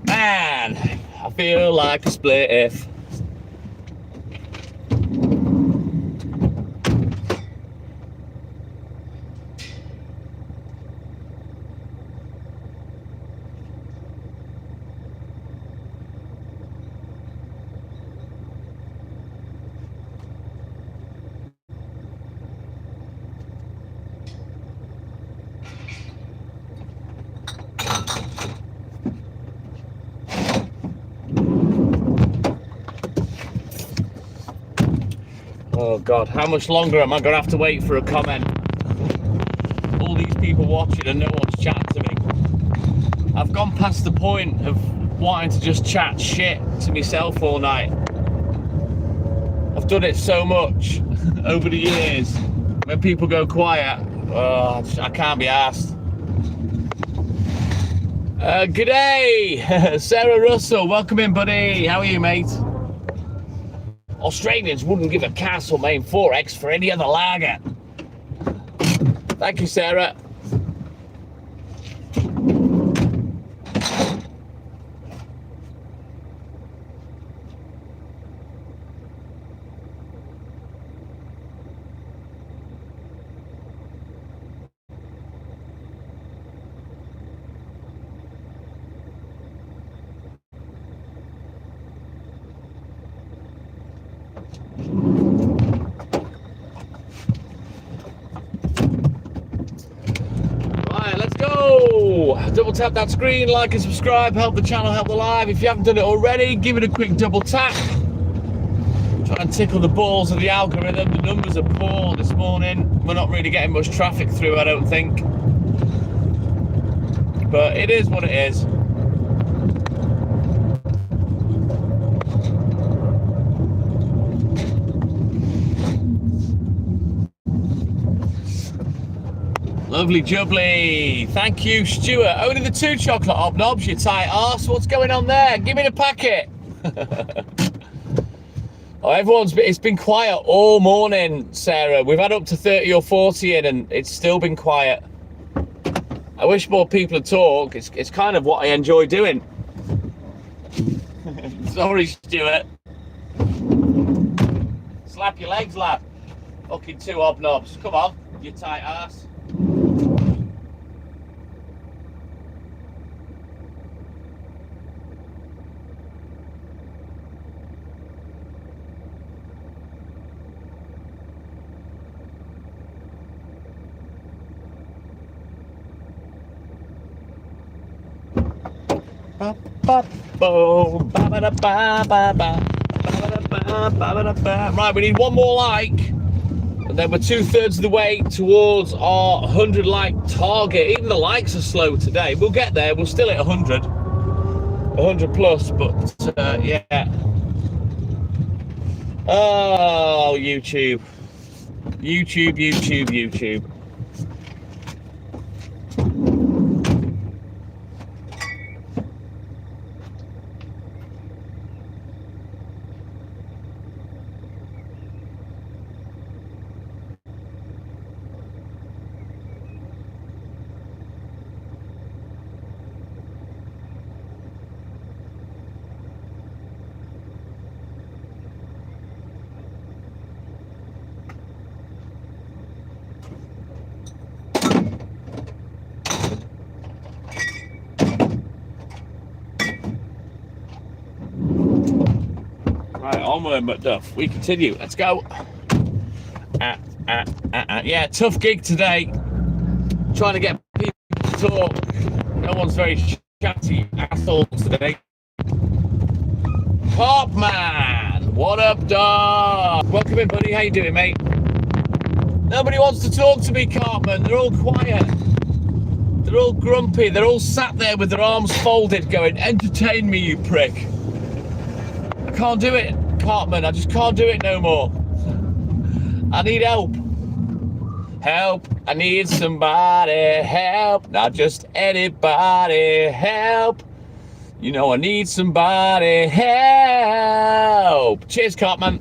Man, I feel like a spliff. Oh God, how much longer am I going to have to wait for a comment? All these people watching and no one's chatting to me. I've gone past the point of wanting to just chat shit to myself all night. I've done it so much over the years. When people go quiet, I can't be arsed. G'day, Sarah Russell, welcome in, buddy. How are you, mate? Australians wouldn't give a Castlemaine 4X for any other lager. Thank you, Sarah. Right, let's go. Double tap that screen, like and subscribe, help the channel, help the live. If you haven't done it already, give it a quick double tap. Try and tickle the balls of the algorithm. The numbers are poor this morning. We're not really getting much traffic through, I don't think. But it is what it is. Lovely jubbly. Thank you, Stuart. Only the 2 chocolate hobnobs, you tight arse. What's going on there? Give me the packet. Oh, it's been quiet all morning, Sarah. We've had up to 30 or 40 in and it's still been quiet. I wish more people would talk. It's kind of what I enjoy doing. Sorry, Stuart. Slap your legs, lad. Fucking 2 hobnobs. Come on, you tight ass. Right, we need one more like, and then we're 2/3 of the way towards our 100 like target. Even the likes are slow today. We'll get there. We'll still hit 100 plus, but yeah. Oh, YouTube. Right, onward, Macduff. We continue. Let's go. Yeah, tough gig today. Trying to get people to talk. No one's very chatty assholes today. Pop man, what up, dog? Welcome in, buddy. How you doing, mate? Nobody wants to talk to me, Cartman. They're all quiet. They're all grumpy. They're all sat there with their arms folded, going, "Entertain me, you prick." I can't do it, Cartman. I just can't do it no more. I need help. Help. I need somebody. Help. Not just anybody. Help. You know I need somebody. Help. Cheers, Cartman.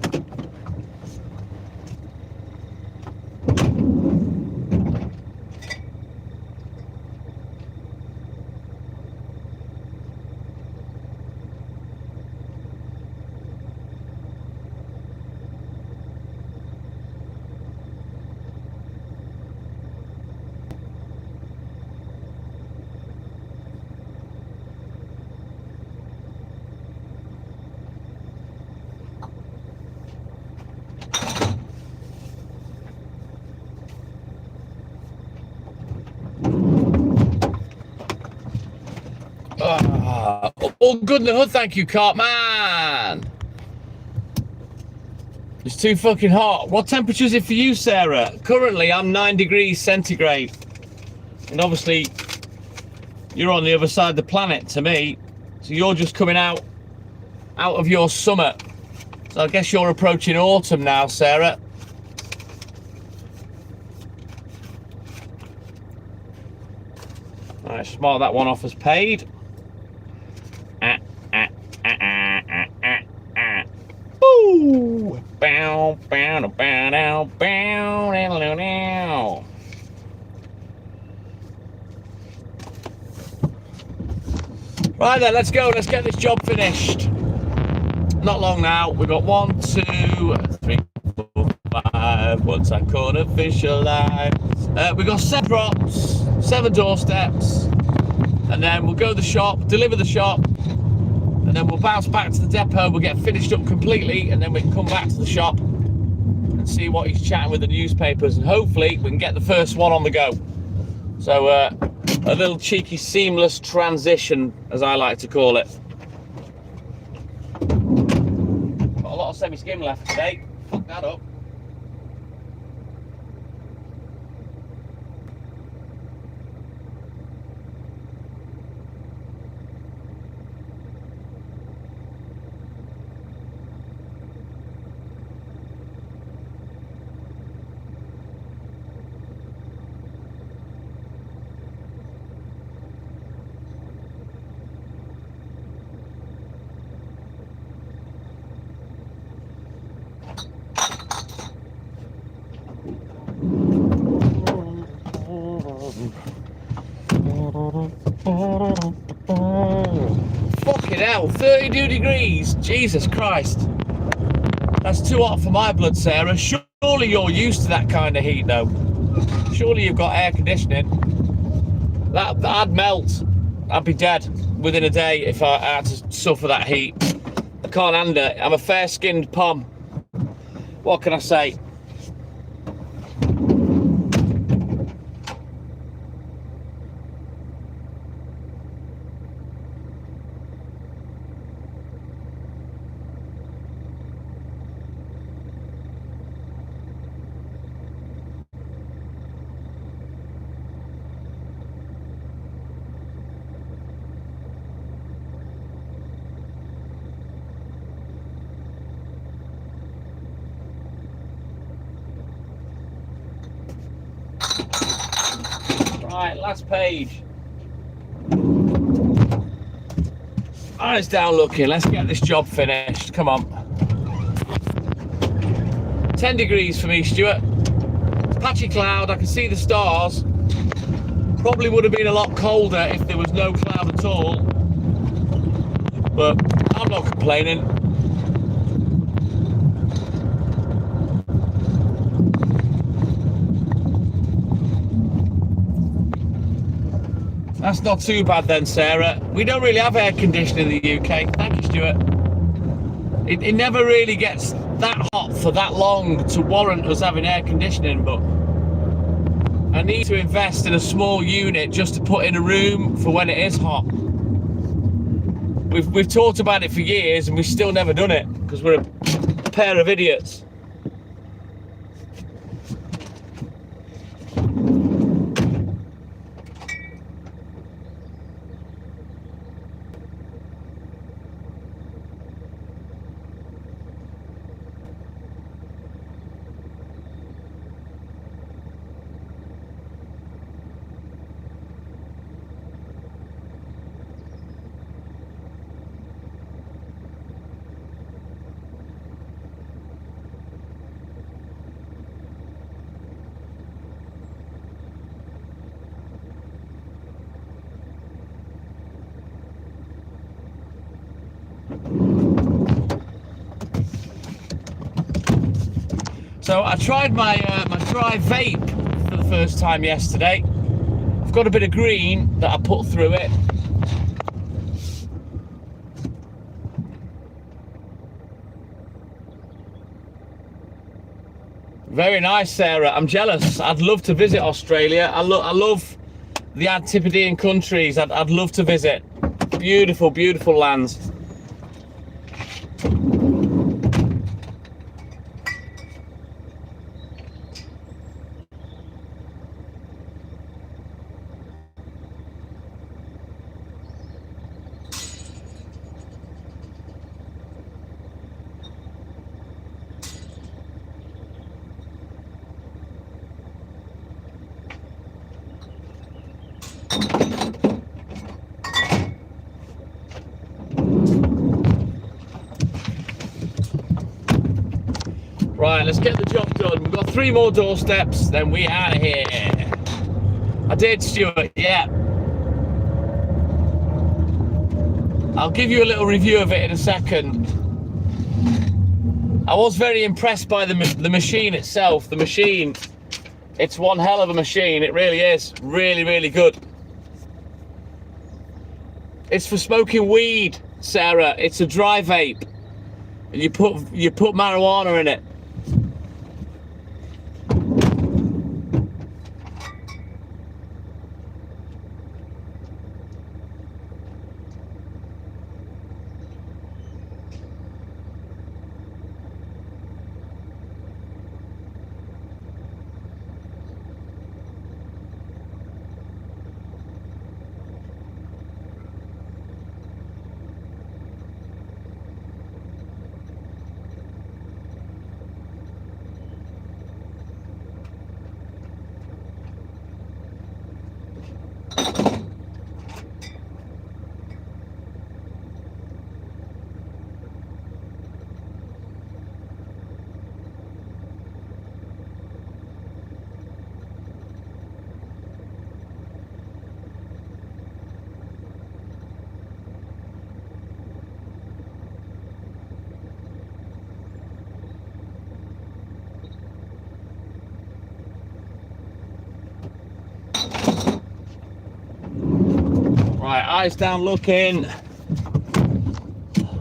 All good in the hood, thank you, Cartman. It's too fucking hot. What temperature is it for you, Sarah? Currently, I'm 9 degrees centigrade. And obviously, you're on the other side of the planet to me. So you're just coming out of your summer. So I guess you're approaching autumn now, Sarah. All right, smart that one off as paid. Ooh. Bow, bow, bow, bow, bow, bow. Right then, let's go. Let's get this job finished. Not long now. We've got 1, 2, 3, 4, 5. Once I corner visualize. We've got 7 drops, 7 doorsteps, and then we'll go to the shop, deliver the shop, and then we'll bounce back to the depot. We'll get finished up completely, and then we can come back to the shop and see what he's chatting with the newspapers, and hopefully we can get the first one on the go. So a little cheeky seamless transition, as I like to call it. Got a lot of semi-skim left today. Fuck that up. Fucking hell, 32 degrees, Jesus Christ. That's too hot for my blood, Sarah. Surely you're used to that kind of heat, though. Surely you've got air conditioning. I'd melt. I'd be dead within a day if I had to suffer that heat. I can't handle it. I'm a fair-skinned pom. What can I say? Right, last page. Eyes down looking. Let's get this job finished. Come on. 10 degrees for me, Stuart. Patchy cloud. I can see the stars. Probably would have been a lot colder if there was no cloud at all. But I'm not complaining. That's not too bad then, Sarah. We don't really have air conditioning in the UK. Thank you, Stuart. It never really gets that hot for that long to warrant us having air conditioning, but I need to invest in a small unit just to put in a room for when it is hot. We've talked about it for years and we've still never done it because we're a pair of idiots. So I tried my dry vape for the first time yesterday. I've got a bit of green that I put through it. Very nice, Sarah. I'm jealous. I'd love to visit Australia. I love the Antipodean countries. I'd love to visit. Beautiful, beautiful lands. Right, let's get the job done. We've got 3 more doorsteps, then we out of here. I did, Stuart, yeah. I'll give you a little review of it in a second. I was very impressed by the machine itself. The machine, it's one hell of a machine. It really is. Really, really good. It's for smoking weed, Sarah. It's a dry vape. And you put marijuana in it. Right, eyes down looking.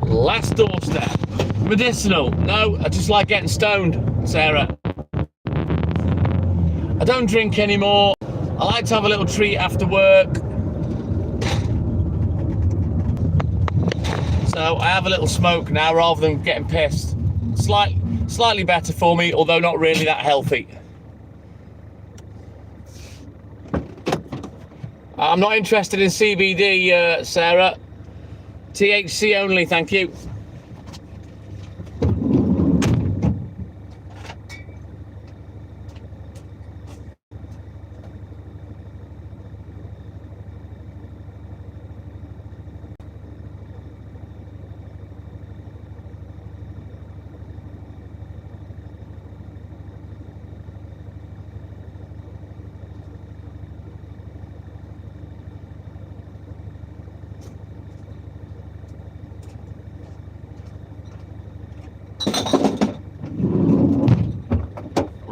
Last doorstep. Medicinal. No, I just like getting stoned, Sarah. I don't drink anymore. I like to have a little treat after work. So I have a little smoke now rather than getting pissed. Slightly better for me, although not really that healthy. I'm not interested in CBD, Sarah. THC only, thank you.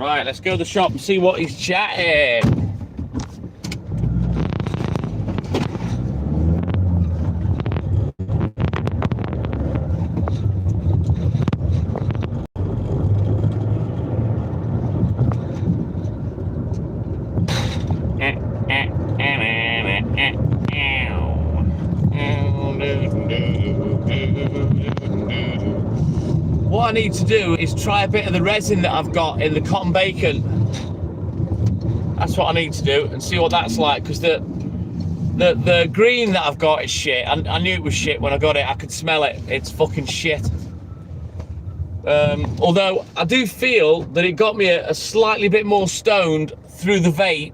Right, let's go to the shop and see what he's chatting. What I need to do is try a bit of the resin that I've got in the cotton bacon. That's what I need to do and see what that's like, because the green that I've got is shit. I knew it was shit when I got it. I could smell it. It's fucking shit. Although I do feel that it got me a slightly bit more stoned through the vape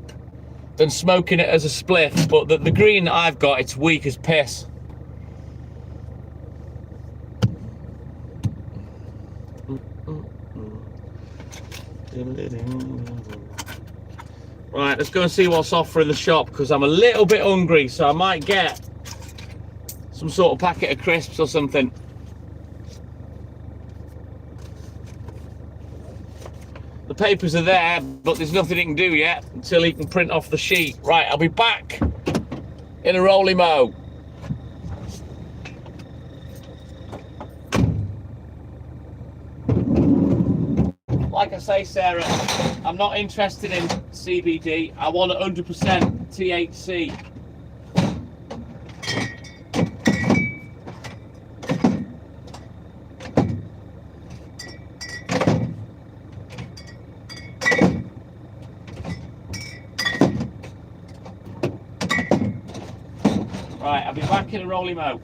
than smoking it as a spliff, but the green that I've got, it's weak as piss. Right, let's go and see what's offer in the shop, because I'm a little bit hungry, so I might get some sort of packet of crisps or something. The papers are there, but there's nothing he can do yet until he can print off the sheet. Right, I'll be back in a roly-mo. Like I say, Sarah, I'm not interested in CBD. I want 100% THC. Right, I'll be back in a roly-mo.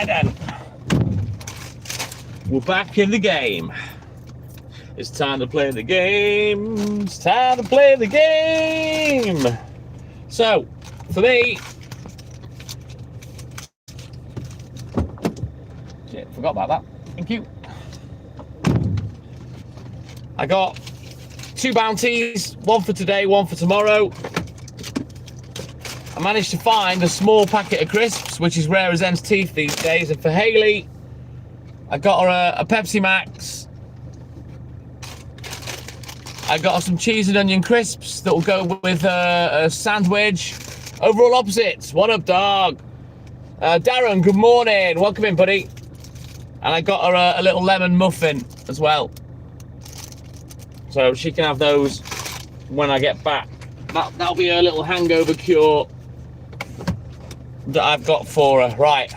Right then. We're back in the game. It's time to play the game. It's time to play the game. So, for me... Shit, forgot about that. Thank you. I got 2 bounties, one for today, one for tomorrow. I managed to find a small packet of crisps, which is rare as hen's teeth these days. And for Hayley, I got her a Pepsi Max. I got her some cheese and onion crisps that will go with a sandwich. Overall opposites. What up, dog? Darren, good morning. Welcome in, buddy. And I got her a little lemon muffin as well. So she can have those when I get back. That'll be her little hangover cure that I've got for her. Right.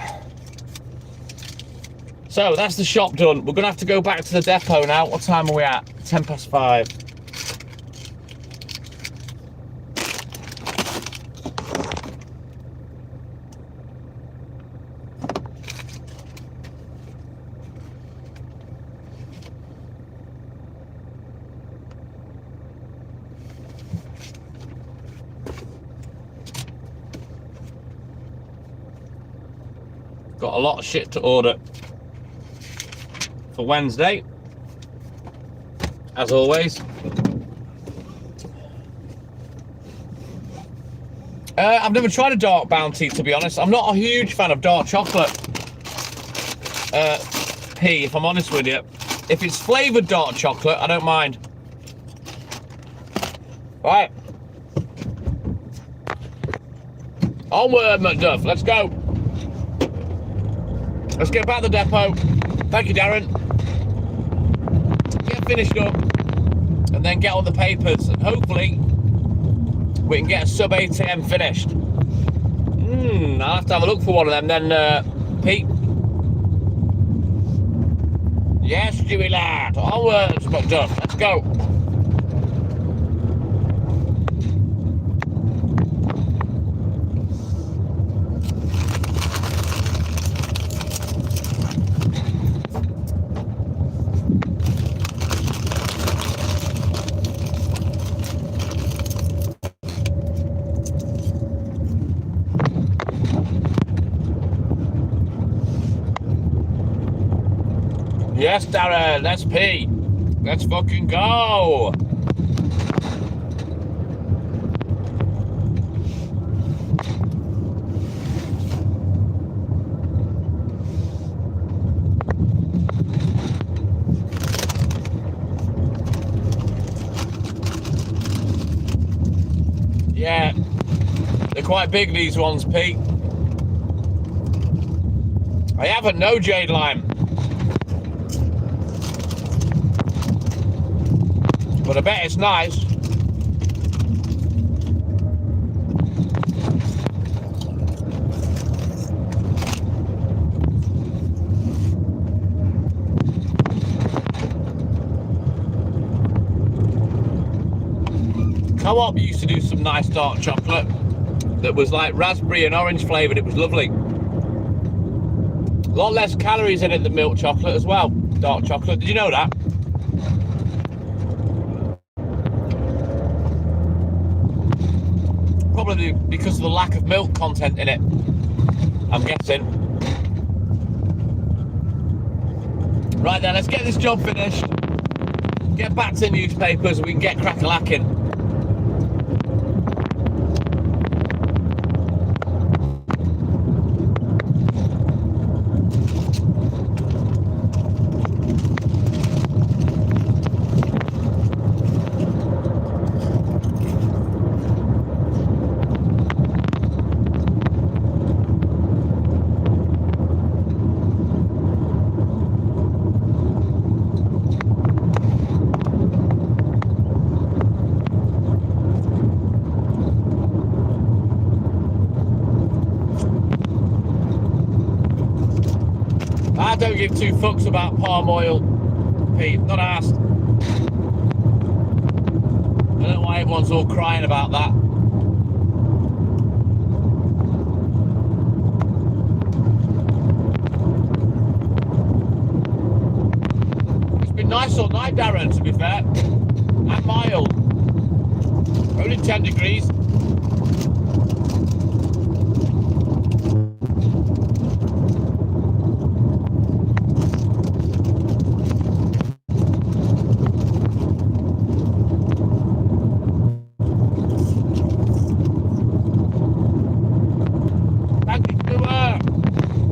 So that's the shop done. We're going to have to go back to the depot now. What time are we at? 5:10. Got a lot of shit to order for Wednesday, as always. I've never tried a dark bounty, to be honest. I'm not a huge fan of dark chocolate. If I'm honest with you. If it's flavoured dark chocolate, I don't mind. Right. Onward, McDuff. Let's go. Let's get back to the depot. Thank you, Darren. Get finished up and then get on the papers, and hopefully we can get a sub 8 AM finished. I'll have to have a look for one of them then, Pete. Yes, Stewie lad. Onwards, McDuff. Let's go. Yes, Darren, let's pee. Let's fucking go. Yeah, they're quite big, these ones, Pete. I haven't, no jade lime. But I bet it's nice. Co-op used to do some nice dark chocolate that was like raspberry and orange flavoured. It was lovely. A lot less calories in it than milk chocolate as well. Dark chocolate. Did you know that? Probably because of the lack of milk content in it, I'm guessing. Right then, let's get this job finished, get back to the newspapers, and we can get crack-a-lacking. I don't give 2 fucks about palm oil, Pete, not asked. I don't know why everyone's all crying about that. nice all night, Darren, to be fair. And mild. Only 10 degrees. Thank you, Stuart.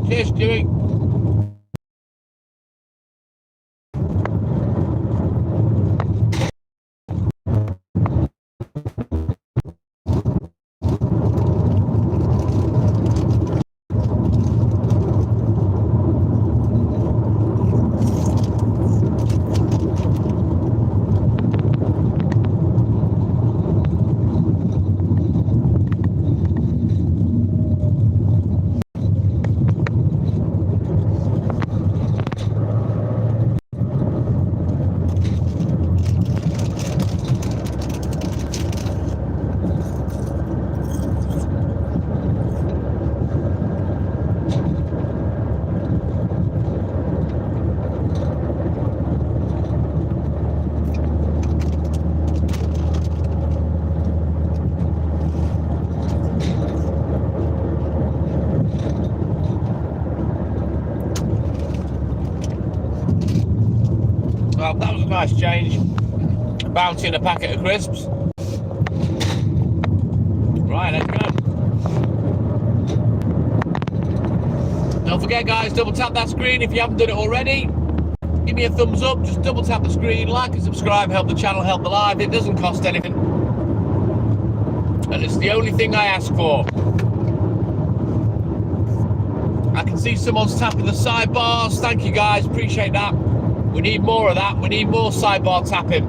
Cheers, Stewie. Well, that was a nice change. Bounty and a packet of crisps. Right, let's go. Don't forget, guys, double tap that screen if you haven't done it already. Give me a thumbs up, just double tap the screen, like and subscribe, help the channel, help the live. It doesn't cost anything. And it's the only thing I ask for. I can see someone's tapping the sidebars. Thank you, guys, appreciate that. We need more of that. We need more sidebar tapping.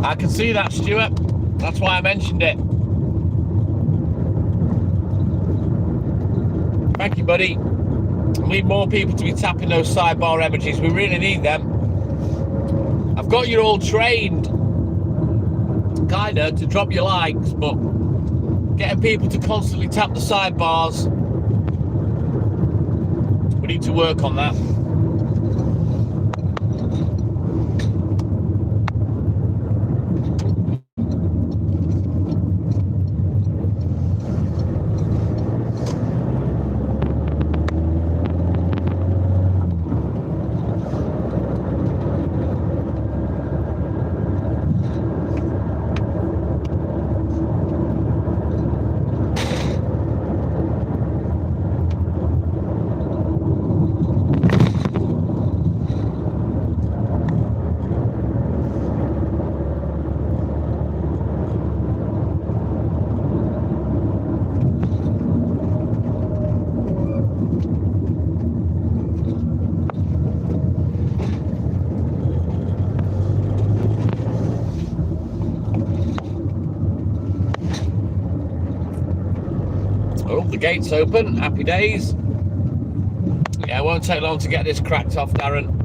I can see that, Stuart. That's why I mentioned it. Thank you, buddy. We need more people to be tapping those sidebar emojis. We really need them. I've got you all trained, kinda, to drop your likes, but getting people to constantly tap the sidebars, we need to work on that. Oh, the gate's open. Happy days. Yeah, it won't take long to get this cracked off, Darren.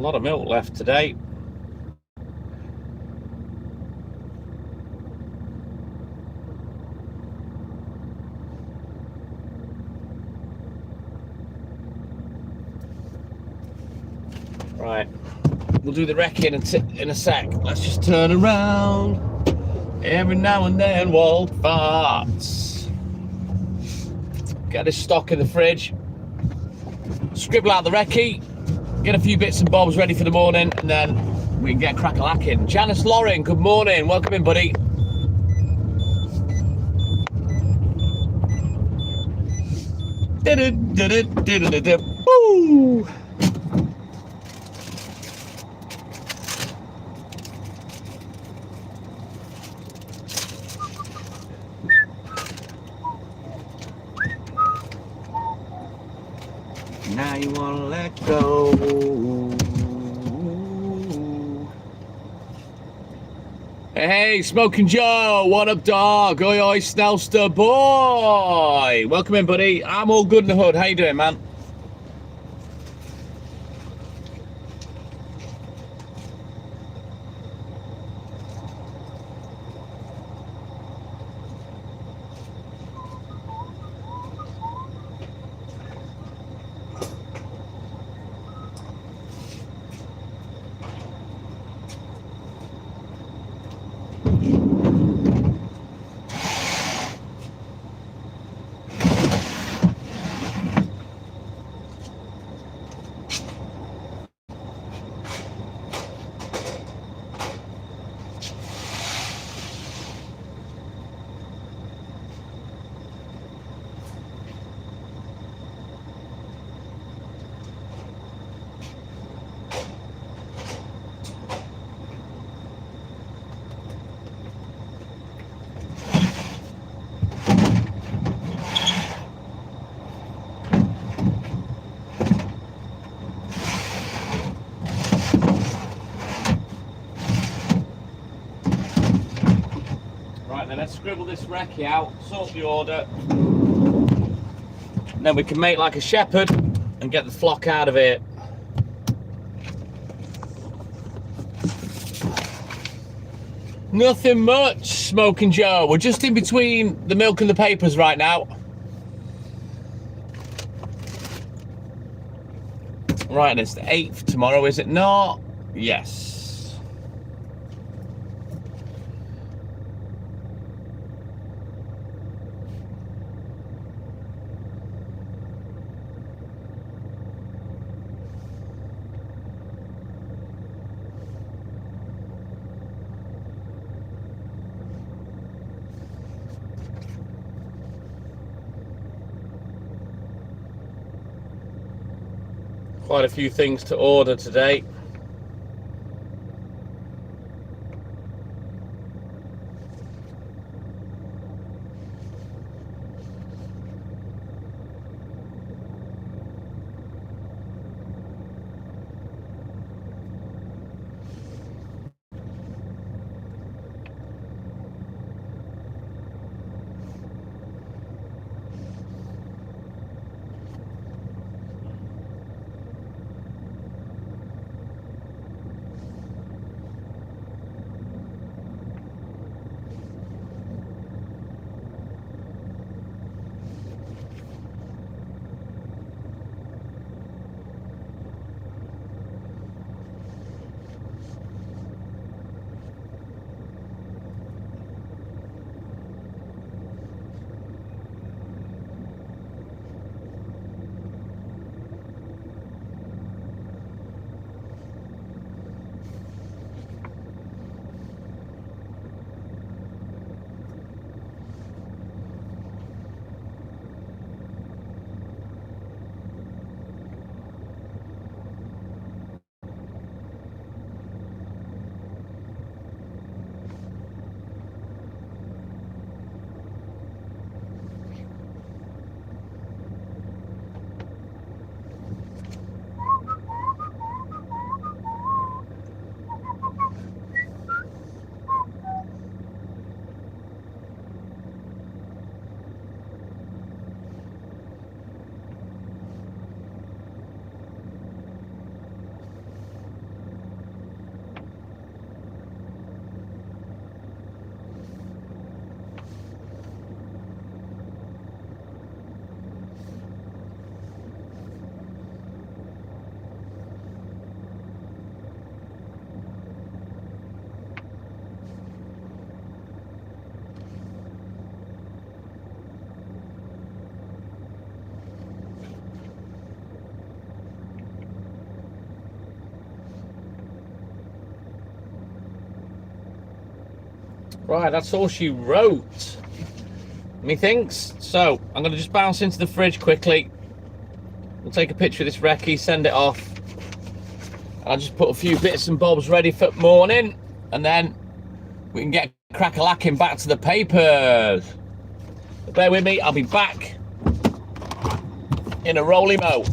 lot of milk left today. Right, we'll do the wrecking in a sec. Let's just turn around. Every now and then, Walt farts. Get this stock in the fridge. Scribble out the recce. Get a few bits and bobs ready for the morning, and then we can get crack-a-lacking. Janice Lauren, good morning. Welcome in, buddy. Woo! Now you wanna let go. Hey, Smoking Joe, what up, dog? Oi, oi, Snelster boy. Welcome in, buddy. I'm all good in the hood. How you doing, man? Let's scribble this recce out, sort the order, and then we can make like a shepherd and get the flock out of it. Nothing much, Smoking Joe. We're just in between the milk and the papers right now. Right, and it's the 8th tomorrow, is it not? Yes. Quite a few things to order today. Right, that's all she wrote. Methinks. So, I'm going to just bounce into the fridge quickly. We'll take a picture of this recce, send it off. I'll just put a few bits and bobs ready for morning, and then we can get crack-a-lacking back to the papers. But bear with me, I'll be back in a roly-mo.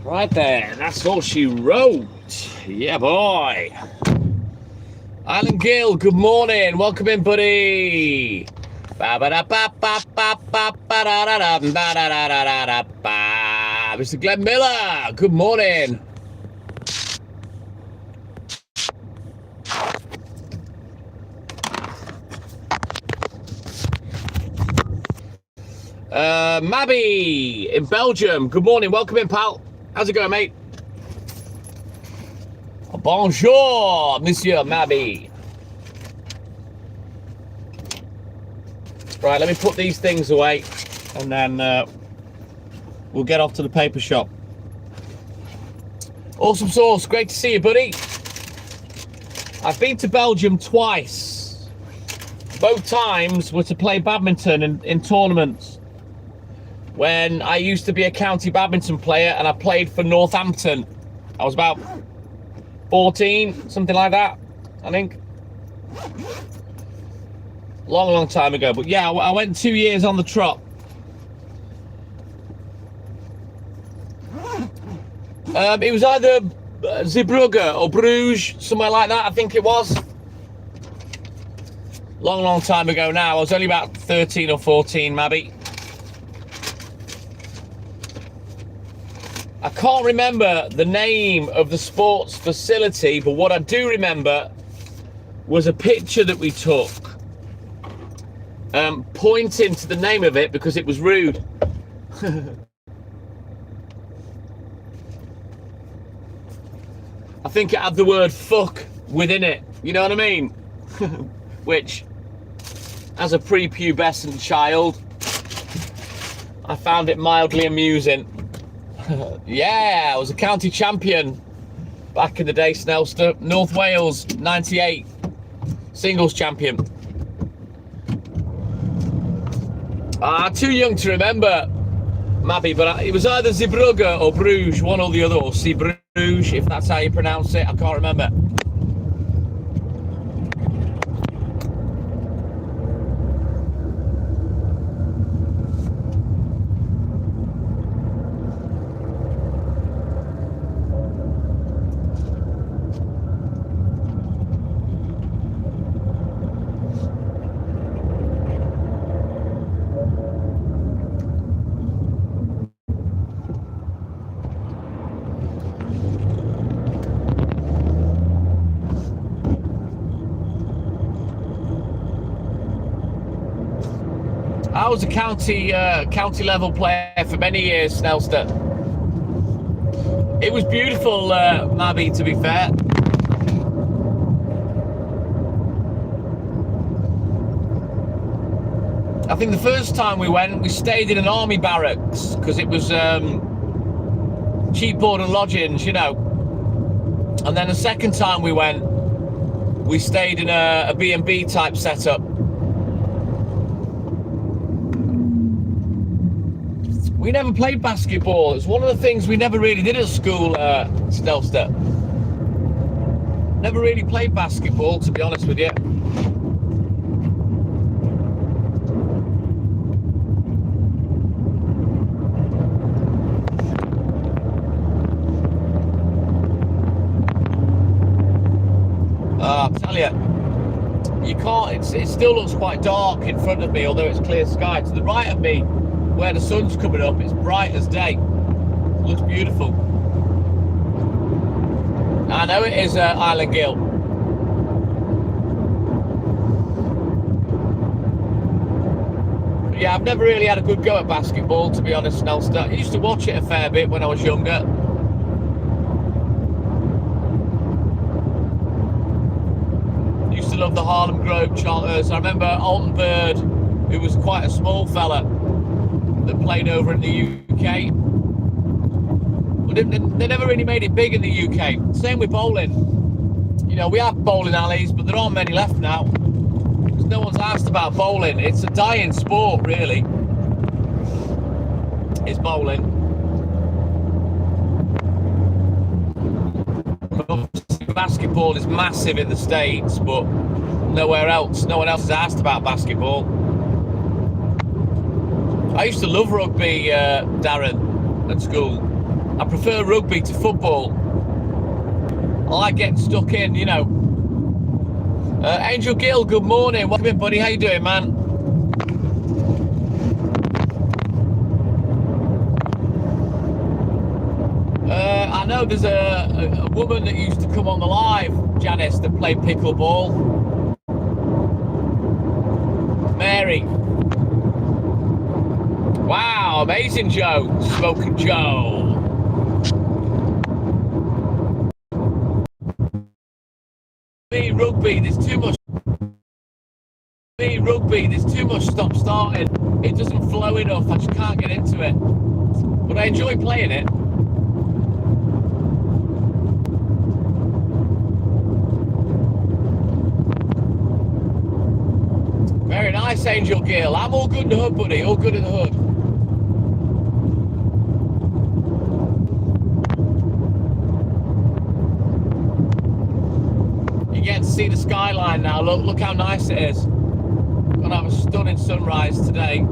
Right there, that's all she wrote. Yeah, boy. Alan Gill, good morning. Welcome in, buddy. Mr. Glenn Miller, good morning. Mabby in Belgium, good morning. Welcome in, pal. How's it going, mate? Bonjour, Monsieur Mabby. Right, let me put these things away, and then we'll get off to the paper shop. Awesome sauce, great to see you, buddy. I've been to Belgium twice. Both times were to play badminton in tournaments. When I used to be a county badminton player, and I played for Northampton. I was about 14, something like that, I think. Long time ago. But yeah, I went 2 years on the trot. It was either Zeebrugge or Bruges, somewhere like that, I think it was. Long time ago now. I was only about 13 or 14, maybe. I can't remember the name of the sports facility, but what I do remember was a picture that we took pointing to the name of it because it was rude. I think it had the word fuck within it, you know what I mean? Which, as a prepubescent child, I found it mildly amusing. Yeah, I was a county champion back in the day, Snelster. North Wales, 98. Singles champion. Too young to remember, Mabby, but it was either Zeebrugge or Bruges, one or the other, or Zeebrugge, if that's how you pronounce it. I can't remember. I was a county level player for many years, Snelster. It was beautiful, Mabby, to be fair. I think the first time we went, we stayed in an army barracks because it was cheap board and lodgings, you know. And then the second time we went, we stayed in a B&B type setup. We never played basketball. It's one of the things we never really did at school, Snelster. Never really played basketball, to be honest with you. I'll tell you, you can't, it still looks quite dark in front of me, although it's clear sky. To the right of me, where the sun's coming up, it's bright as day. It looks beautiful. I know it is Island Gill. But yeah, I've never really had a good go at basketball, to be honest, Snelster. I used to watch it a fair bit when I was younger. Used to love the Harlem Globe Charters. I remember Alton Bird, who was quite a small fella, that played over in the UK. But they never really made it big in the UK. Same with bowling. You know, we have bowling alleys, but there aren't many left now. Because no one's asked about bowling. It's a dying sport, really. It's bowling. Basketball is massive in the States, but nowhere else. No one else has asked about basketball. I used to love rugby, Darren, at school. I prefer rugby to football. I like getting stuck in, you know. Angel Gill, good morning. Welcome in, buddy. How you doing, man? I know there's a woman that used to come on the live, Janice, that played pickleball. Mary. Wow, amazing, Joe. Smoking Joe. Me, rugby, there's too much. Me, rugby, there's too much stop starting. It doesn't flow enough. I just can't get into it. But I enjoy playing it. Very nice, Angel Gill. I'm all good in the hood, buddy. All good in the hood. You get to see the skyline now. Look how nice it is. Gonna have a stunning sunrise today.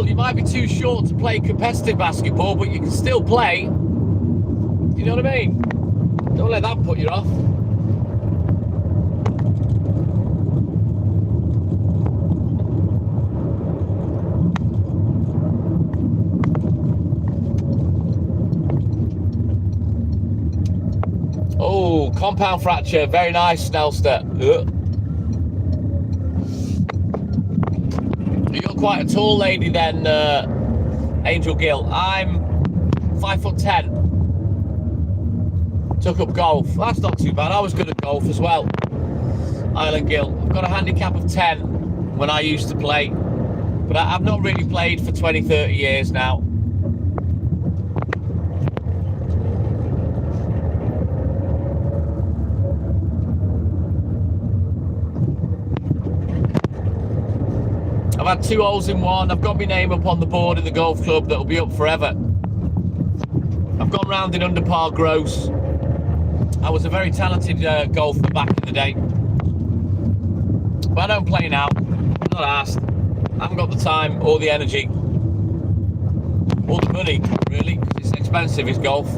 You might be too short to play competitive basketball, but you can still play. You know what I mean? Don't let that put you off. Oh, compound fracture. Very nice, Snelster. quite a tall lady then, Angel Gill. I'm 5'10". Took up golf. That's not too bad. I was good at golf as well. Island Gill. I've got a handicap of 10 when I used to play. But I've not really played for 20, 30 years now. I've had 2 holes in one. I've got my name up on the board in the golf club that'll be up forever. I've gone round in under par gross. I was a very talented golfer back in the day. But I don't play now. I'm not asked. I haven't got the time or the energy. Or the money, really, because it's expensive, is golf.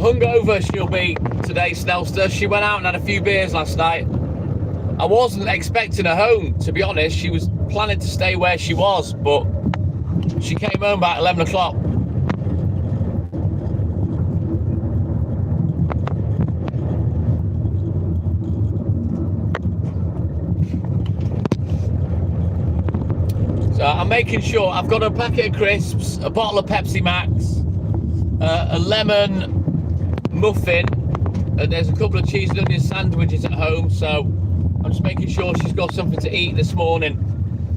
Hungover she'll be today, Snelster. She went out and had a few beers last night. I wasn't expecting her home, to be honest. She was planning to stay where she was, but she came home about 11 o'clock. So I'm making sure I've got a packet of crisps, a bottle of Pepsi Max, a lemon muffin, and there's a couple of cheese and onion sandwiches at home, so I'm just making sure she's got something to eat this morning,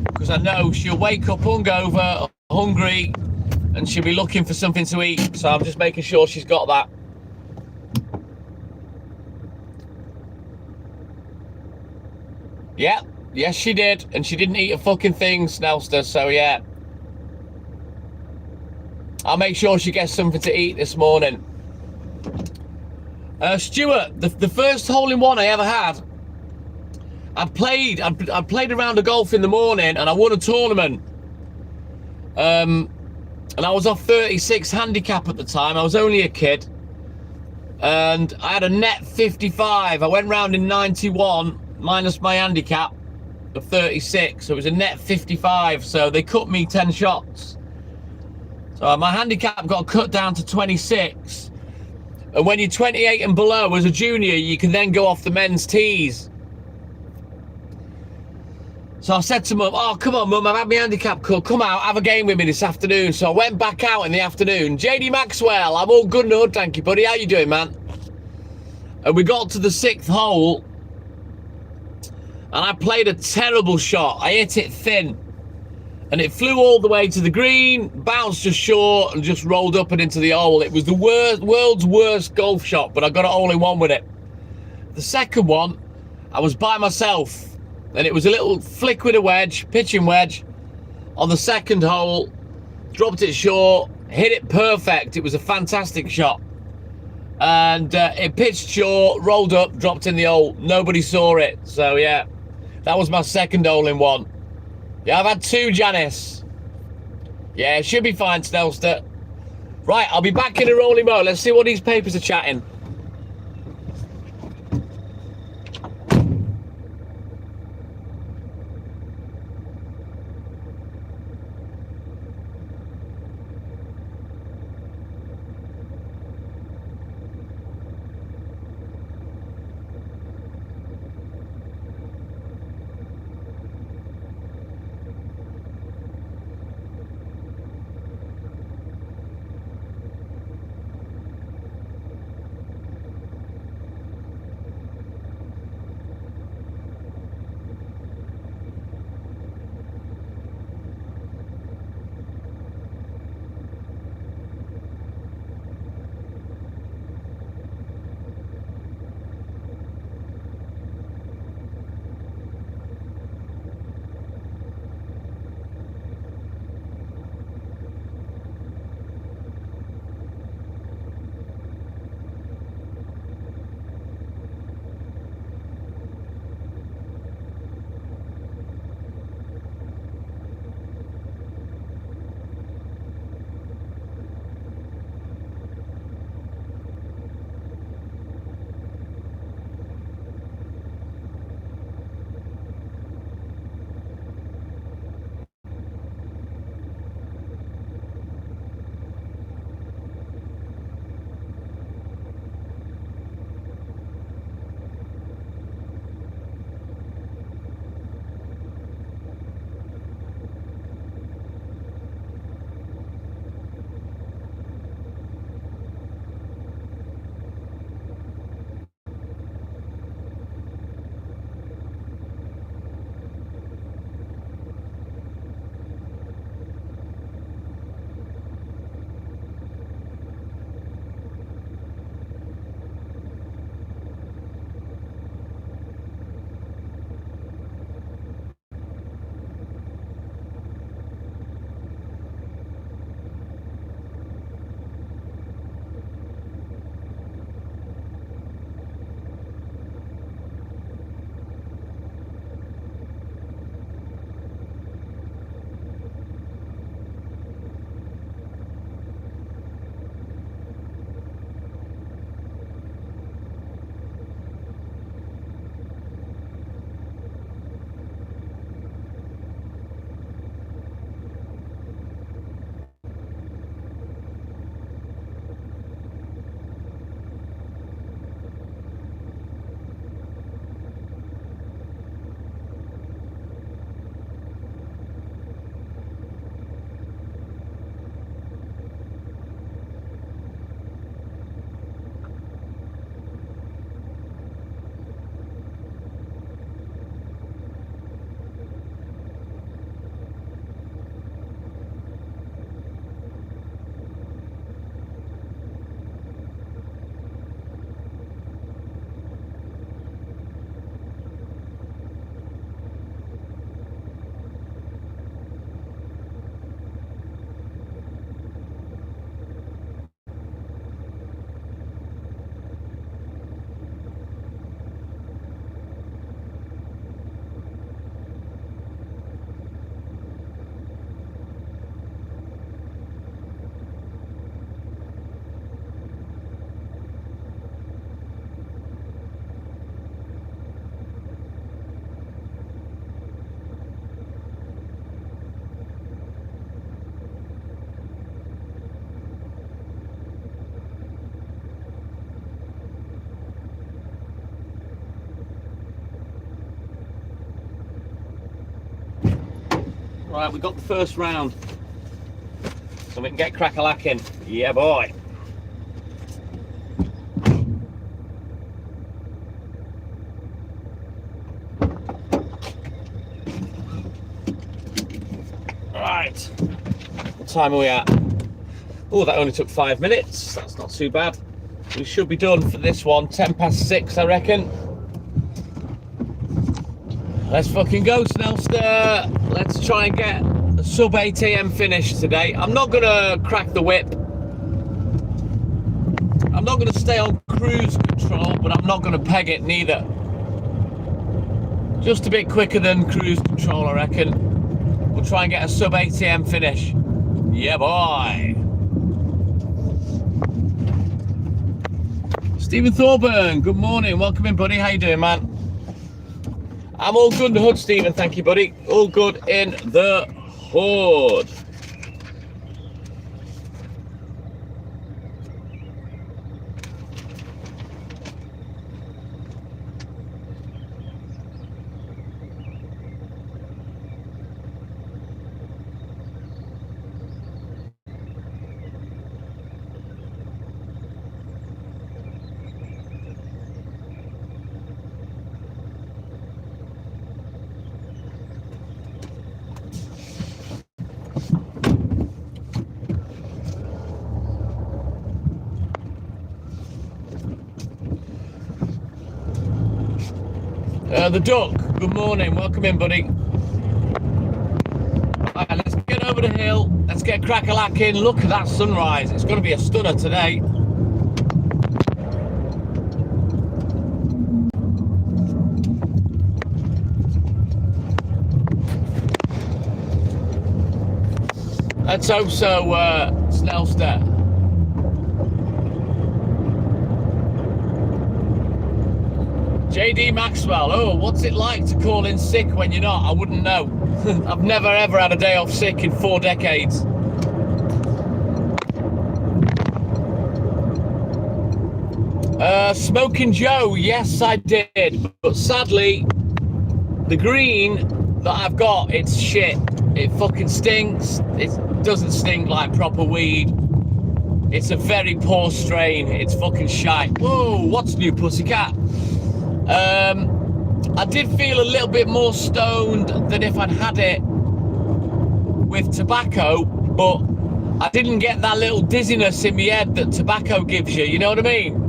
because I know she'll wake up hungover, hungry, and she'll be looking for something to eat, so I'm just making sure she's got that. Yeah, yes she did, and she didn't eat a fucking thing, Snelster, so yeah. I'll make sure she gets something to eat this morning. Stuart, the first hole-in-one I ever had, I played a round of golf in the morning and I won a tournament. And I was off 36 handicap at the time. I was only a kid. And I had a net 55. I went round in 91 minus my handicap of 36. So it was a net 55. So they cut me 10 shots. So my handicap got cut down to 26. And when you're 28 and below as a junior, you can then go off the men's tees. So I said to Mum, oh, come on, Mum, I've had my handicap cut. Come out, have a game with me this afternoon. So I went back out in the afternoon. JD Maxwell, I'm all good and hood, thank you, buddy. How you doing, man? And we got to the 6th hole. And I played a terrible shot. I hit it thin. And it flew all the way to the green, bounced just short, and just rolled up and into the hole. It was the world's worst golf shot, but I got it all in one with it. The second one, I was by myself, and it was a little flick with a wedge, pitching wedge, on the second hole. Dropped it short, hit it perfect. It was a fantastic shot. And it pitched short, rolled up, dropped in the hole. Nobody saw it. So, yeah, that was my second hole-in-one. Yeah, I've had 2, Janice. Yeah, it should be fine, Snelster. Right, I'll be back in a rolling mode. Let's see what these papers are chatting. Right, we got the first round. So we can get crack-a-lacking. Yeah, boy. Right. What time are we at? Oh, that only took 5 minutes. That's not too bad. We should be done for this one. 6:10, I reckon. Let's fucking go, Snellster. Let's try and get a sub 8 AM finish today. I'm not gonna crack the whip. I'm not gonna stay on cruise control, but I'm not gonna peg it neither. Just a bit quicker than cruise control, I reckon. We'll try and get a sub 8 AM finish. Yeah, boy. Stephen Thorburn, good morning. Welcome in, buddy. How you doing, man? I'm all good in the hood, Stephen. Thank you, buddy. All good in the hood. The Duck, good morning, welcome in, buddy. Right, let's get over the hill, let's get crack-a-lacking. Look at that sunrise, it's going to be a stunner today. Let's hope so, Snellster. JD Maxwell, oh, what's it like to call in sick when you're not? I wouldn't know. I've never ever had a day off sick in 4 decades. Smoking Joe, yes I did, but sadly, the green that I've got, it's shit. It fucking stinks. It doesn't stink like proper weed. It's a very poor strain. It's fucking shite. Whoa, what's new, pussycat? I did feel a little bit more stoned than if I'd had it with tobacco, but I didn't get that little dizziness in my head that tobacco gives you, you know what I mean?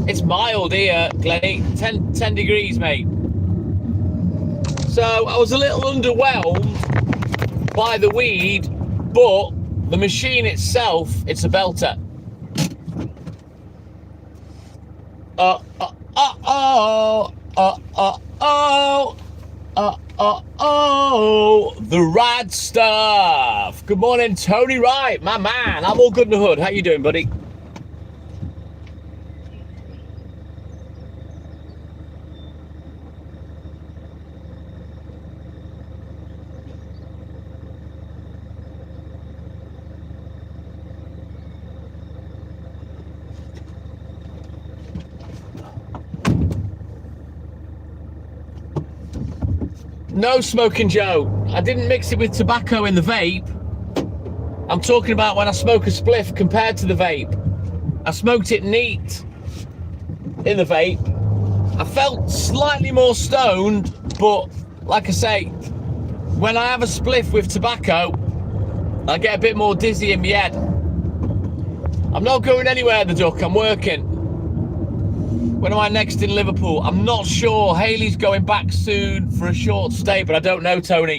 It's mild here, Glenny, 10 degrees, mate. So I was a little underwhelmed by the weed, but the machine itself, it's a belter. The rad stuff. Good morning, Tony Wright, my man. I'm all good in the hood. How you doing, buddy? No, Smoking Joe. I didn't mix it with tobacco in the vape. I'm talking about when I smoke a spliff compared to the vape. I smoked it neat in the vape. I felt slightly more stoned, but like I say, when I have a spliff with tobacco, I get a bit more dizzy in my head. I'm not going anywhere, the Duck. I'm working. When am I next in Liverpool? I'm not sure. Haley's going back soon for a short stay, but I don't know, Tony.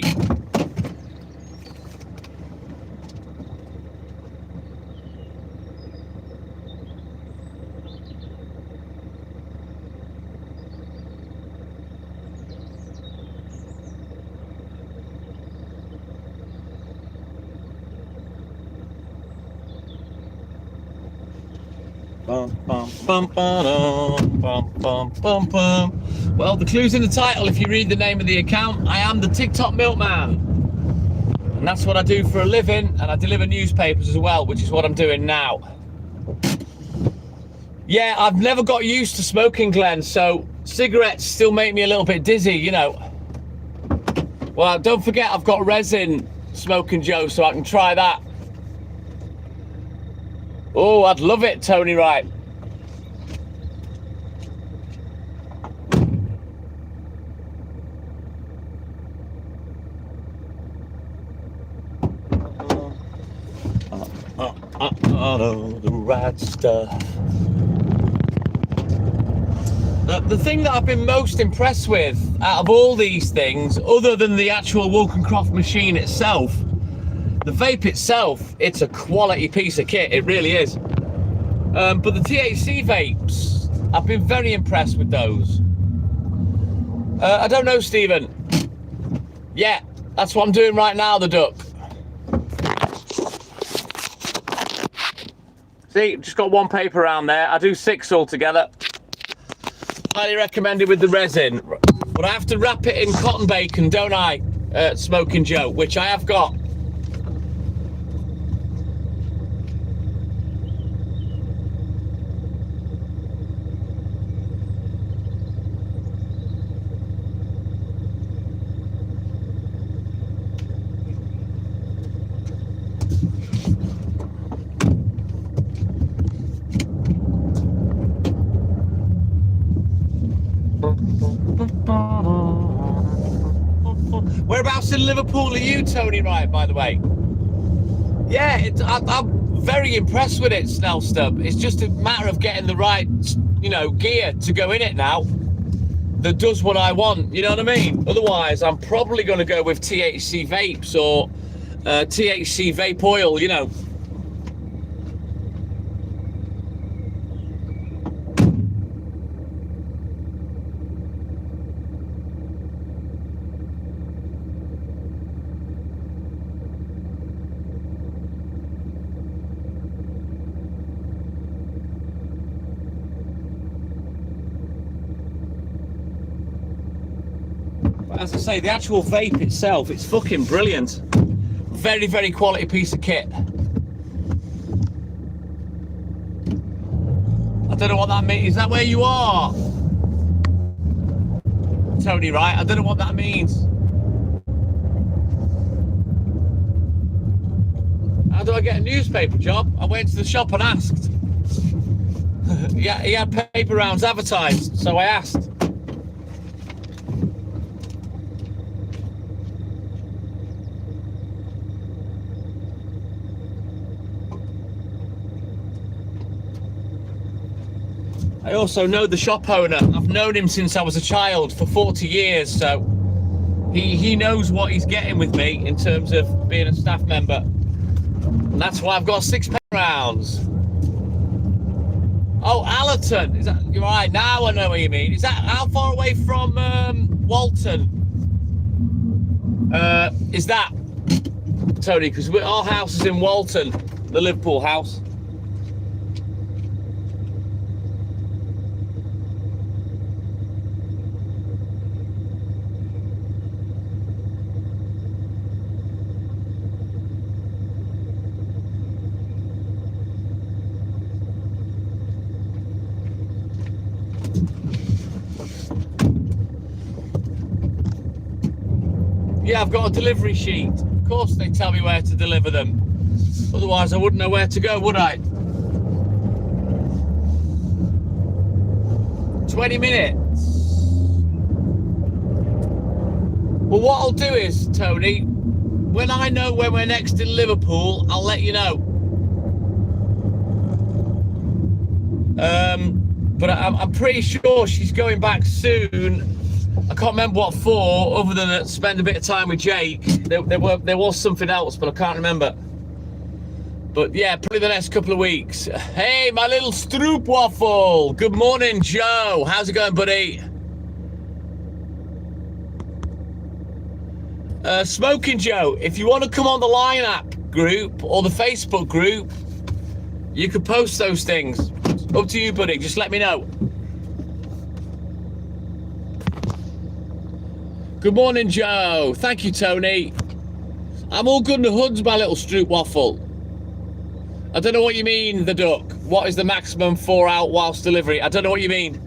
Bum, bum, bum, bum, bum, bum, bum, bum. Well, the clue's in the title. If you read the name of the account, I am the TikTok milkman, and that's what I do for a living. And I deliver newspapers as well, which is what I'm doing now. Yeah, I've never got used to smoking, Glenn, so cigarettes still make me a little bit dizzy, you know. Well, don't forget I've got resin, Smoking Joe, so I can try that. Oh, I'd love it, Tony Wright. The right stuff. The thing that I've been most impressed with out of all these things, other than the actual Wolkencroft machine itself, the vape itself, it's a quality piece of kit, it really is. But the THC vapes, I've been very impressed with those. I don't know, Stephen. Yeah, that's what I'm doing right now, the duck. See, just got one paper around there. I do 6 altogether. Highly recommended with the resin. But I have to wrap it in cotton bacon, don't I, Smoking Joe, which I have got. Whereabouts in Liverpool are you, Tony Wright, by the way? Yeah, I'm very impressed with it, Snell Stub. It's just a matter of getting the right, gear to go in it now that does what I want, you know what I mean? Otherwise, I'm probably going to go with THC vapes or THC vape oil, As I say, the actual vape itself, it's fucking brilliant. Very, very quality piece of kit. I don't know what that means. Is that where you are, Tony Wright? I don't know what that means. How do I get a newspaper job? I went to the shop and asked. Yeah, he had paper rounds advertised, so I asked. I also know the shop owner. I've known him since I was a child for 40 years, so he knows what he's getting with me in terms of being a staff member. And that's why I've got 6 paper rounds. Oh, Allerton. Is that you're right? Now I know what you mean. Is that how far away from Walton? Is that, Tony? Because our house is in Walton, the Liverpool house. Yeah, I've got a delivery sheet. Of course they tell me where to deliver them. Otherwise I wouldn't know where to go, would I? 20 minutes. Well, what I'll do is, Tony, when I know when we're next in Liverpool, I'll let you know. But I'm pretty sure she's going back soon. I can't remember what for, other than spend a bit of time with Jake. There was something else, but I can't remember. But yeah, probably the next couple of weeks. Hey, my little Stroop Waffle. Good morning, Joe. How's it going, buddy? Smoking Joe, if you want to come on the Line app group or the Facebook group, you could post those things. Up to you, buddy. Just let me know. Good morning, Joe. Thank you, Tony. I'm all good in the hoods, my little Stroop Waffle. I don't know what you mean, the duck. What is the maximum 4 out whilst delivery? I don't know what you mean.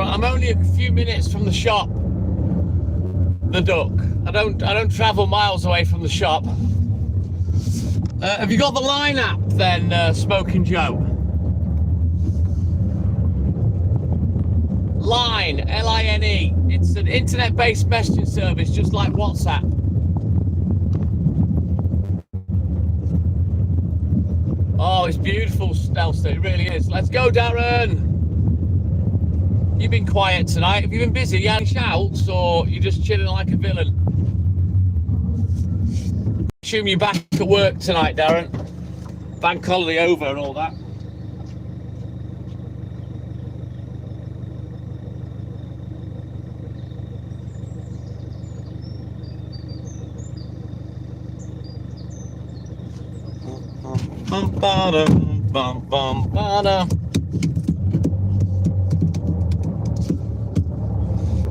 I'm only a few minutes from the shop, the Duck. I don't travel miles away from the shop. Have you got the Line app then, Smoking Joe? Line, L-I-N-E. It's an internet-based messaging service, just like WhatsApp. Oh, it's beautiful, Stelster. It really is. Let's go, Darren. You've been quiet tonight. Have you been busy? You had any shouts, or you just chilling like a villain? Assume you're back at work tonight, Darren. Bank holiday over and all that.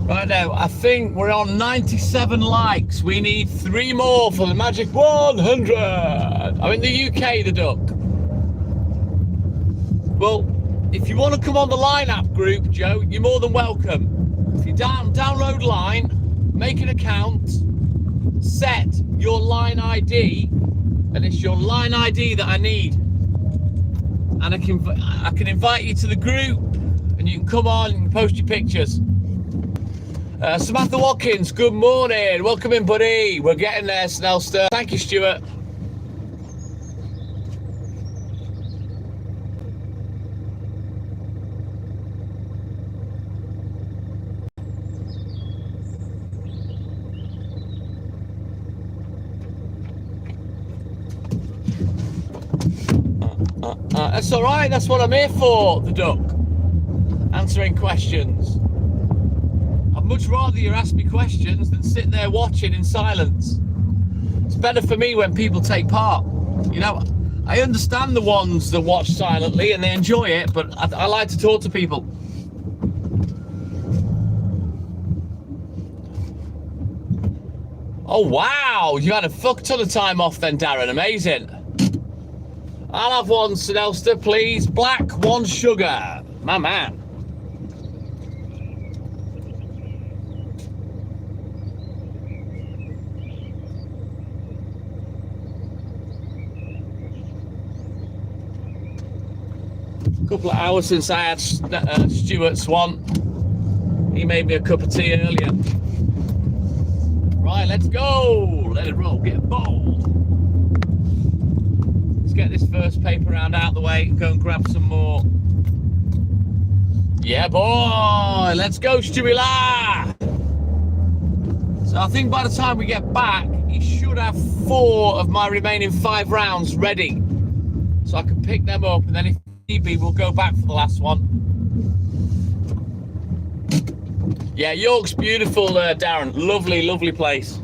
Right now, I think we're on 97 likes. We need 3 more for the magic 100. I'm in the UK, the Duck. Well, if you want to come on the Line app group, Joe, you're more than welcome. If you download Line, make an account, set your Line ID, and it's your Line ID that I need. And I can invite you to the group, and you can come on and post your pictures. Samantha Watkins, good morning. Welcome in, buddy. We're getting there, Snellster. Thank you, Stuart. That's all right. That's what I'm here for, the Duck. Answering questions. I'd much rather you ask me questions than sit there watching in silence. It's better for me when people take part. You know, I understand the ones that watch silently and they enjoy it, but I like to talk to people. Oh, wow. You had a fuck ton of time off then, Darren. Amazing. I'll have one, Snellster, please. Black, 1 sugar. My man. A couple of hours since I had Stuart's one. He made me a cup of tea earlier. Right, let's go. Let it roll. Get bold. Let's get this first paper round out the way and go and grab some more. Yeah, boy. Let's go, Stewie La. So I think by the time we get back, he should have 4 of my remaining 5 rounds ready. So I can pick them up, and then if need be, we'll go back for the last one. Yeah, York's beautiful, Darren. Lovely, lovely place.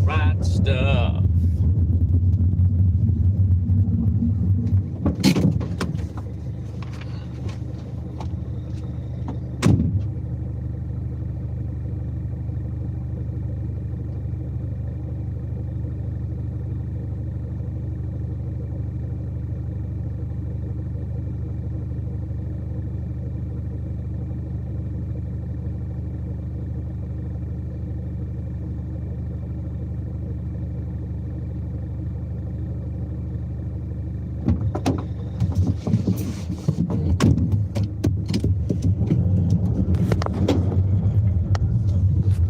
Right stuff.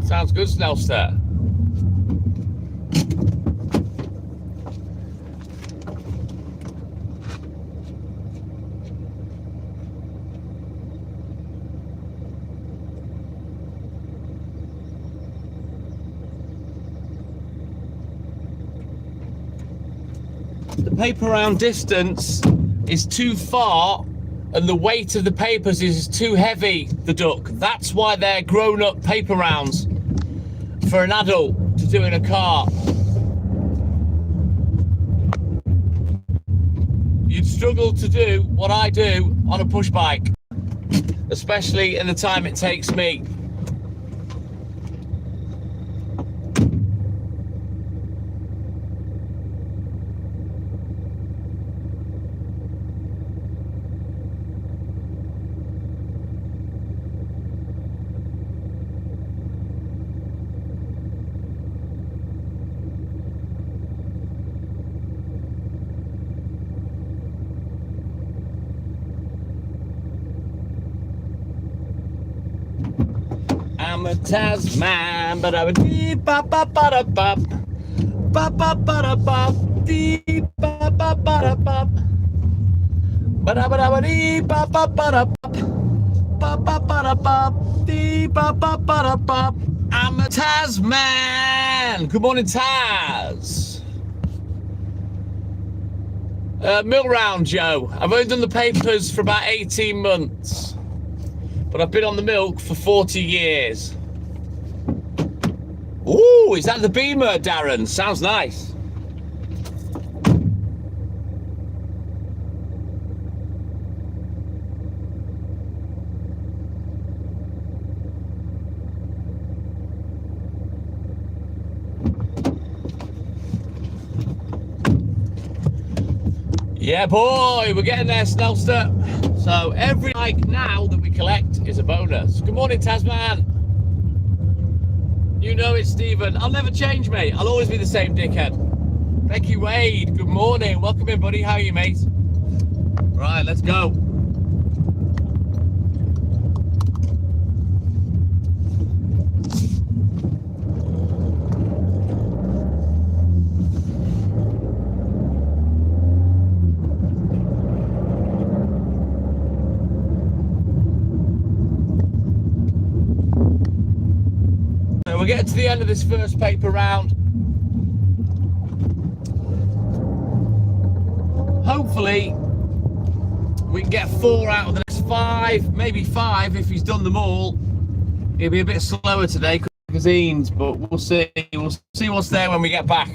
Sounds good, Snellster. The paper round distance is too far and the weight of the papers is too heavy, the duck. That's why they're grown-up paper rounds for an adult to do in a car. You'd struggle to do what I do on a push bike, especially in the time it takes me. I'm a Tasman, but I'm a deep bop bop bop bop bop bop bop bop deep bop bop bop bop but I'm deep bop bop bop bop bop bop bop deep bop bop bop bop. I'm a Tasman. Good morning, Taz. Mill round, Joe. I've only done the papers for about 18 months. But I've been on the milk for 40 years. Ooh, is that the Beamer, Darren? Sounds nice. Yeah, boy, we're getting there, Snellster. So every like now that we collect is a bonus. Good morning, Tasman. You know it's Stephen. I'll never change, mate. I'll always be the same dickhead. Becky Wade, good morning. Welcome in, buddy. How are you, mate? Right, let's go. We're getting to the end of this first paper round. Hopefully we can get 4 out of the next 5, maybe 5 if he's done them all. He'll be a bit slower today because of magazines, but we'll see. We'll see what's there when we get back.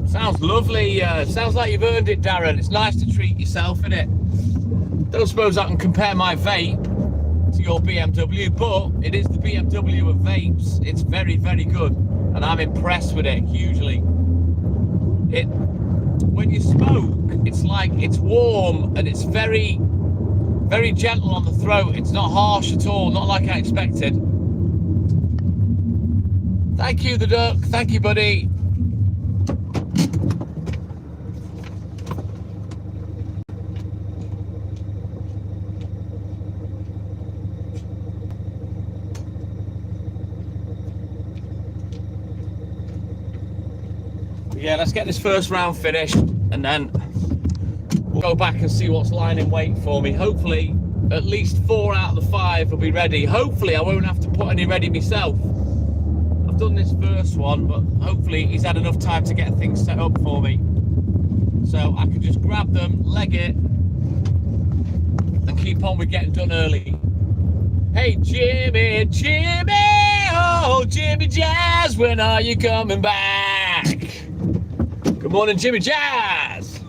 Sounds lovely. Sounds like you've earned it, Darren. It's nice to treat yourself, isn't it? Don't suppose I can compare my vape to your BMW, but it is the BMW of vapes. It's very, very good, and I'm impressed with it hugely. When you smoke, it's like it's warm and it's very, very gentle on the throat. It's not harsh at all, not like I expected. Thank you, the duck. Thank you, buddy. Yeah, let's get this first round finished and then we'll go back and see what's lying in wait for me. Hopefully at least 4 out of the 5 will be ready. Hopefully I won't have to put any ready myself. I've done this first one, but hopefully he's had enough time to get things set up for me. So I can just grab them, leg it, and keep on with getting done early. Hey Jimmy, Jimmy, oh Jimmy Jazz, when are you coming back? Good morning, Jimmy Jazz.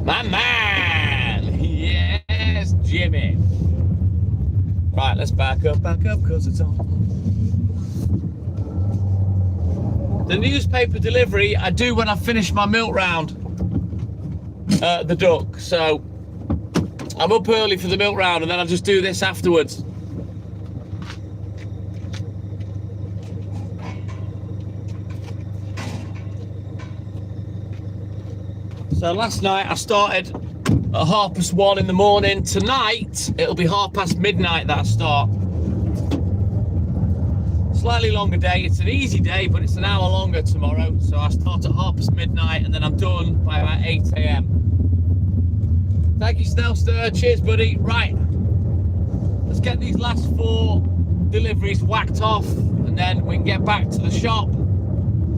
My man, yes, Jimmy. Right, let's back up, cause it's on. The newspaper delivery I do when I finish my milk round at the duck. So I'm up early for the milk round and then I'll just do this afterwards. So last night I started at 1:30 in the morning. Tonight it'll be midnight that I start. Slightly longer day. It's an easy day, but it's an hour longer tomorrow. So I start at midnight and then I'm done by about 8 a.m. Thank you, Snellster. Cheers, buddy. Right, let's get these last 4 deliveries whacked off and then we can get back to the shop,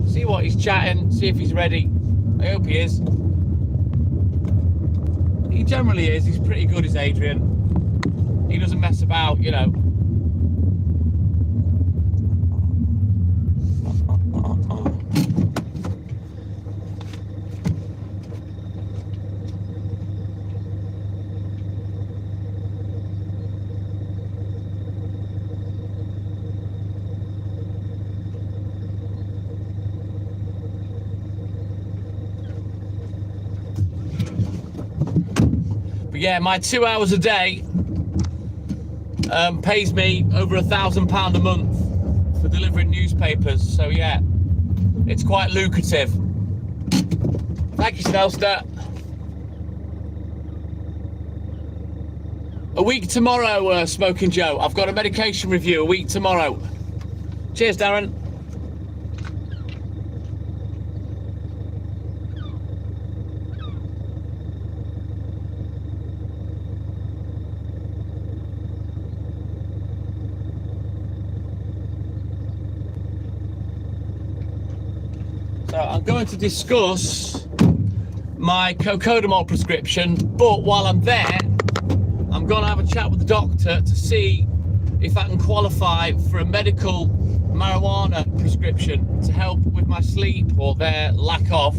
see what he's chatting, see if he's ready. I hope he is. He generally is. He's pretty good, is Adrian. He doesn't mess about, you know. Yeah, my 2 hours a day pays me over £1,000 a month for delivering newspapers. So yeah, it's quite lucrative. Thank you, Snellster. A week tomorrow, Smoking Joe. I've got a medication review a week tomorrow. Cheers, Darren. So I'm going to discuss my cocodamol prescription, but while I'm there, I'm going to have a chat with the doctor to see if I can qualify for a medical marijuana prescription to help with my sleep or their lack of,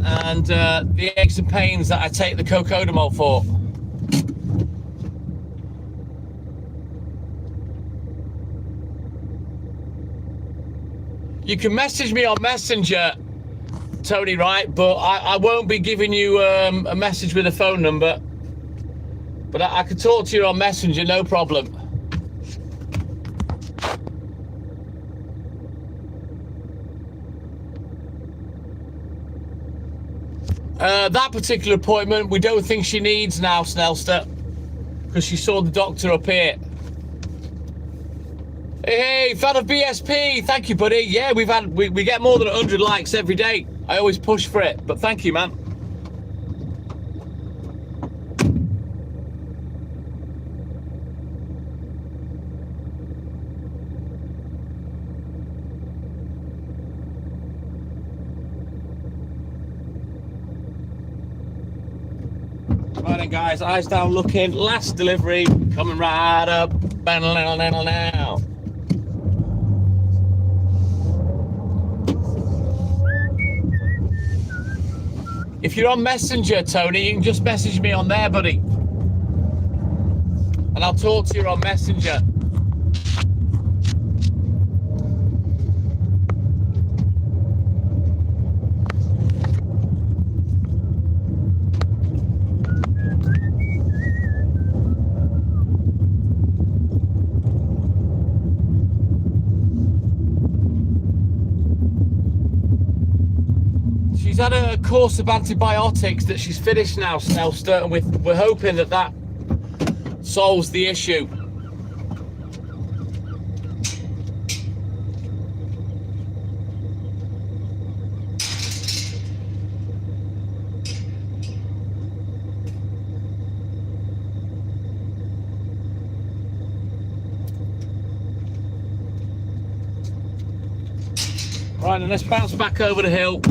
and the aches and pains that I take the cocodamol for. You can message me on Messenger, Tony, right? But I won't be giving you a message with a phone number. But I can talk to you on Messenger, no problem. That particular appointment, we don't think she needs now, Snellster, because she saw the doctor up here. Hey, fan of BSP, thank you, buddy. Yeah, we get more than 100 likes every day. I always push for it, but thank you, man. Right then, guys, eyes down looking. Last delivery coming right up. Now. If you're on Messenger, Tony, you can just message me on there, buddy. And I'll talk to you on Messenger. She's had a course of antibiotics that she's finished now, Snellster, and we're hoping that solves the issue. Right, then let's bounce back over the hill.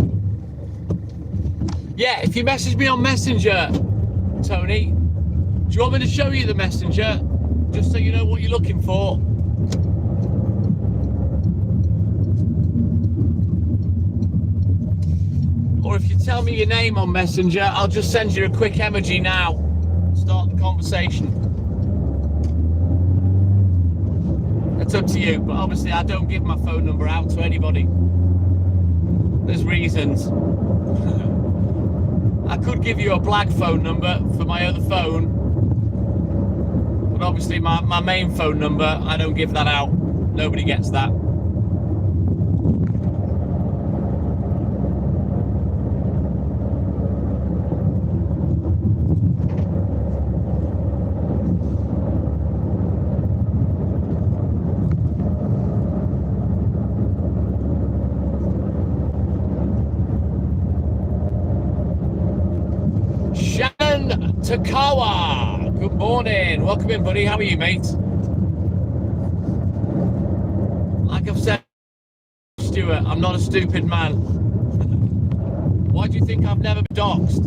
Yeah, if you message me on Messenger, Tony, do you want me to show you the Messenger? Just so you know what you're looking for. Or if you tell me your name on Messenger, I'll just send you a quick emoji now. Start the conversation. It's up to you, but obviously I don't give my phone number out to anybody. there's reasons. I could give you a black phone number for my other phone, but obviously my main phone number, I don't give that out. Nobody gets that. Takawa, good morning. Welcome in, buddy. How are you, mate? Like I've said, Stuart, I'm not a stupid man. Why do you think I've never been doxed?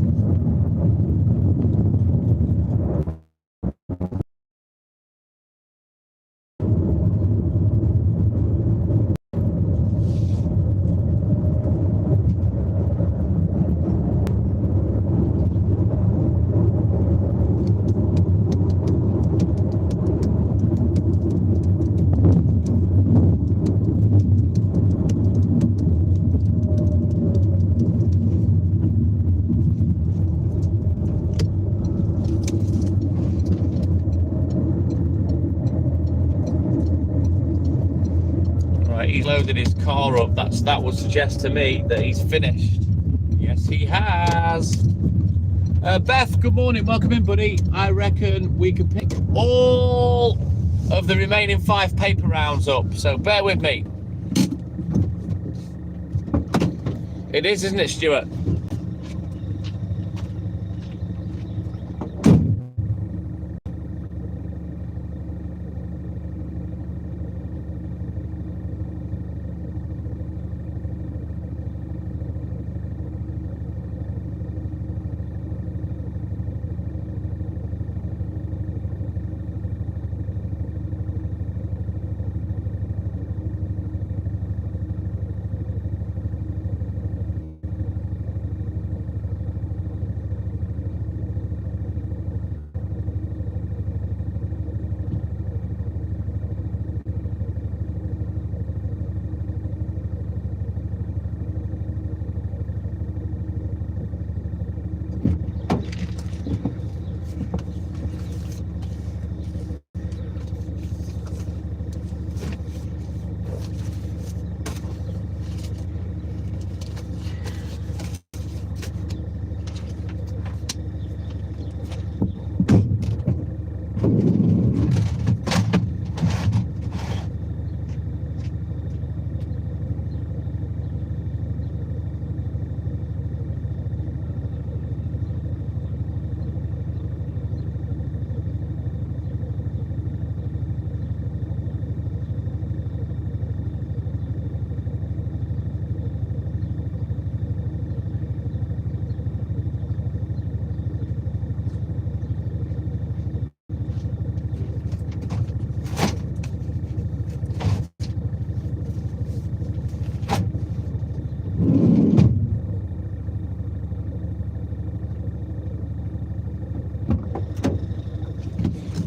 He's loaded his car up. That would suggest to me that he's finished. Yes, he has. Beth, good morning. Welcome in, buddy. I reckon we can pick all of the remaining 5 paper rounds up. So bear with me. It is, isn't it, Stuart?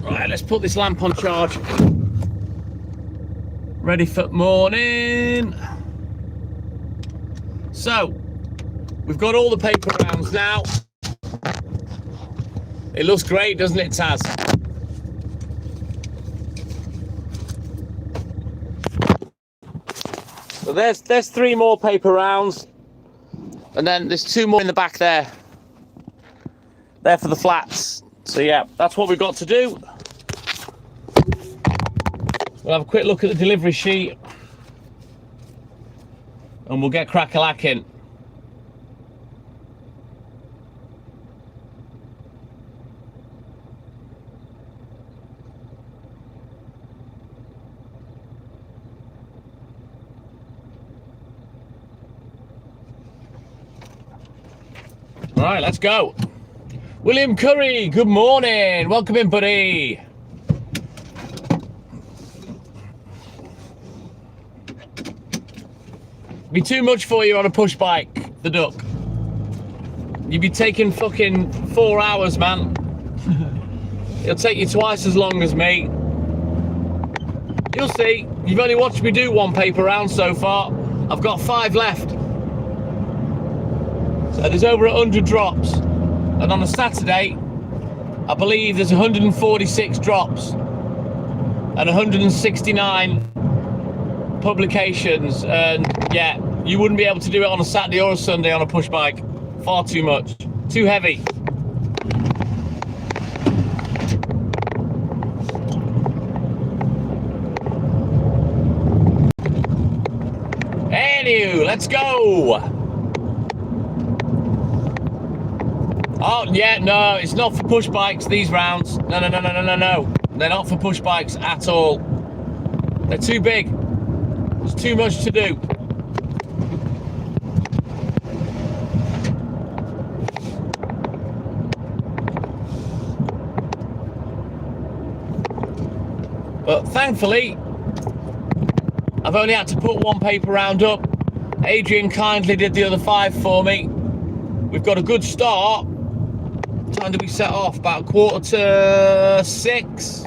Right, let's put this lamp on charge. Ready for morning. So, we've got all the paper rounds now. It looks great, doesn't it, Taz? So there's 3 more paper rounds. And then there's 2 more in the back there. There for the flats. So yeah, that's what we've got to do. We'll have a quick look at the delivery sheet. And we'll get crack-a-lacking. All right, let's go. William Curry, good morning. Welcome in, buddy. Be too much for you on a push bike, the duck. You'd be taking fucking 4 hours, man. It'll take you twice as long as me. You'll see. You've only watched me do 1 paper round so far. I've got 5 left. So there's over 100 drops, and on a Saturday I believe there's 146 drops and 169 publications, and yeah, you wouldn't be able to do it on a Saturday or a Sunday on a push bike. Far too much, too heavy. Anywho, let's go. Oh yeah, no, it's not for push bikes, these rounds. No. They're not for push bikes at all. They're too big. There's too much to do. But thankfully, I've only had to put one paper round up. Adrian kindly did the other 5 for me. We've got a good start. What time did we set off? About 6:45.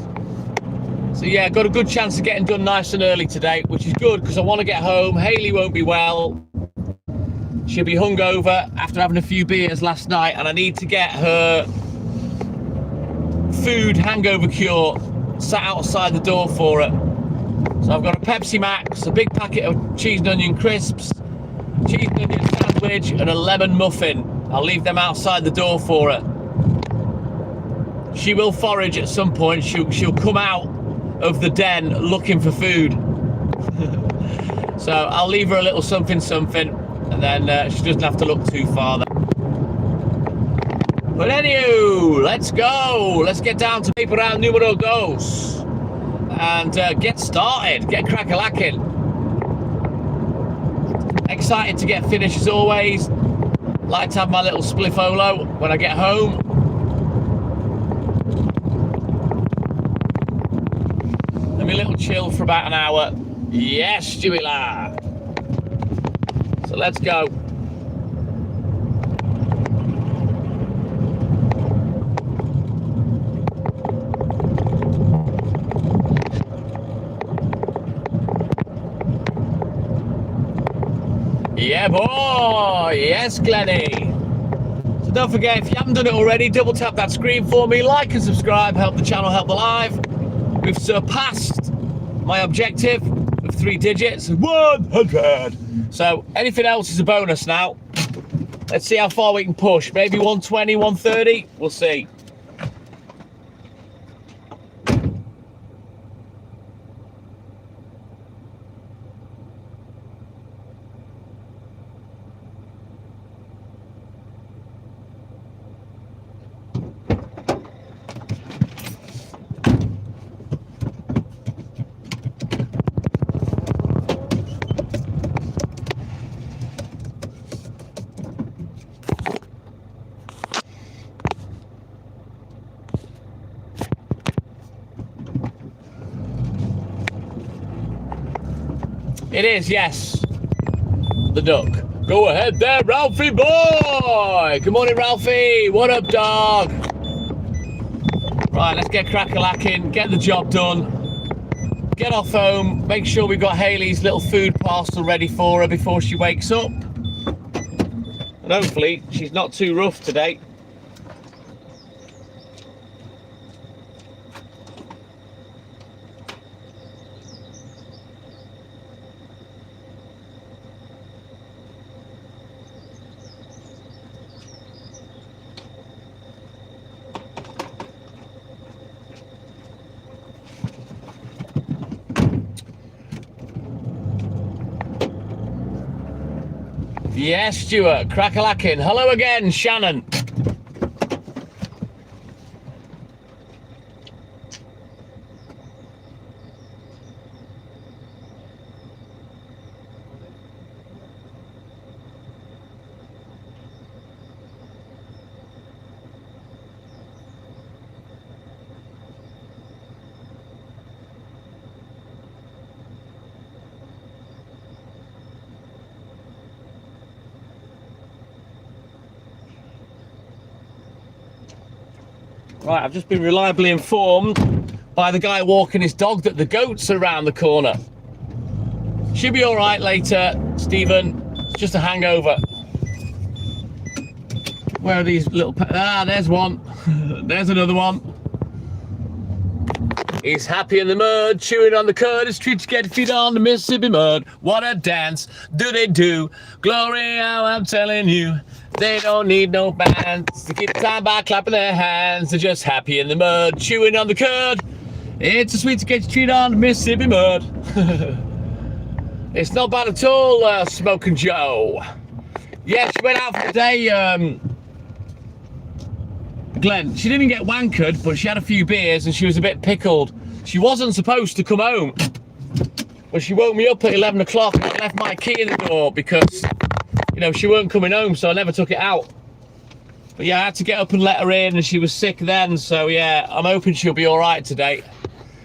So yeah, got a good chance of getting done nice and early today, which is good because I want to get home. Hayley won't be well. She'll be hungover after having a few beers last night, and I need to get her food hangover cure sat outside the door for her. So I've got a Pepsi Max, a big packet of cheese and onion crisps, cheese and onion sandwich, and a lemon muffin. I'll leave them outside the door for her. She will forage at some point. She'll come out of the den looking for food. So I'll leave her a little something, and then she doesn't have to look too far then. But anywho, let's go. Let's get down to paper round numero dos and get started, get crack-a-lacking. Excited to get finished as always. Like to have my little spliffolo when I get home. Let me a little chill for about an hour. Yes, Stewie la. So let's go. Yeah, boy. Yes, Glenny. So don't forget, if you haven't done it already, double tap that screen for me, like and subscribe, help the channel, help the live. We've surpassed my objective of 3 digits, 100. So anything else is a bonus now. Let's see how far we can push. Maybe 120, 130. We'll see. It is, yes. The duck. Go ahead there, Ralphie boy. Good morning, Ralphie. What up, dog? Right, let's get crack-a-lacking, get the job done, get off home, make sure we've got Hayley's little food parcel ready for her before she wakes up. And hopefully she's not too rough today. Yes, Stuart, crack-a-lacking. Hello again, Shannon. Right, I've just been reliably informed by the guy walking his dog that the goats are around the corner. Should be all right later, Stephen. It's just a hangover. Where are these little... there's one. There's another one. He's happy in the mud, chewing on the curd. It's treat to get feet on the Mississippi mud. What a dance do they do? Glory, how I'm telling you. They don't need no bands to keep time by clapping their hands. They're just happy in the mud, chewing on the curd. It's a sweet to get your treat on the Mississippi mud. It's not bad at all, Smoking Joe. Yeah, she went out for the day, Glenn. She didn't get wankered, but she had a few beers and she was a bit pickled. She wasn't supposed to come home, but she woke me up at 11 o'clock and I left my key in the door because, you know, she weren't coming home, so I never took it out. But yeah, I had to get up and let her in, and she was sick then, so yeah, I'm hoping she'll be all right today.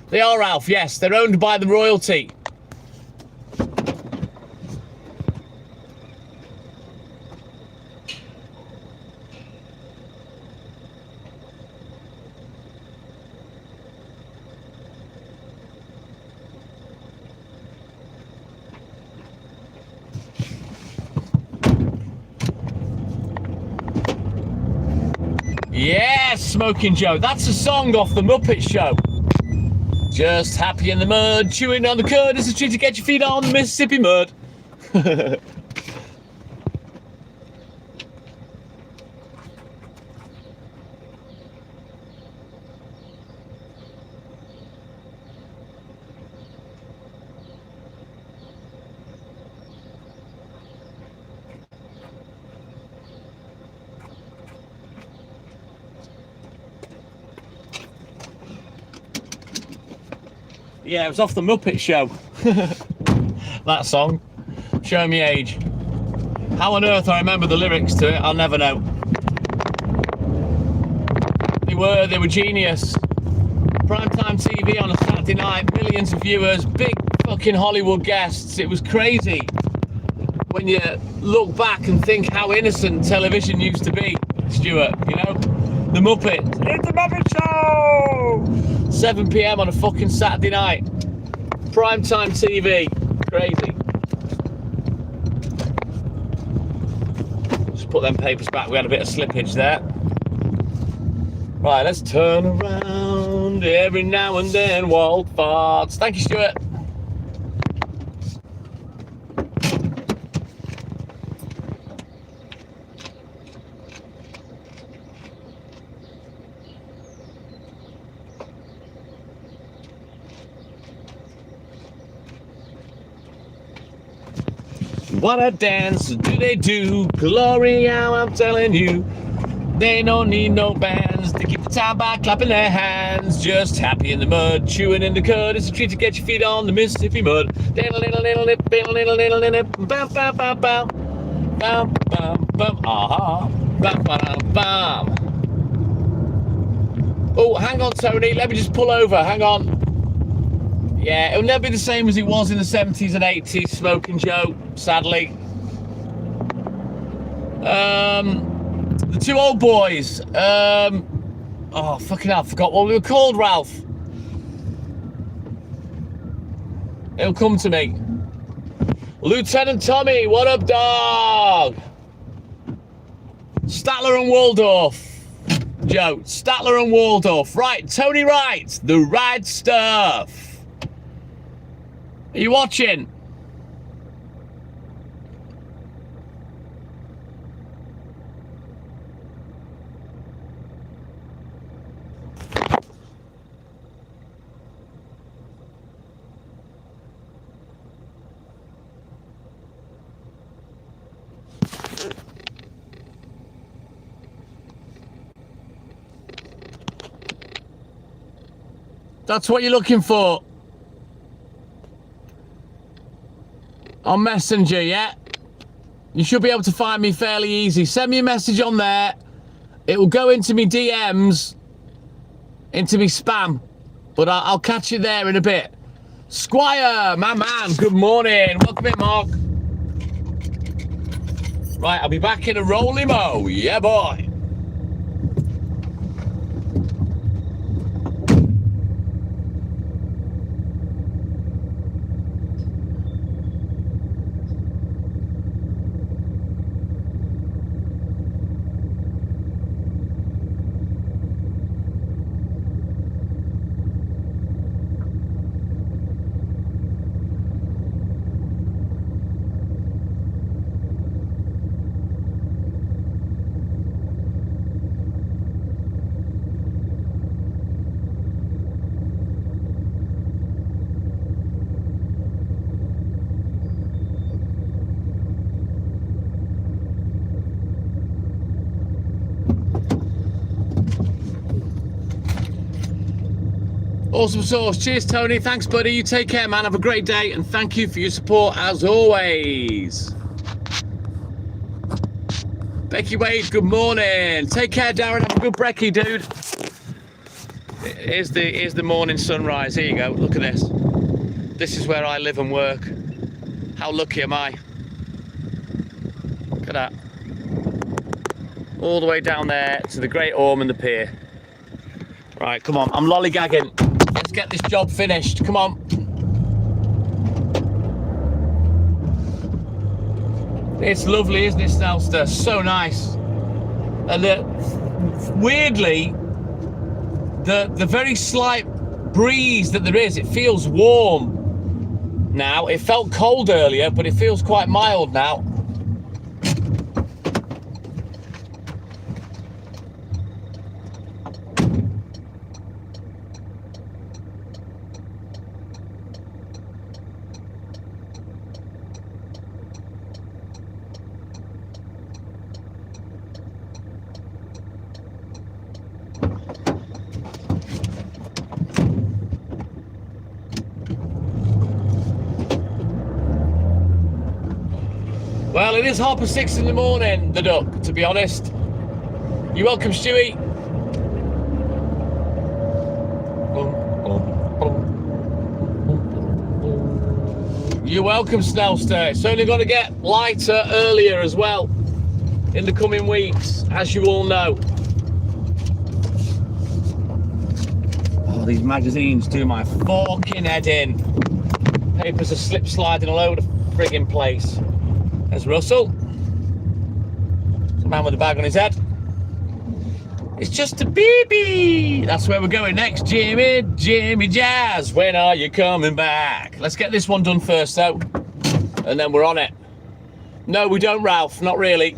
They are, Ralph, yes, they're owned by the royalty. Yes, Smoking Joe. That's a song off the Muppet Show. Just happy in the mud, chewing on the curd. It's a treat to get your feet on the Mississippi mud. Yeah, it was off the Muppet Show. That song. Showing me age. How on earth I remember the lyrics to it, I'll never know. They were genius. Primetime TV on a Saturday night, millions of viewers, big fucking Hollywood guests. It was crazy when you look back and think how innocent television used to be, Stuart, you know? The Muppets. It's the Muppet Show! 7 PM on a fucking Saturday night. Primetime TV. Crazy. Just put them papers back. We had a bit of slippage there. Right, let's turn around every now and then. Walt farts. Thank you, Stuart. What a dance do they do? Glory, how I'm telling you. They don't need no bands to keep the time by clapping their hands. Just happy in the mud, chewing in the curd. It's a treat to get your feet on the Mississippi mud. Oh, hang on, Tony. Let me just pull over. Hang on. Yeah, it'll never be the same as it was in the 70s and 80s, Smoking Joe, sadly. The two old boys. Oh, fucking hell, I forgot what we were called, Ralph. It'll come to me. Lieutenant Tommy, what up, dog? Statler and Waldorf. Joe, Statler and Waldorf. Right, Tony Wright, the right stuff. Are you watching? That's what you're looking for. On Messenger, yeah? You should be able to find me fairly easy. Send me a message on there. It will go into me DMs, into me spam. But I'll catch you there in a bit. Squire, my man, good morning. Welcome in, Mark. Right, I'll be back in a roly-mo. Yeah, boy. Awesome sauce. Cheers, Tony. Thanks, buddy. You take care, man. Have a great day, and thank you for your support as always. Becky Wade, good morning. Take care, Darren. Have a good brekkie, dude. Here's the morning sunrise. Here you go. Look at this. This is where I live and work. How lucky am I? Look at that. All the way down there to the Great Orme and the pier. Right, come on. I'm lollygagging. Let's get this job finished. Come on. It's lovely, isn't it, Snelster? So nice. And weirdly, the very slight breeze that there is, it feels warm now. It felt cold earlier, but it feels quite mild now. Well, it is 6:30 in the morning, the duck, to be honest. You're welcome, Stewie. You're welcome, Snelster. It's only going to get lighter earlier as well in the coming weeks, as you all know. Oh, these magazines do my fucking head in. Papers are slip sliding all over the frigging place. There's Russell. There's a man with a bag on his head. It's just a baby. That's where we're going next, Jimmy Jazz. When are you coming back? Let's get this one done first, though, and then we're on it. No, we don't, Ralph. Not really.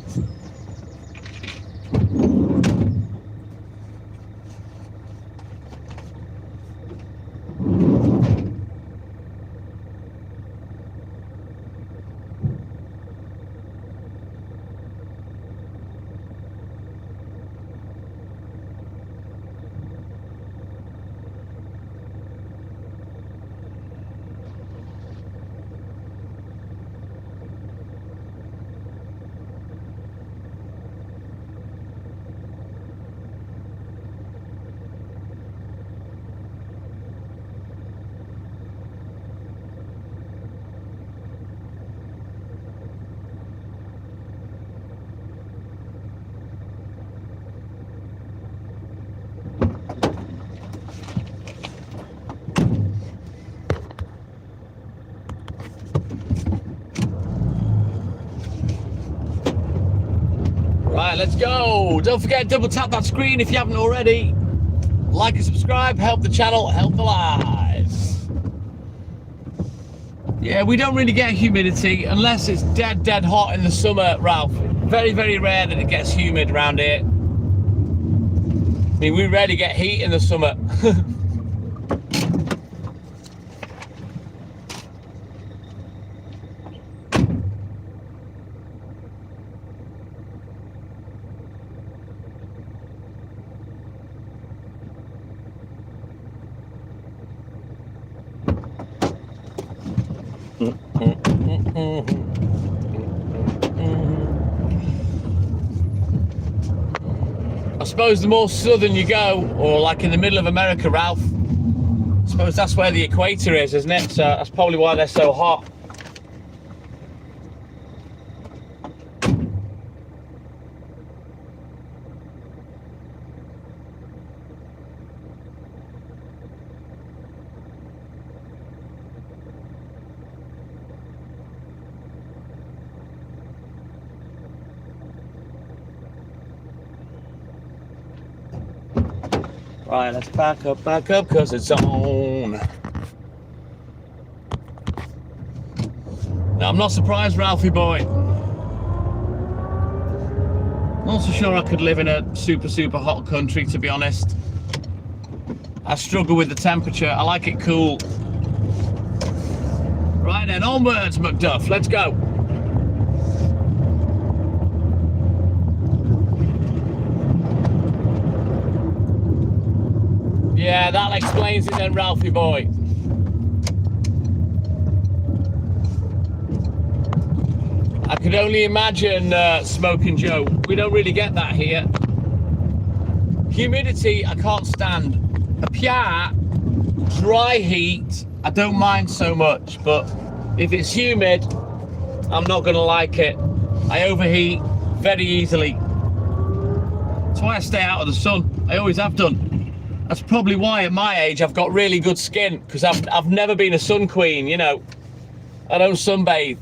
Right, let's go. Don't forget, double tap that screen if you haven't already. Like and subscribe, help the channel, help the lives. Yeah, we don't really get humidity unless it's dead hot in the summer, Ralph. Very, very rare that it gets humid around here. I mean, we rarely get heat in the summer. I suppose the more southern you go, or like in the middle of America, Ralph, I suppose that's where the equator is, isn't it? So that's probably why they're so hot. Right, let's back up, because it's on. Now, I'm not surprised, Ralphie boy. Not so sure I could live in a super hot country, to be honest. I struggle with the temperature. I like it cool. Right then, onwards, Macduff. Let's go. Yeah, that explains it then, Ralphie boy. I could only imagine Smoking Joe. We don't really get that here. Humidity, I can't stand. A pia, dry heat, I don't mind so much, but if it's humid, I'm not gonna like it. I overheat very easily. That's why I stay out of the sun. I always have done. That's probably why at my age I've got really good skin, because I've never been a sun queen, you know. I don't sunbathe.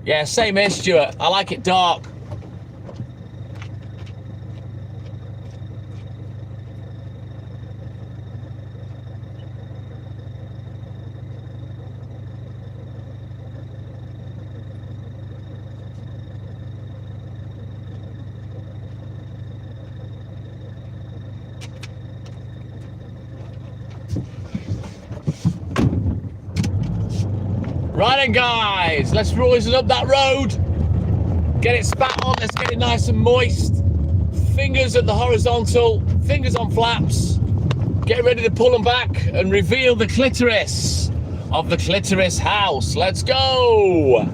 Yeah, same here, Stuart. I like it dark. Right then, guys, let's roise it up that road. Get it spat on, let's get it nice and moist. Fingers at the horizontal, fingers on flaps. Get ready to pull them back and reveal the clitoris of the clitoris house. Let's go.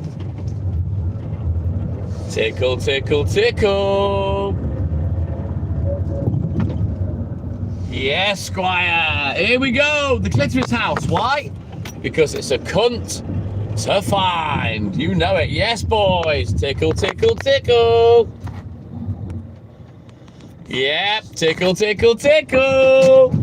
Tickle, tickle, tickle. Yes, Squire. Here we go. The clitoris house. Why? Because it's a cunt to find. You know it. Yes, boys. Tickle, tickle, tickle. Yep. Tickle, tickle, tickle.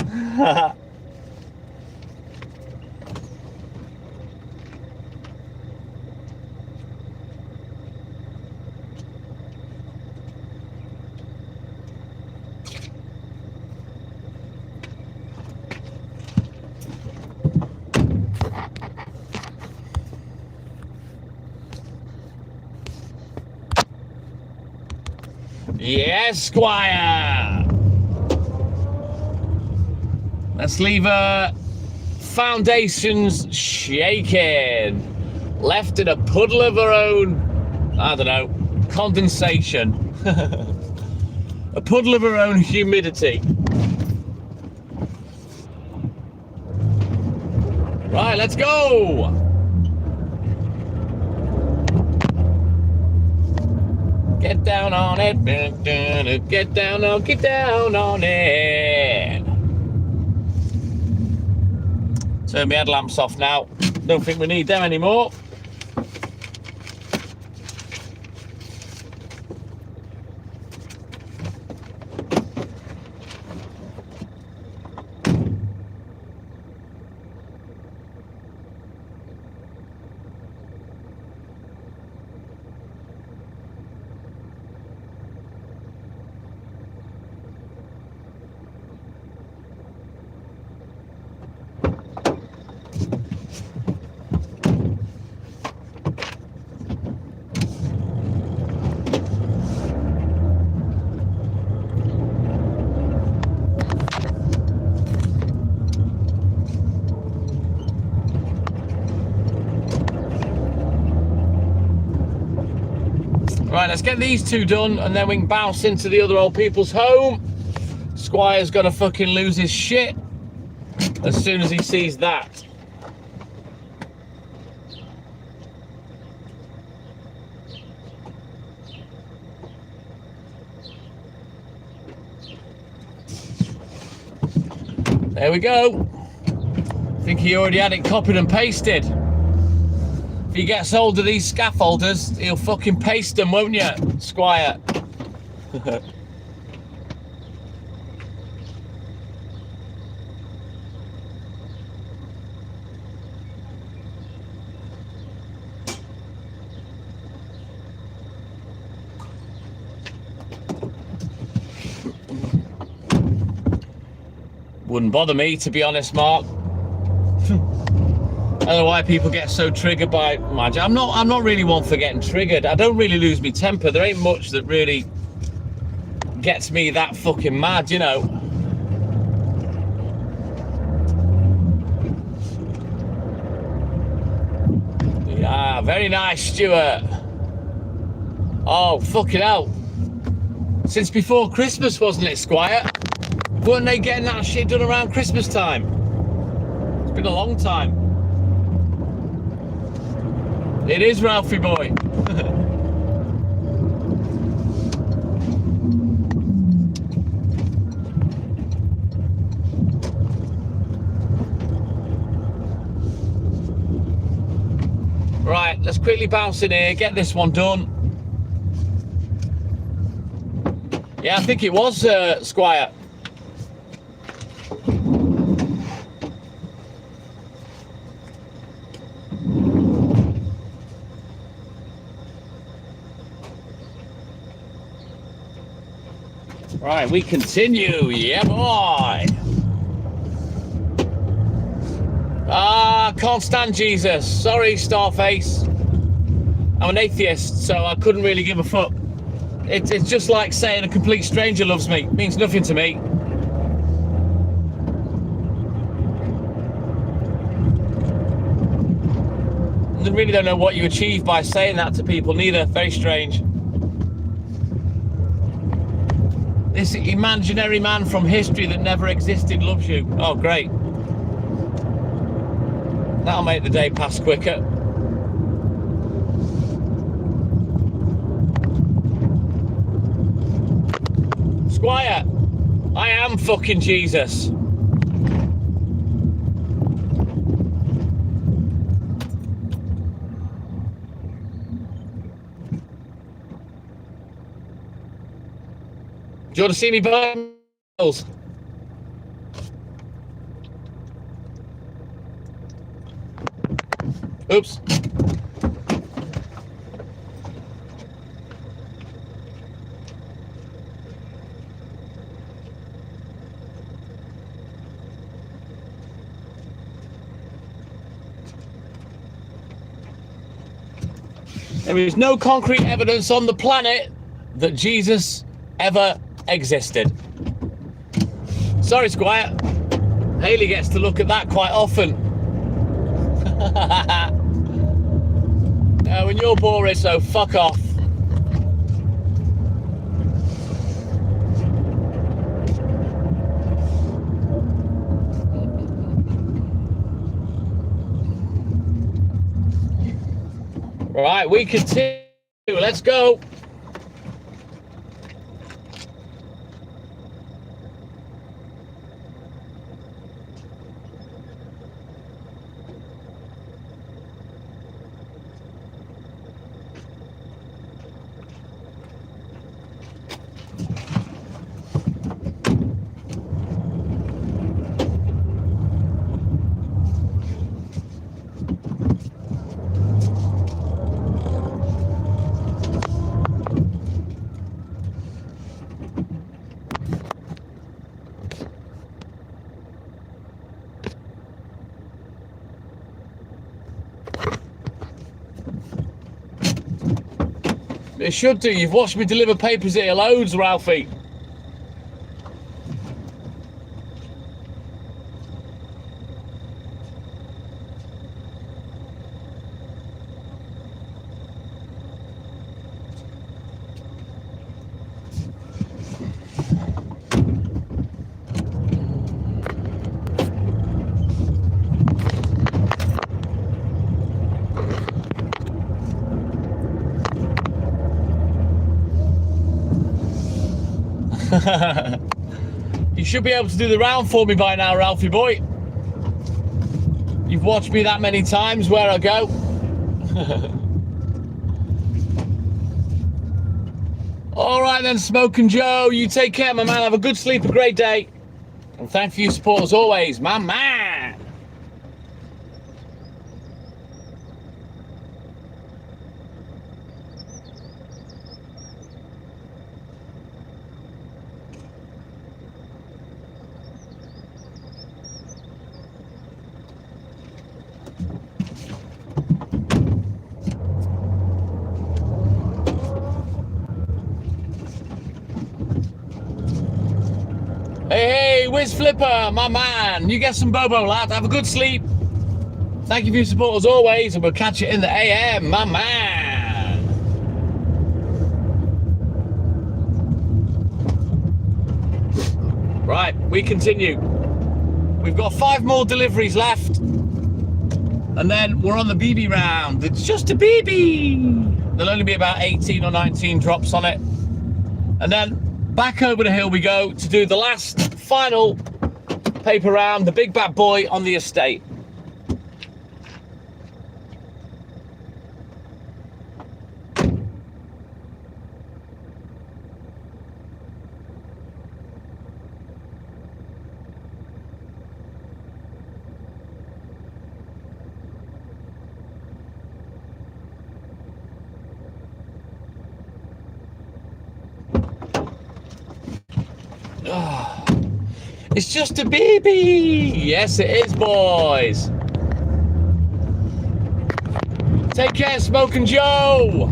Yes, Squire. Let's leave foundations shaking. Left in a puddle of her own, I don't know, condensation. A puddle of her own humidity. Right, let's go. Get down on it, get down on it. Turn my headlamps off now. Don't think we need them anymore. Right, let's get these two done and then we can bounce into the other old people's home. Squire's gonna fucking lose his shit as soon as he sees that. There we go. I think he already had it copied and pasted. If he gets hold of these scaffolders, he'll fucking paste them, won't you, Squire? Wouldn't bother me, to be honest, Mark. I don't know why people get so triggered by magic. I'm not really one for getting triggered. I don't really lose my temper. There ain't much that really gets me that fucking mad, you know. Yeah, very nice, Stuart. Oh, fucking hell. Since before Christmas, wasn't it, Squire? Weren't they getting that shit done around Christmas time? It's been a long time. It is, Ralphie boy. Right, let's quickly bounce in here, get this one done. Yeah, I think it was Squire. Right, we continue. Yeah, boy. Can't stand Jesus. Sorry, Starface. I'm an atheist, so I couldn't really give a fuck. It's just like saying a complete stranger loves me. It means nothing to me. I really don't know what you achieve by saying that to people, neither. Very strange. This imaginary man from history that never existed loves you. Oh, great. That'll make the day pass quicker. Squire, I am fucking Jesus. Do you want to see me burn? Oops. There is no concrete evidence on the planet that Jesus ever existed. Sorry, Squire. Haley gets to look at that quite often. When you're boring, so fuck off. Right, we continue. Let's go. It should do. You've watched me deliver papers here loads, Ralphie. You should be able to do the round for me by now, Ralphie boy. You've watched me that many times where I go. All right then, Smoking Joe. You take care, my man. Have a good sleep, a great day. And thank you for your support as always, my man. Hey, Wiz Flipper, my man. You get some bobo, lad. Have a good sleep. Thank you for your support as always, and we'll catch you in the AM, my man. Right, we continue. We've got 5 more deliveries left. And then we're on the BB round. It's just a BB. There'll only be about 18 or 19 drops on it. And then back over the hill we go to do the last final paper round, the big bad boy on the estate. It's just a baby. Yes, it is, boys. Take care, Smoking Joe.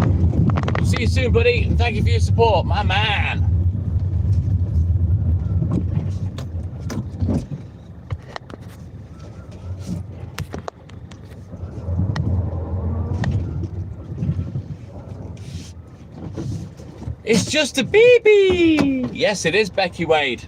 See you soon, buddy. And thank you for your support, my man. It's just a baby. Yes, it is, Becky Wade.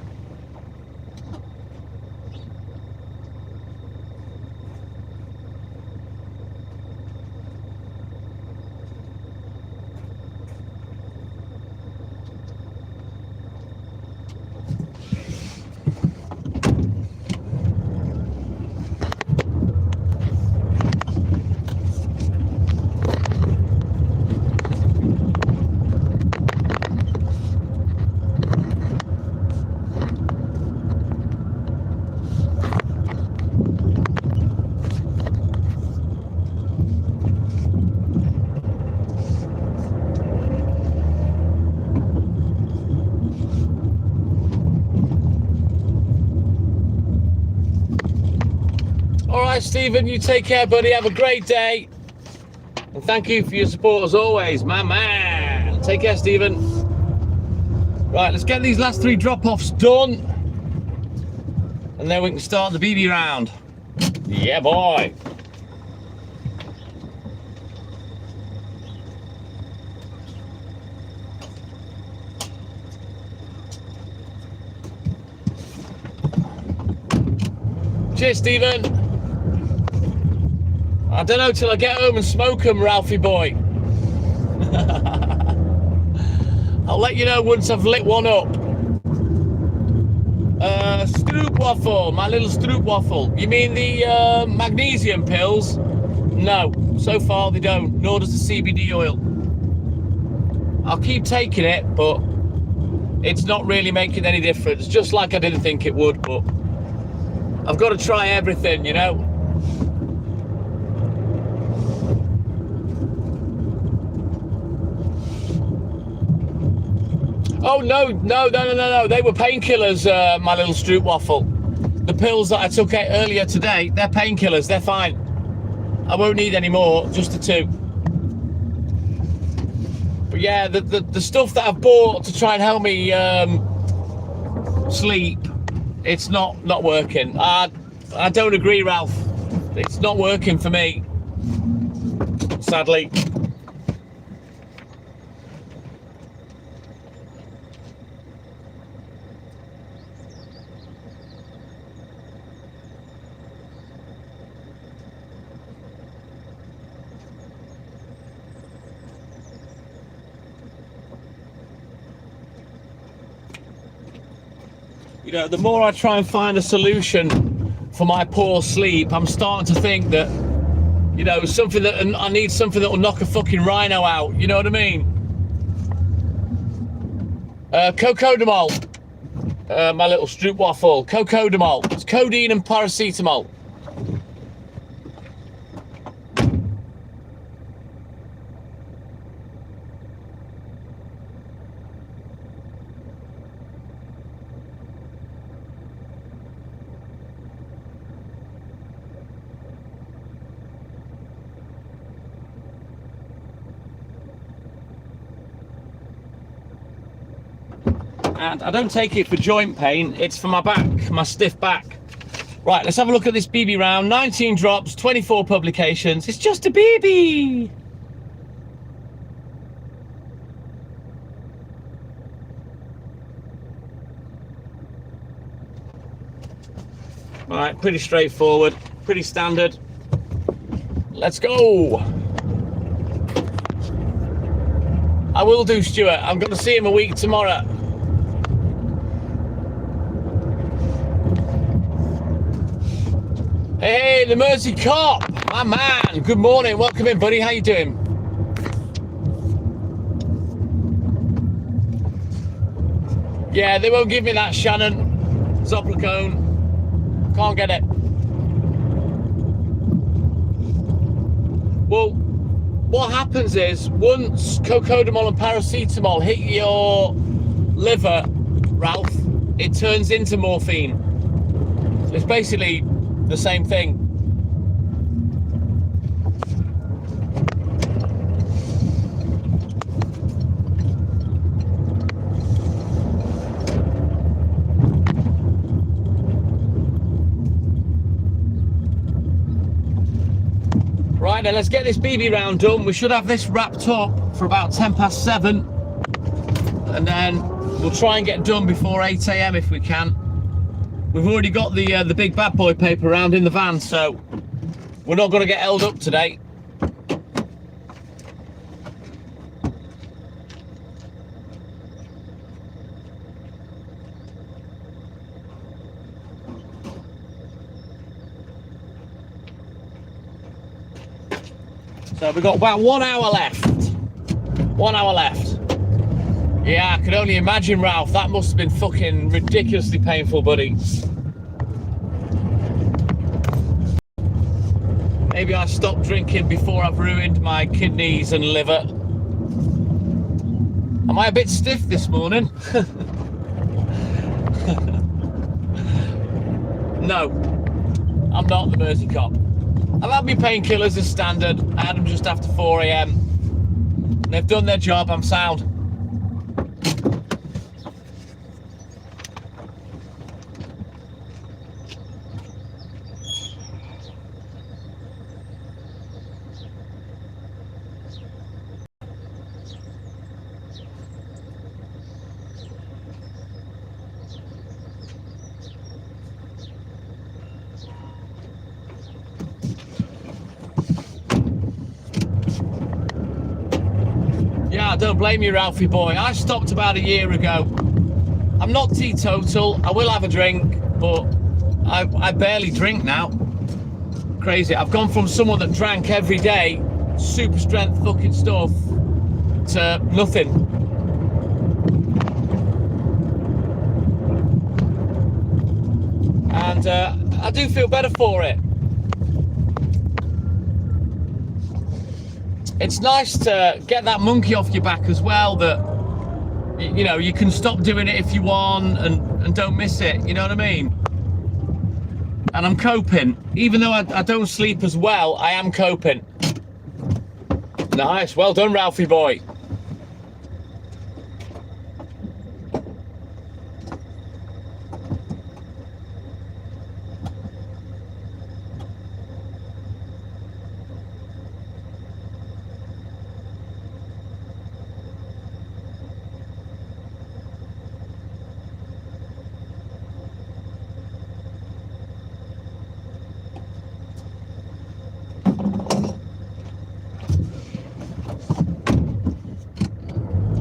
All right, Stephen, you take care, buddy. Have a great day. And thank you for your support as always, my man. Take care, Stephen. Right, let's get these last 3 drop-offs done. And then we can start the BB round. Yeah, boy. Cheers, Stephen. I don't know till I get home and smoke them, Ralphie boy. I'll let you know once I've lit one up. Stroop waffle, my little stroop waffle. You mean the magnesium pills? No, so far they don't, nor does the CBD oil. I'll keep taking it, but it's not really making any difference, just like I didn't think it would, but I've got to try everything, you know. Oh, no. They were painkillers, my little stroop waffle. The pills that I took earlier today, they're painkillers. They're fine. I won't need any more, just the 2. But yeah, the stuff that I've bought to try and help me sleep, it's not working. I don't agree, Ralph. It's not working for me, sadly. You know, the more I try and find a solution for my poor sleep, I'm starting to think that, you know, I need something that will knock a fucking rhino out. You know what I mean? Cocodamol. My little stroop waffle. Cocodamol. It's codeine and paracetamol. And I don't take it for joint pain, it's for my back, my stiff back. Right, let's have a look at this BB round. 19 drops, 24 publications. It's just a BB. All right, pretty straightforward, pretty standard. Let's go. I will do, Stuart. I'm going to see him a week tomorrow. Hey, the Mersey Cop, my man. Good morning. Welcome in, buddy. How you doing? Yeah, they won't give me that, Shannon. Zoplicone. Can't get it. Well, what happens is once cocodamol and paracetamol hit your liver, Ralph, it turns into morphine. So it's basically the same thing. Right then, let's get this BB round done. We should have this wrapped up for about 7:10, and then we'll try and get done before 8 AM if we can. We've already got the big bad boy paper round in the van, so we're not going to get held up today. So we've got about 1 hour left. 1 hour left. Yeah, I can only imagine, Ralph. That must have been fucking ridiculously painful, buddy. Maybe I stopped drinking before I've ruined my kidneys and liver. Am I a bit stiff this morning? No, I'm not the Mersey Cop. I've had my painkillers as standard. I had them just after 4 AM. They've done their job. I'm sound. Yeah, don't blame you, Ralphie boy. I stopped about a year ago. I'm not teetotal. I will have a drink, but I barely drink now. Crazy. I've gone from someone that drank every day, super strength fucking stuff, to nothing. And I do feel better for it. It's nice to get that monkey off your back as well, that you know, you can stop doing it if you want and don't miss it, you know what I mean? And I'm coping. Even though I don't sleep as well, I am coping. Nice, well done, Ralphie boy.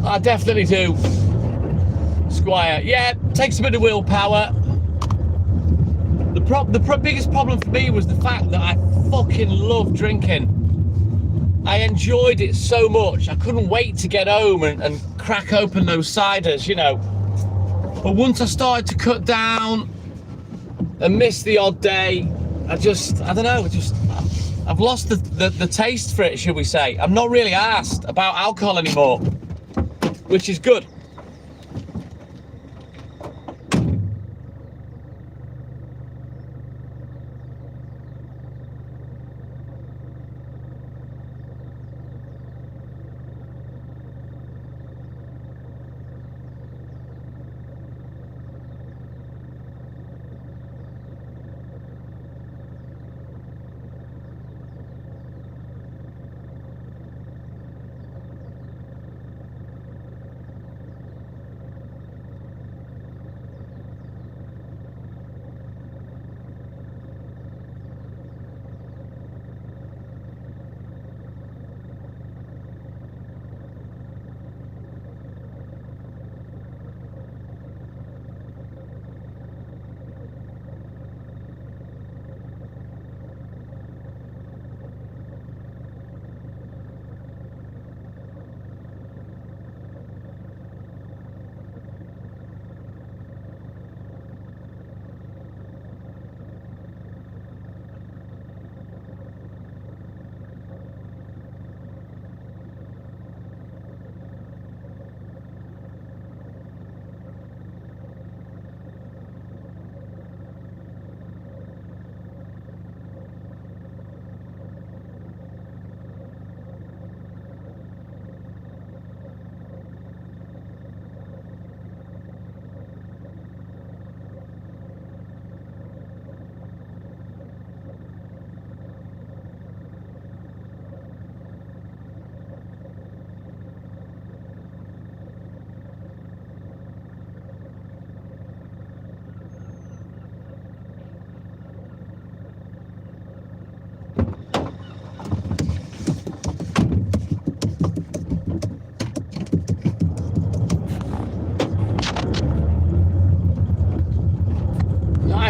I definitely do, Squire. Yeah, takes a bit of willpower. The biggest problem for me was the fact that I fucking love drinking. I enjoyed it so much. I couldn't wait to get home and crack open those ciders, you know. But once I started to cut down and miss the odd day, I don't know, I've lost the taste for it, should we say. I'm not really arsed about alcohol anymore, which is good.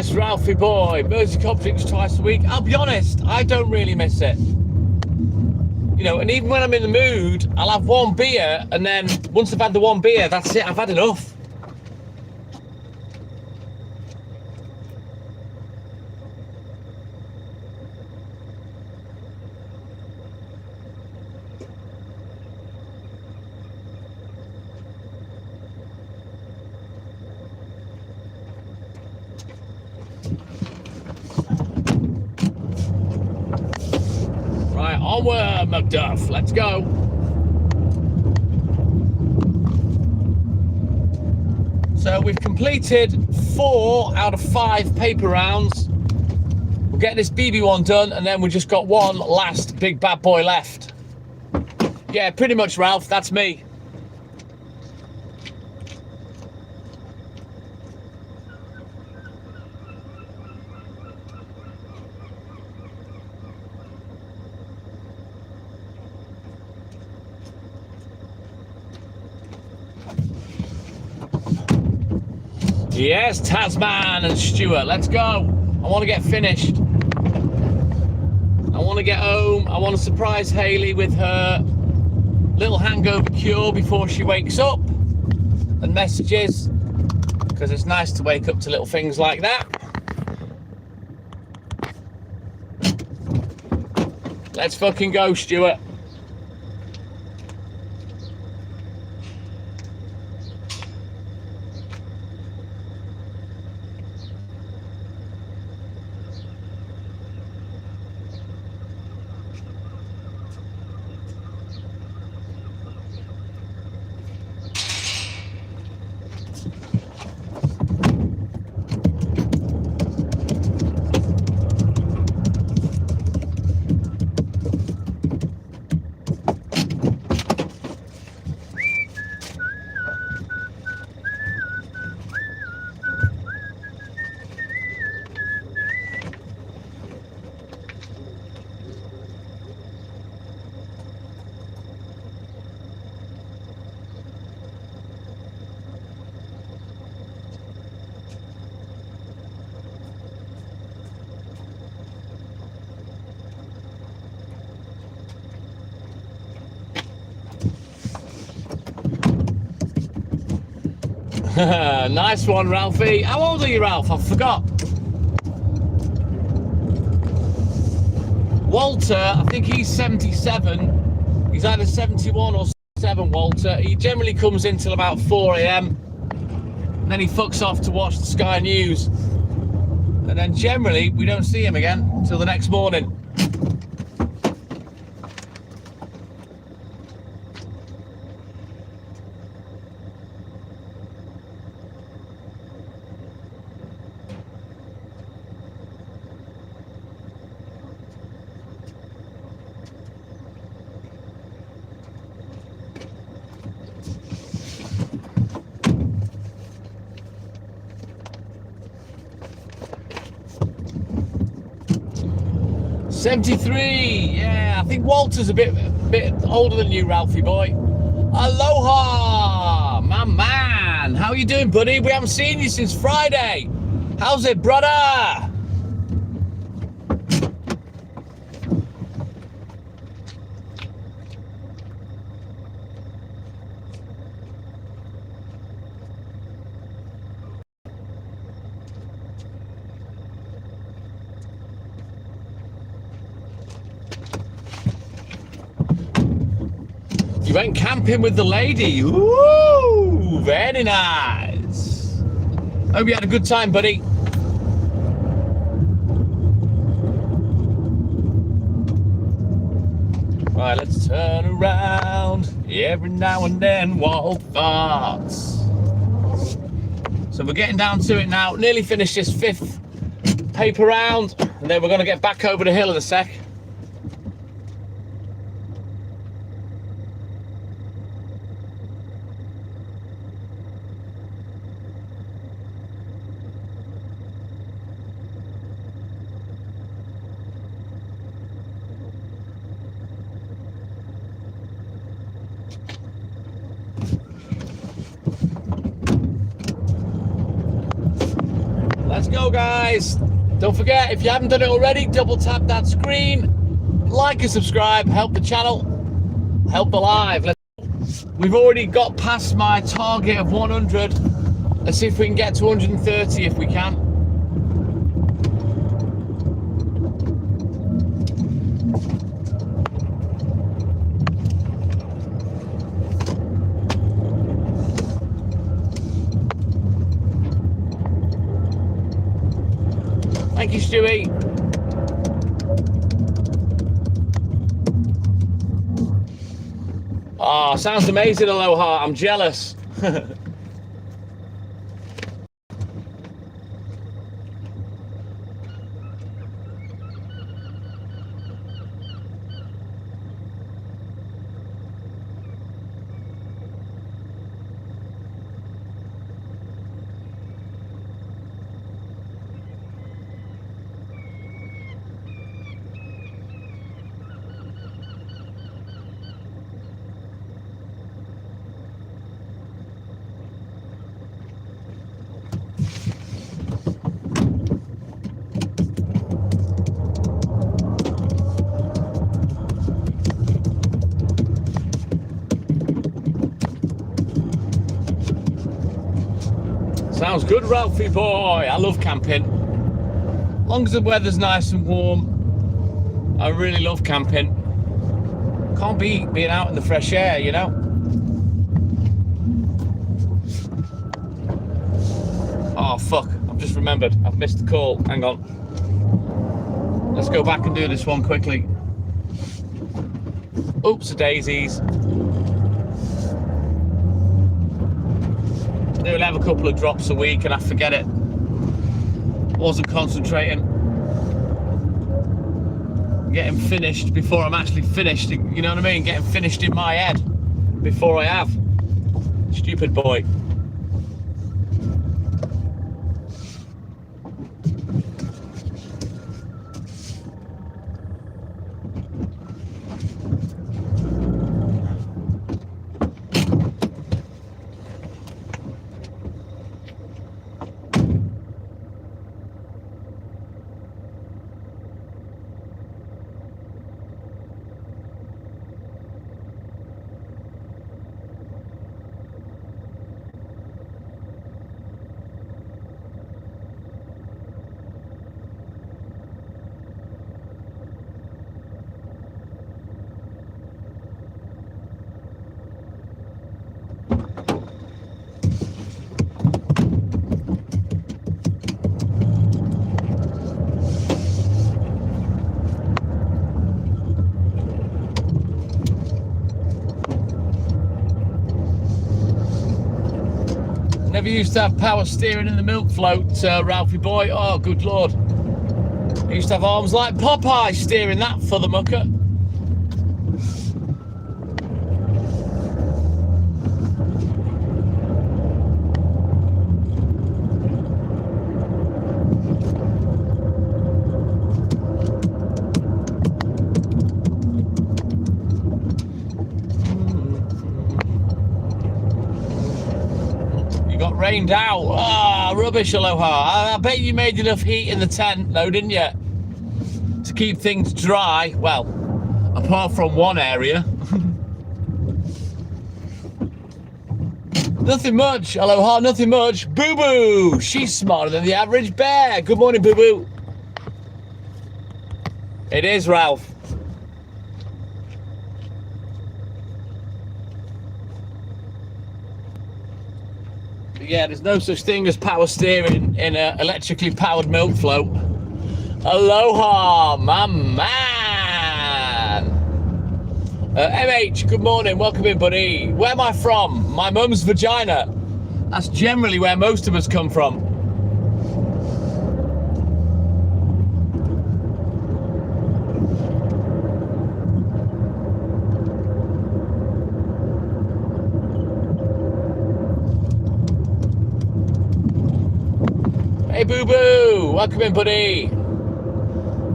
Nice, Ralphie boy. Mersey Cop drinks twice a week. I'll be honest, I don't really miss it. You know, and even when I'm in the mood, I'll have one beer, and then once I've had the one beer, that's it, I've had enough. Right, onward, Macduff, let's go. So we've completed 4 out of 5 paper rounds. We'll get this BB one done, and then we've just got one last big bad boy left. Yeah, pretty much, Ralph, that's me. Yes, Tasman and Stuart, let's go. I want to get finished. I want to get home. I want to surprise Hayley with her little hangover cure before she wakes up and messages, because it's nice to wake up to little things like that. Let's fucking go, Stuart. Nice one, Ralphie. How old are you, Ralph? I forgot. Walter, I think he's 77. He's either 71 or 7, Walter. He generally comes in till about 4 a.m. and then he fucks off to watch the Sky News. And then generally we don't see him again until the next morning. '73, yeah, I think Walter's a bit older than you, Ralphie boy. Aloha, my man. How are you doing, buddy? We haven't seen you since Friday. How's it, brother? You went camping with the lady. Ooh, very nice. Hope you had a good time, buddy. Right, let's turn around. Every now and then, wild thoughts. So we're getting down to it now. Nearly finished this 5th paper round, and then we're going to get back over the hill in a sec. Let's go, guys. Don't forget, if you haven't done it already, double tap that screen, like and subscribe, help the channel, help the live. We've already got past my target of 100. Let's see if we can get to 130 if we can. Thank you, Stewie. Oh, sounds amazing, Aloha. I'm jealous. Sounds good, Ralphie boy. I love camping. As long as the weather's nice and warm, I really love camping. Can't beat being out in the fresh air, you know? Oh, fuck. I've just remembered. I've missed the call. Hang on. Let's go back and do this one quickly. Oops, daisies. We'll have a couple of drops a week and I forget it. Wasn't concentrating. Getting finished before I'm actually finished. You know what I mean? Getting finished in my head before I have. Stupid boy. Never used to have power steering in the milk float, Ralphie boy. Oh, good lord. I used to have arms like Popeye steering that for the mucker. Rained out. Ah, rubbish, Aloha. I bet you made enough heat in the tent, though, didn't you? To keep things dry. Well, apart from one area. Nothing much, Aloha, nothing much. Boo Boo. She's smarter than the average bear. Good morning, Boo Boo. It is, Ralph. Yeah, there's no such thing as power steering in an electrically powered milk float. Aloha, my man. MH, good morning, welcome in, buddy. Where am I from? My mum's vagina. That's generally where most of us come from. Hey, Boo Boo, welcome in, buddy.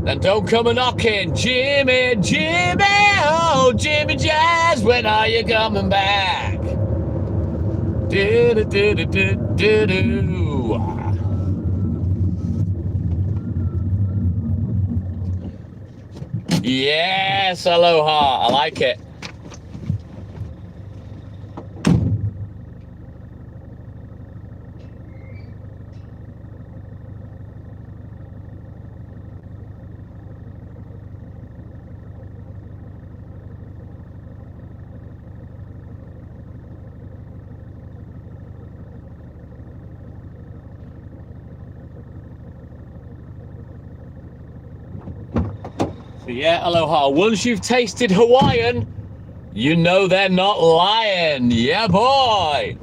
Then don't come a knocking, Jimmy, Jimmy, oh, Jimmy Jazz, when are you coming back? Do do do do do do do. Yes, aloha. I like it. So yeah, aloha. Once you've tasted Hawaiian, you know they're not lying. Yeah, boy.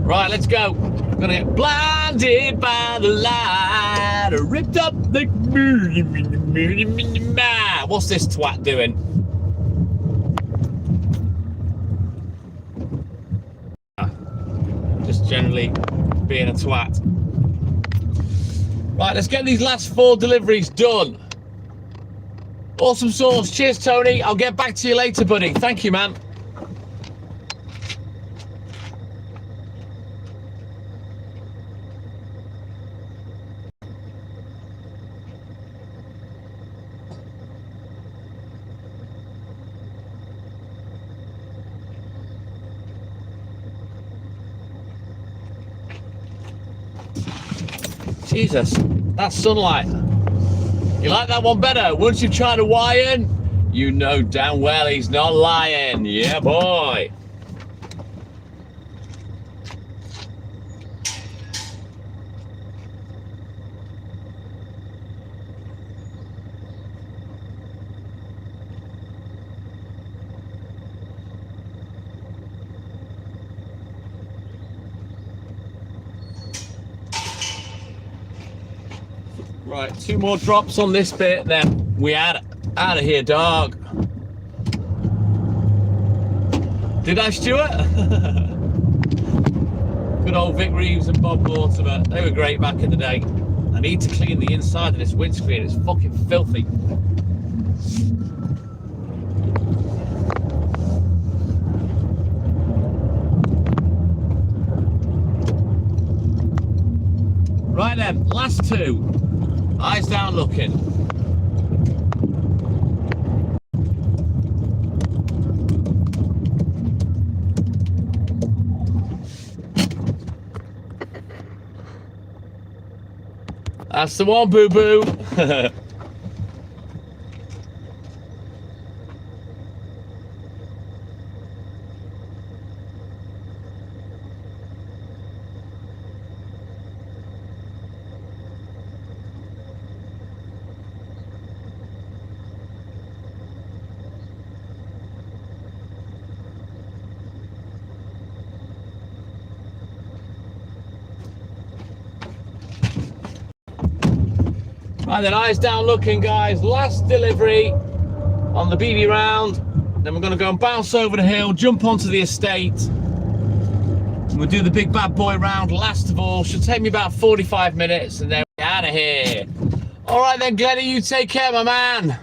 Right, let's go. I'm gonna get blinded by the light, ripped up the what's this twat doing? Just generally being a twat. Right, let's get these last 4 deliveries done. Awesome sauce. Cheers, Tony. I'll get back to you later, buddy. Thank you, man. Jesus, that's sunlight. You like that one better? Once you've tried Hawaiian, you know damn well he's not lying. Yeah, boy. Right, 2 more drops on this bit, then we out of here, dog. Did I, Stuart? Good old Vic Reeves and Bob Mortimer. They were great back in the day. I need to clean the inside of this windscreen. It's fucking filthy. Right then, last 2. Eyes down looking. That's the one, boo-boo. Right then, eyes down looking, guys. Last delivery on the BB round. Then we're going to go and bounce over the hill, jump onto the estate. And we'll do the big bad boy round last of all. Should take me about 45 minutes and then we're out of here. All right then, Glennie, you take care, my man.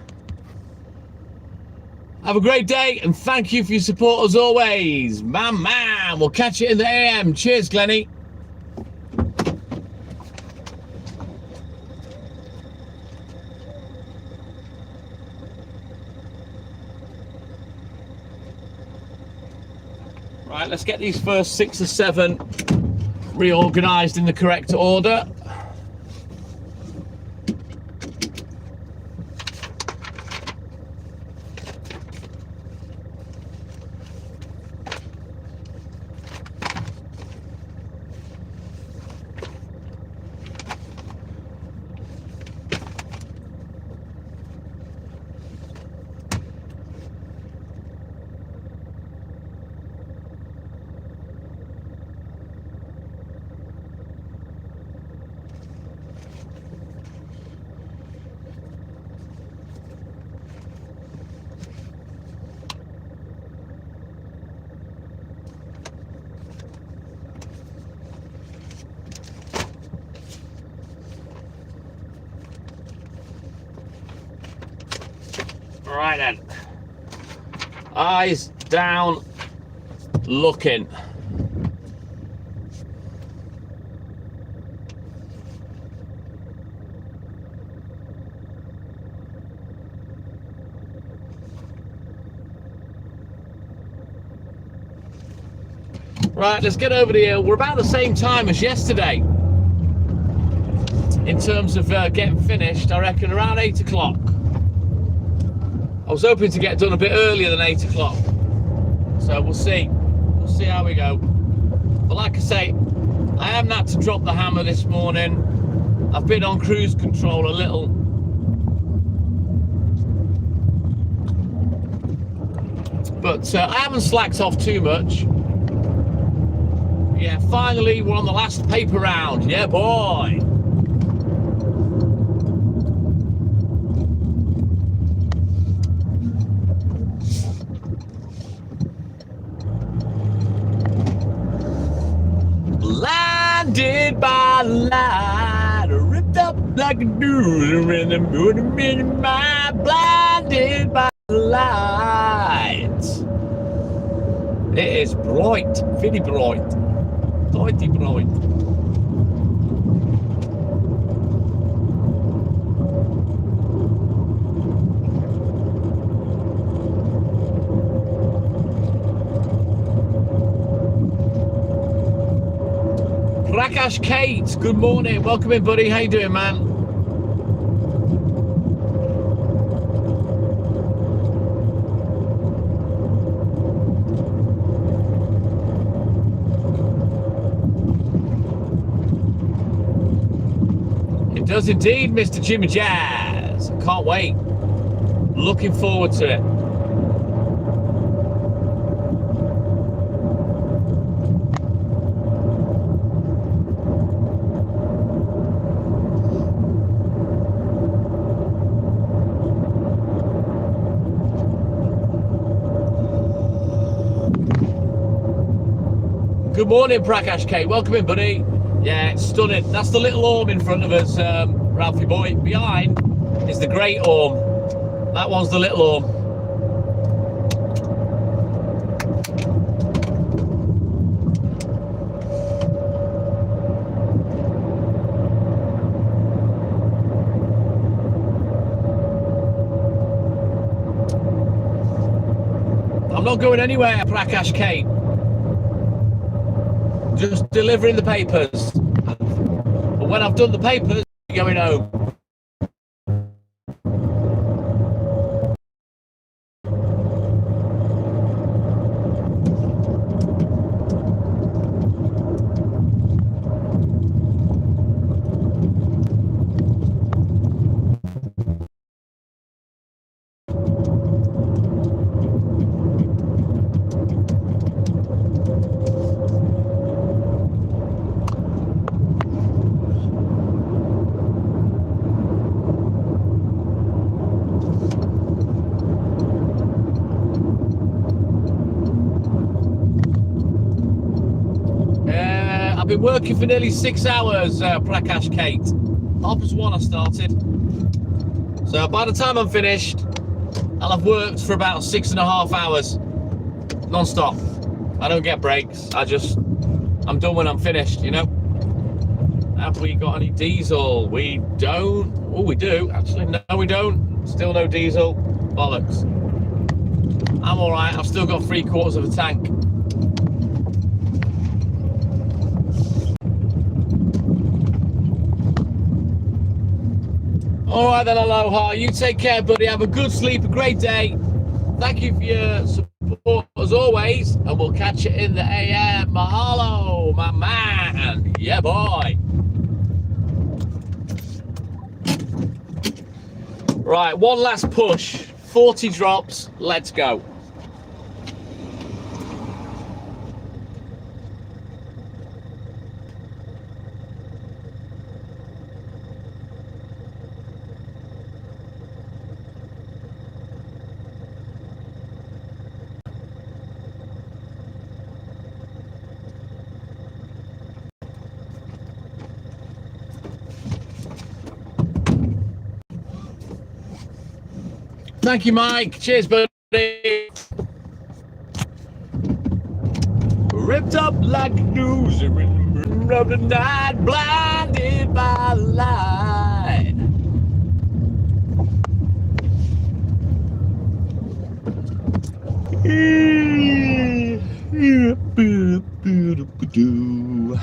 Have a great day and thank you for your support as always. My man, we'll catch you in the AM. Cheers, Glennie. Right, let's get these first 6 or 7 reorganised in the correct order. Right then, eyes down looking. Right, let's get over the hill. We're about the same time as yesterday in terms of getting finished. I reckon around 8 o'clock. I was hoping to get done a bit earlier than 8 o'clock. So we'll see. We'll see how we go. But like I say, I haven't had to drop the hammer this morning. I've been on cruise control a little. But I haven't slacked off too much. Yeah, finally we're on the last paper round. Yeah, boy. Blinded by light, ripped up like a noose in the moon, my blinded by light. It is bright, very bright, brighty bright. Prakash Kate, good morning, welcome in, buddy. How you doing, man? It does indeed, Mr. Jimmy Jazz. I can't wait. Looking forward to it. Good morning, Prakash K. Welcome in, buddy. Yeah, it's stunning. That's the little orm in front of us, Ralphie boy. Behind is the great orm. That one's the little orm. I'm not going anywhere, Prakash K. Just delivering the papers. But when I've done the papers, I'm going home. I've been working for nearly 6 hours, Prakash Kate. 1:30 I started. So by the time I'm finished, I'll have worked for about 6.5 hours. Non-stop. I don't get breaks. I'm done when I'm finished, you know. Have we got any diesel? We don't. Oh, we do. Actually, no, we don't. Still no diesel. Bollocks. I'm all right. I've still got 3/4 of a tank. All right then, aloha. You take care, buddy. Have a good sleep, a great day. Thank you for your support as always, and we'll catch you in the AM. Mahalo, my man. Yeah, boy. Right, one last push. 40 drops. Let's go. Thank you, Mike. Cheers, buddy. Ripped up like a news of the night, blinded by light. do.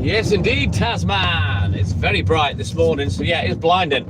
Yes, indeed, Tasman. It's very bright this morning, so yeah, it's blinding.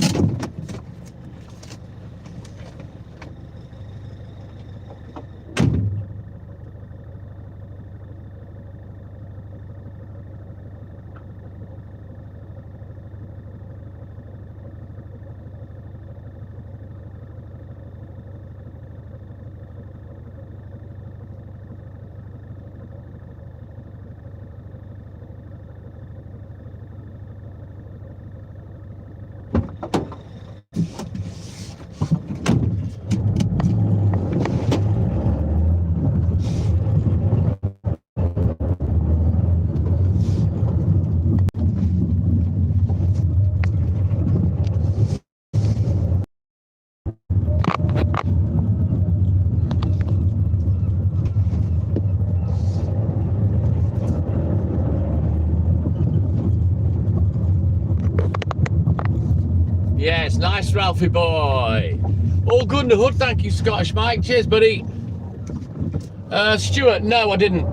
Yes, nice, Ralphie boy. All good in the hood, thank you, Scottish Mike. Cheers, buddy. Stuart, no, I didn't.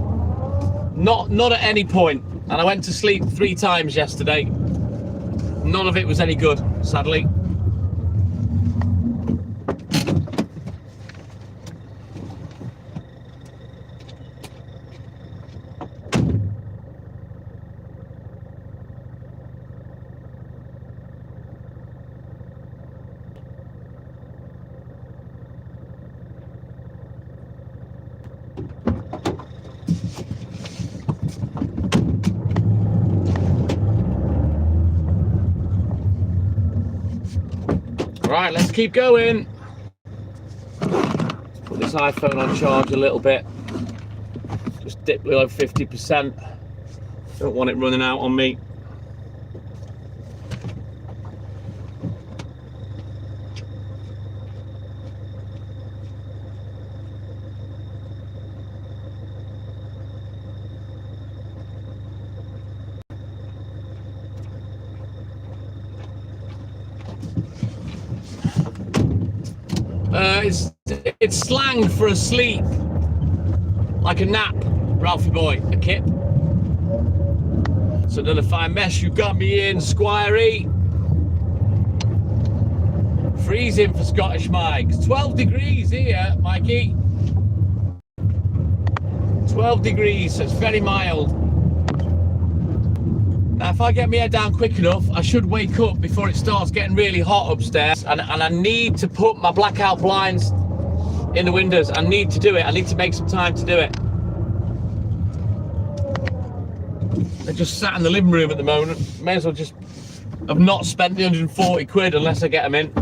Not at any point. And I went to sleep 3 times yesterday. None of it was any good, sadly. Right, let's keep going. Let's put this iPhone on charge a little bit. Just dip below 50%. Don't want it running out on me. It's slang for asleep, like a nap, Ralphie boy, a kip. So another fine mess you got me in, Squirey. Freezing for Scottish Mike. 12 degrees here, Mikey. 12 degrees, so it's very mild. Now, if I get my head down quick enough, I should wake up before it starts getting really hot upstairs. And I need to put my blackout blinds in the windows. I need to do it. I need to make some time to do it. They're just sat in the living room at the moment. May as well just have not spent the 140 quid unless I get them in.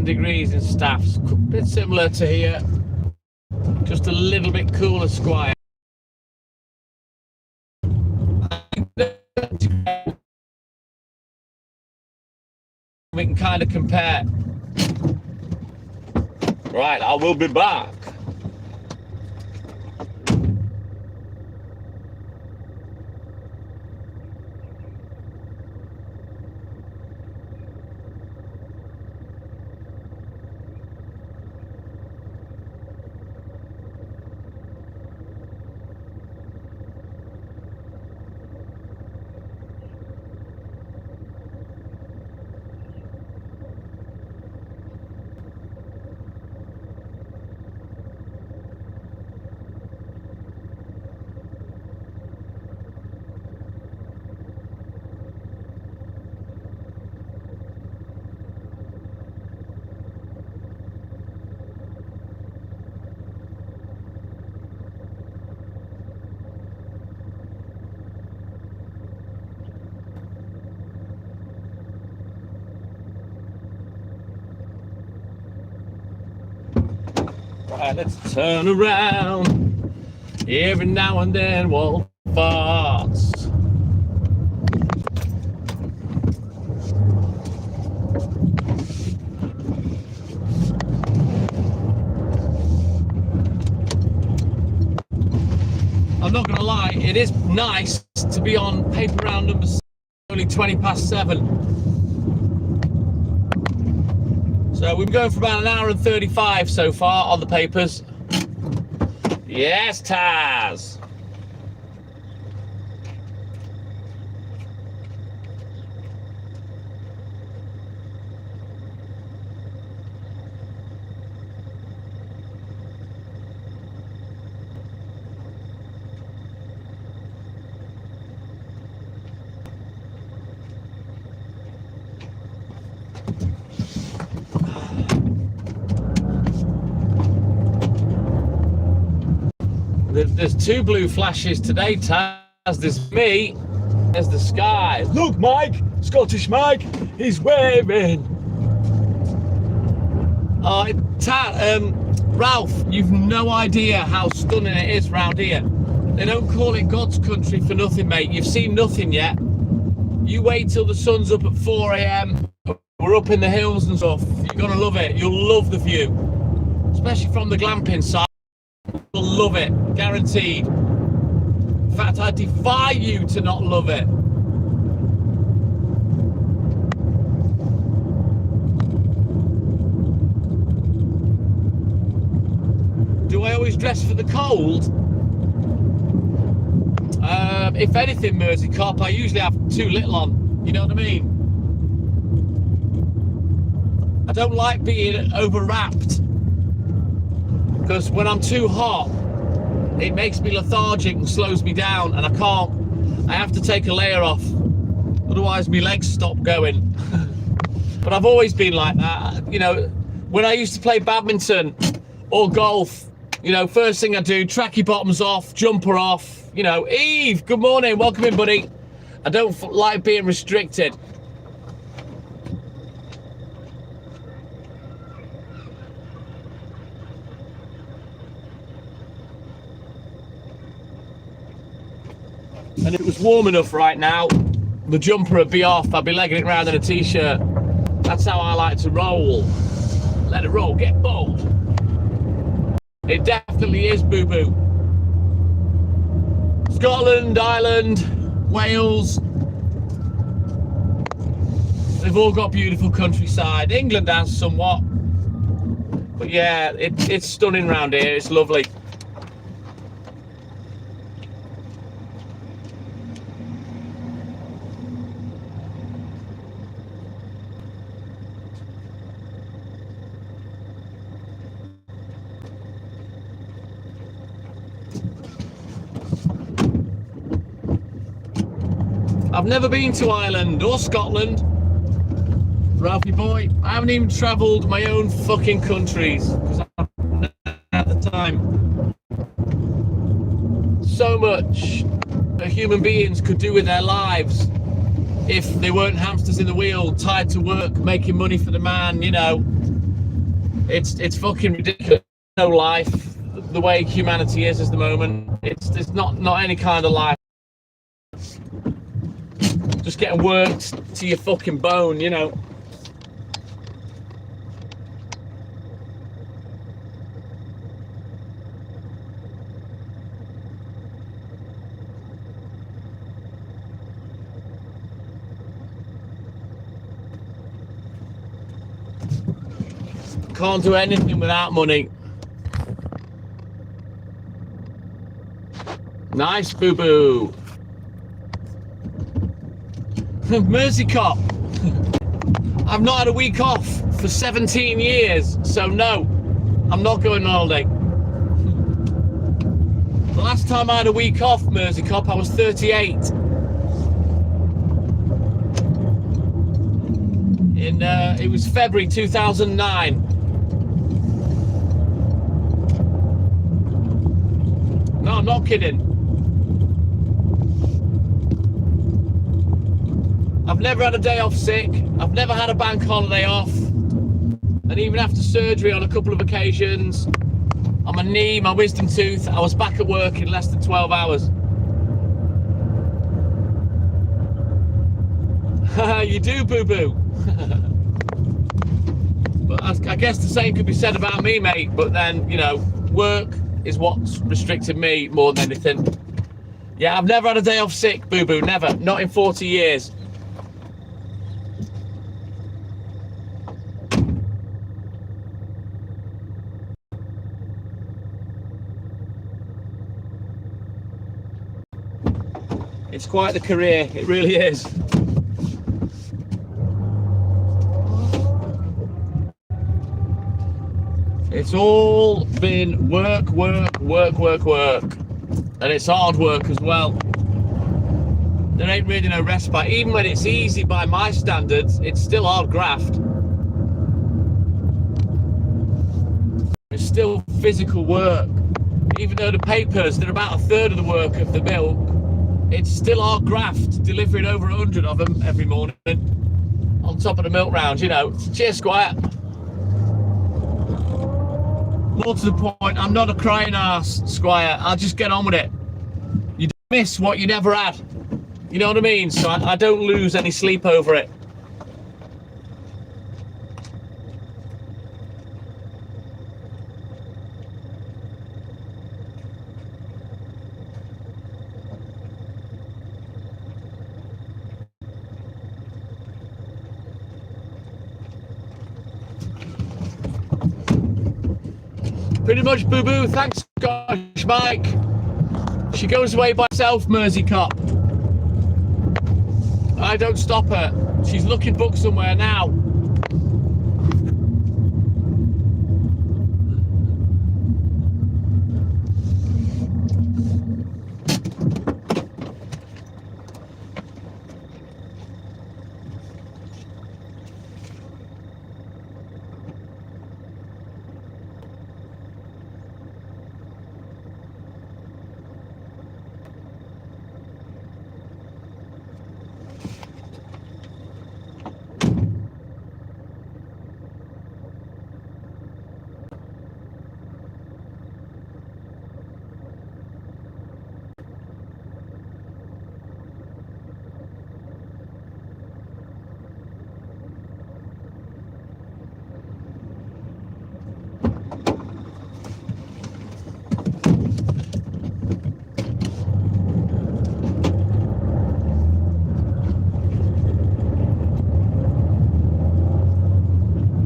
Degrees in Staffs, a bit similar to here, just a little bit cooler, Squire. We can kind of compare. Right, I will be back. Right, let's turn around. Every now and then, Wolf farts. I'm not going to lie, it is nice to be on paper round number 6, only 20 past 7. So we've been going for about an hour and 35 so far on the papers. Yes, Taz. There's 2 blue flashes today, Taz. There's me, there's the sky. Look, Mike, Scottish Mike, he's waving. Ralph, you've no idea how stunning it is round here. They don't call it God's country for nothing, mate. You've seen nothing yet. You wait till the sun's up at 4 a.m. We're up in the hills and stuff. You're gonna love it. You'll love the view, especially from the glamping side. You'll love it, guaranteed. In fact, I defy you to not love it. Do I always dress for the cold? If anything, Mersey Cop, I usually have too little on. You know what I mean? I don't like being overwrapped, because when I'm too hot, it makes me lethargic and slows me down, and I have to take a layer off, otherwise my legs stop going. But I've always been like that. You know, when I used to play badminton or golf, you know, first thing I do, tracky bottoms off, jumper off. You know, Eve, good morning, welcome in, buddy. I don't like being restricted. And if it was warm enough right now, the jumper would be off. I'd be legging it around in a t-shirt. That's how I like to roll. Let it roll, get bold. It definitely is boo-boo. Scotland, Ireland, Wales. They've all got beautiful countryside. England has somewhat. But yeah, it's stunning round here. It's lovely. I've never been to Ireland or Scotland, Ralphie boy. I haven't even travelled my own fucking countries because I'm at the time. So much that human beings could do with their lives if they weren't hamsters in the wheel, tied to work, making money for the man. You know, it's fucking ridiculous. No life, the way humanity is at the moment. It's not any kind of life. Just getting worked to your fucking bone, you know. Can't do anything without money. Nice, boo-boo. Mersey Cop. I've not had a week off for 17 years, so no, I'm not going on holiday. The last time I had a week off, Mersey Cop, I was 38. It was February 2009. No, I'm not kidding. I've never had a day off sick. I've never had a bank holiday off. And even after surgery on a couple of occasions, on my knee, my wisdom tooth. I was back at work in less than 12 hours. You do, boo-boo. But I guess the same could be said about me, mate. But then, you know, work is what's restricted me more than anything. Yeah, I've never had a day off sick, boo-boo. Never. Not in 40 years. It's quite the career. It really is. It's all been work, work, work, work, work. And it's hard work as well. There ain't really no respite. Even when it's easy by my standards, it's still hard graft. It's still physical work. Even though the papers, they're about a third of the work of the milk, it's still hard graft, delivering over 100 of them every morning on top of the milk round, you know. Cheers, Squire. More to the point, I'm not a crying arse, Squire. I'll just get on with it. You miss what you never had. You know what I mean? So I don't lose any sleep over it. Pretty much, boo-boo. Thanks, Scottish Mike. She goes away by herself, Mersey Cop. I don't stop her. She's looking book somewhere now.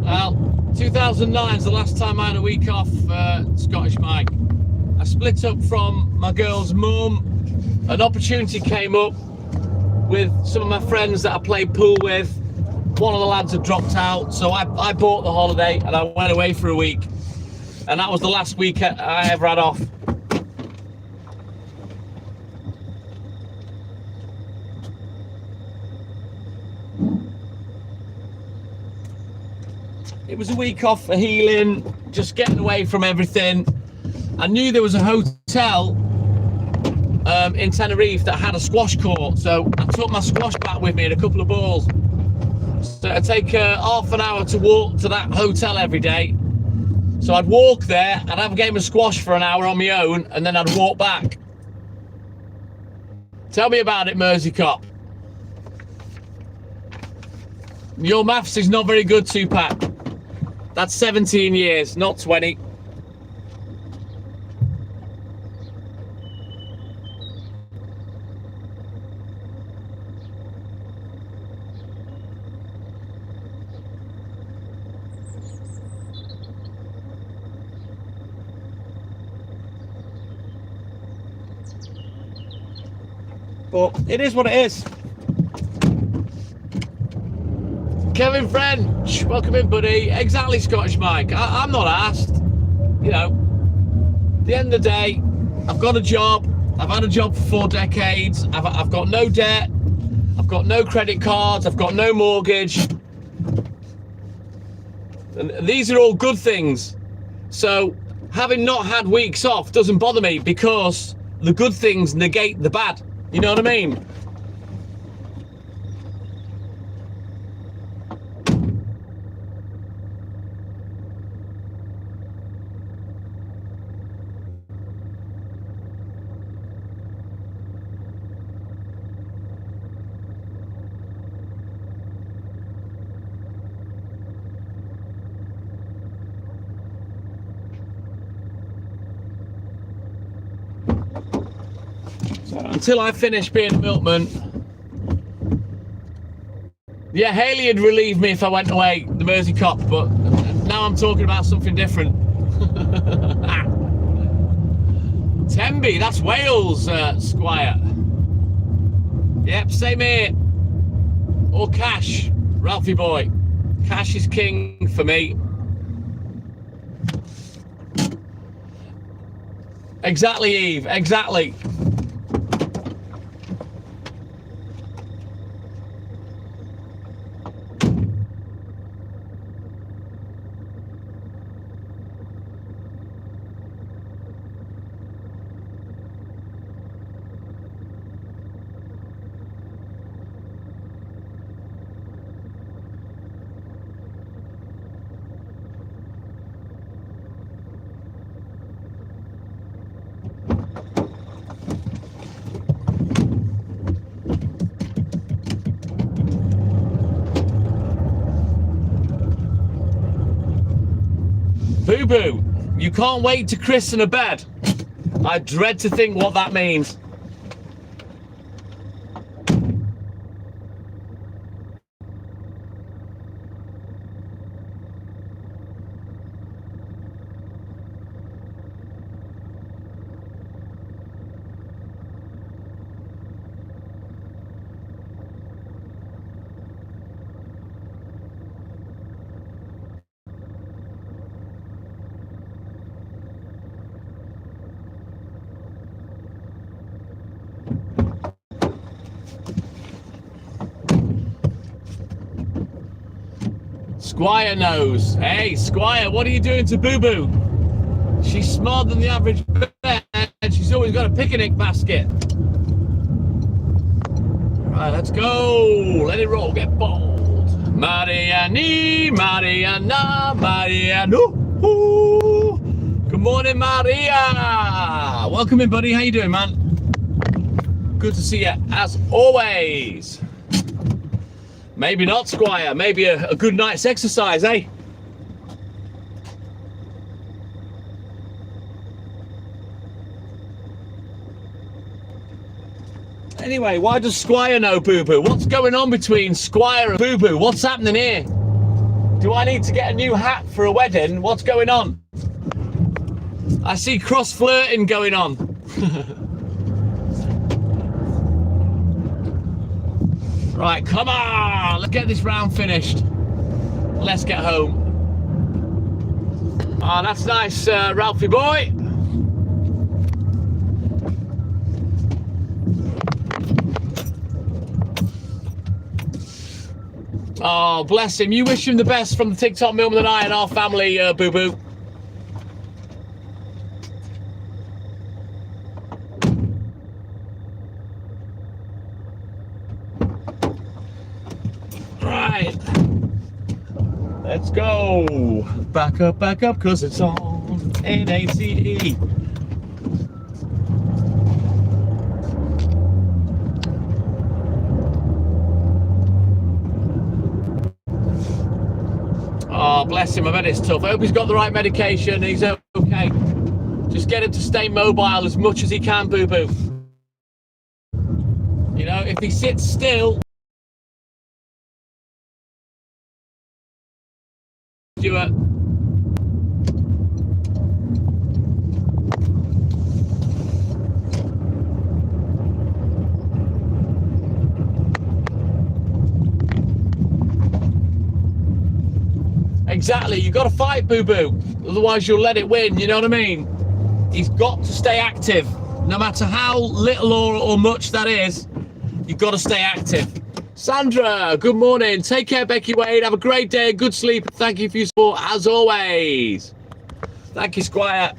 Well, 2009 is the last time I had a week off, Scottish Mike. I split up from my girl's mum. An opportunity came up with some of my friends that I played pool with. One of the lads had dropped out, so I bought the holiday and I went away for a week. And that was the last week I ever had off. It was a week off for healing, just getting away from everything. I knew there was a hotel in Tenerife that had a squash court, so I took my squash bat with me and a couple of balls. So I'd take half an hour to walk to that hotel every day. So I'd walk there, I'd have a game of squash for an hour on my own, and then I'd walk back. Tell me about it, Mersey Cop. Your maths is not very good, Tupac. That's 17 years, not 20. But it is what it is. Kevin French, welcome in, buddy. Exactly, Scottish Mike. I'm not asked. You know, at the end of the day, I've got a job. I've had a job for 4 decades. I've got no debt. I've got no credit cards. I've got no mortgage. And these are all good things. So having not had weeks off doesn't bother me because the good things negate the bad. You know what I mean? until I finish being a milkman. Yeah, Haley would relieve me if I went away, the Mersey cop, but now I'm talking about something different. Tenby, that's Wales, Squire. Yep, same here. Or Cash, Ralphie boy. Cash is king for me. Exactly, Eve, exactly. Boo boo, you can't wait to christen a bed. I dread to think what that means. Squire knows. Hey, Squire, what are you doing to Boo Boo? She's smaller than the average bear, and she's always got a picnic basket. Right, let's go. Let it roll. Get bold. Mariani, Mariana, Mariano. Good morning, Maria. Welcome in, buddy. How you doing, man? Good to see you, as always. Maybe not, Squire. Maybe a good night's exercise, eh? Anyway, why does Squire know Boo Boo? What's going on between Squire and Boo Boo? What's happening here? Do I need to get a new hat for a wedding? What's going on? I see cross flirting going on. Right, come on, let's get this round finished. Let's get home. Oh, that's nice, Ralphie boy. Oh, bless him. You wish him the best from the TikTok Milman and I and our family, Boo Boo. Right. Let's go. Back up, because it's on NACE. Oh, bless him. I bet it's tough. I hope he's got the right medication. He's okay. Just get him to stay mobile as much as he can, Boo Boo. You know, if he sits still, do it. Exactly, you got to fight, Boo Boo. Otherwise, you'll let it win. You know what I mean? He's got to stay active, no matter how little or much that is. You've got to stay active. Sandra, good morning. Take care, Becky Wade. Have a great day. Good sleep. Thank you for your support, as always. Thank you, Squire.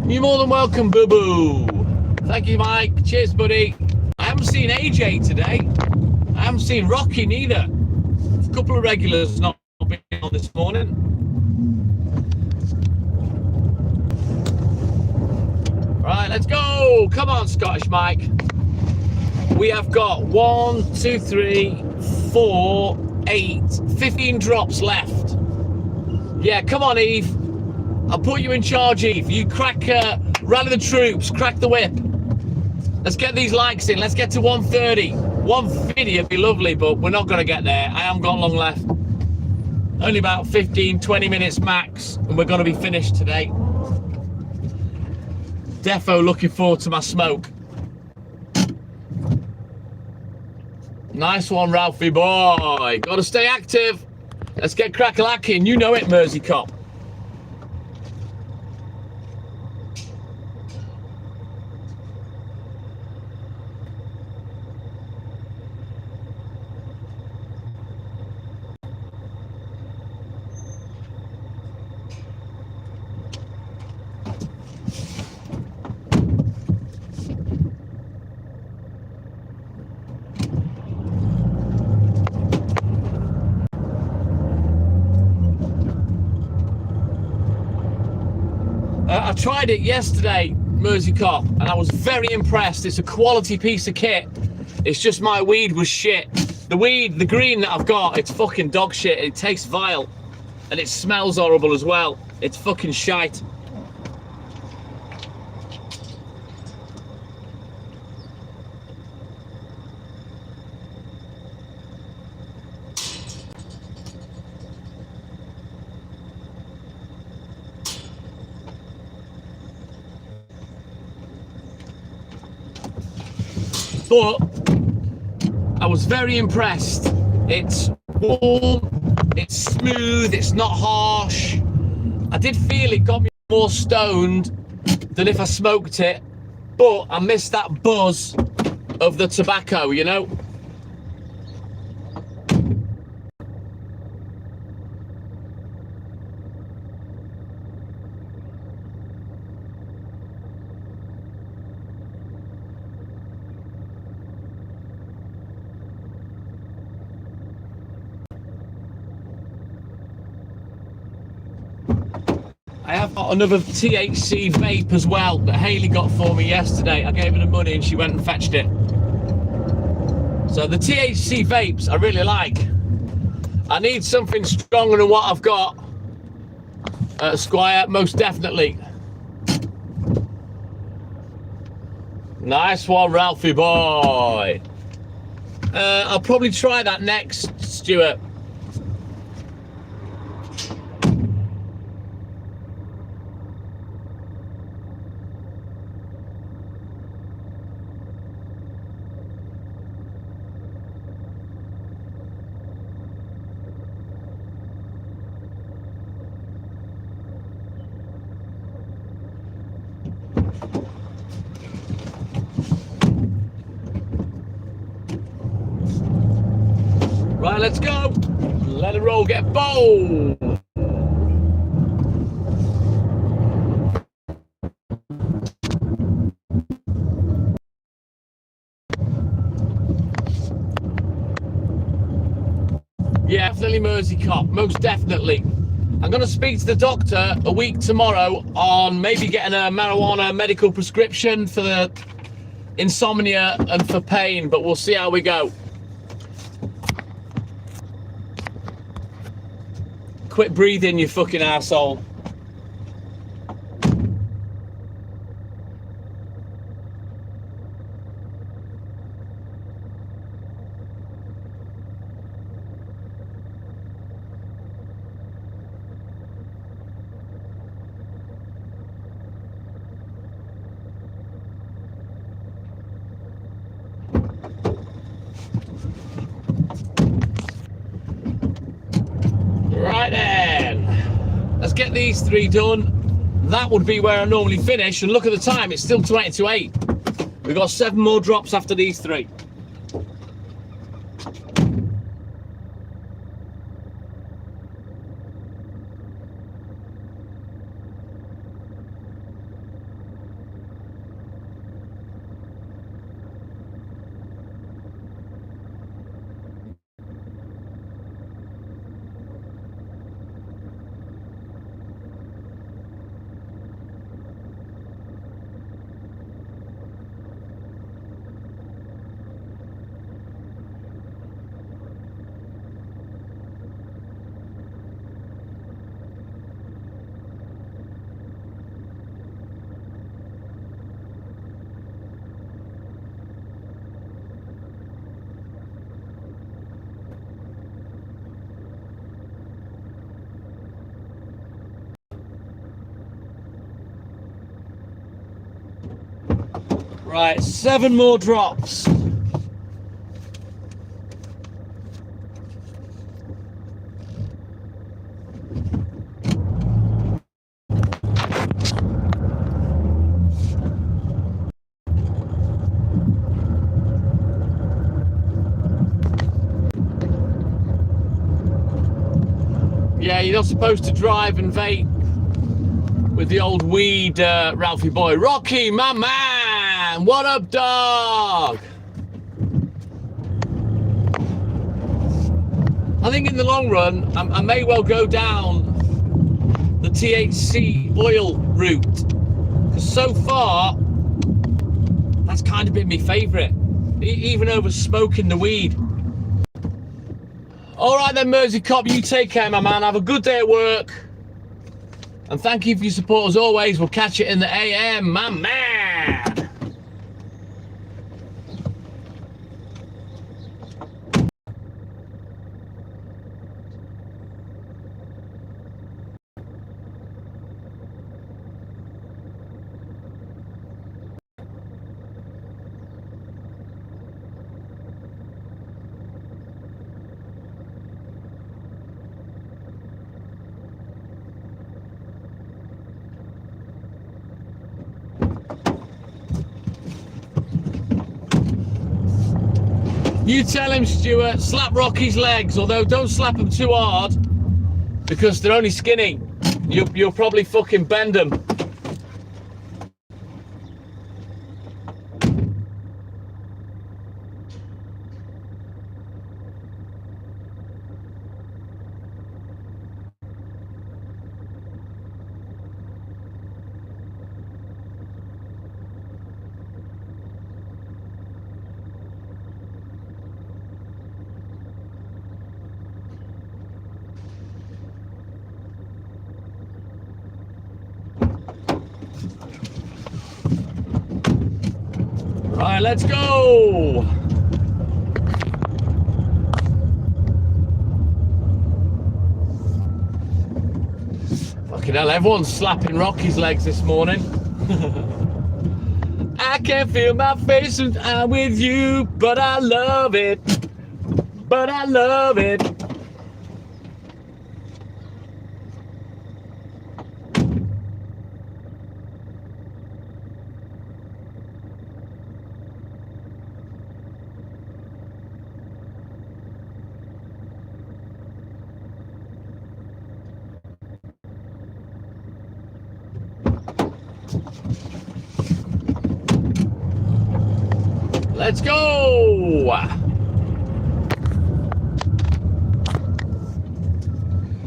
You're more than welcome, Boo Boo. Thank you, Mike. Cheers, buddy. I haven't seen AJ today. I haven't seen Rocky neither. A couple of regulars not been on this morning. Right, let's go. Come on, Scottish Mike. We have got 1, 2, 3, 4, 8, 15 drops left. Yeah, come on, Eve. I'll put you in charge, Eve. You crack, rally the troops, crack the whip. Let's get these likes in. Let's get to 130. 150 would be lovely, but we're not going to get there. I haven't got long left. Only about 15, 20 minutes max, and we're going to be finished today. Defo looking forward to my smoke. Nice one, Ralphie boy. Got to stay active. Let's get crack-a-lacking. You know it, Mersey Cop. I tried it yesterday, Mersey Cop, and I was very impressed. It's a quality piece of kit. It's just my weed was shit. The weed, the green that I've got, it's fucking dog shit. It tastes vile, and it smells horrible as well. It's fucking shite. But I was very impressed. It's warm, it's smooth, it's not harsh. I did feel it got me more stoned than if I smoked it, but I missed that buzz of the tobacco, you know? I have got another THC vape as well that Hayley got for me yesterday. I gave her the money and she went and fetched it. So the THC vapes I really like. I need something stronger than what I've got at Squire, most definitely. Nice one, Ralphie boy. I'll probably try that next, Stuart. Right, let's go. Let it roll, get bold. Yeah, definitely Mersey Cop, most definitely. I'm going to speak to the doctor a week tomorrow on maybe getting a marijuana medical prescription for the insomnia and for pain, but we'll see how we go. Quit breathing, you fucking asshole. Right then, let's get these 3 done. That would be where I normally finish, and look at the time, it's still 20 to 8. We've got 7 more drops after these 3. Right, 7 more drops. Yeah, you're not supposed to drive and vape with the old weed, Ralphie boy. Rocky, my man! What up, dog? I think in the long run, I may well go down the THC oil route. Because so far, that's kind of been my favourite. Even over smoking the weed. All right then, Mersey Cop, you take care, my man. Have a good day at work. And thank you for your support as always. We'll catch you in the AM, my man. You tell him, Stuart, slap Rocky's legs, although don't slap them too hard because they're only skinny. You'll probably fucking bend them. Right, let's go. Fucking hell, everyone's slapping Rocky's legs this morning. I can't feel my face when I'm with you, but I love it. But I love it. Let's go!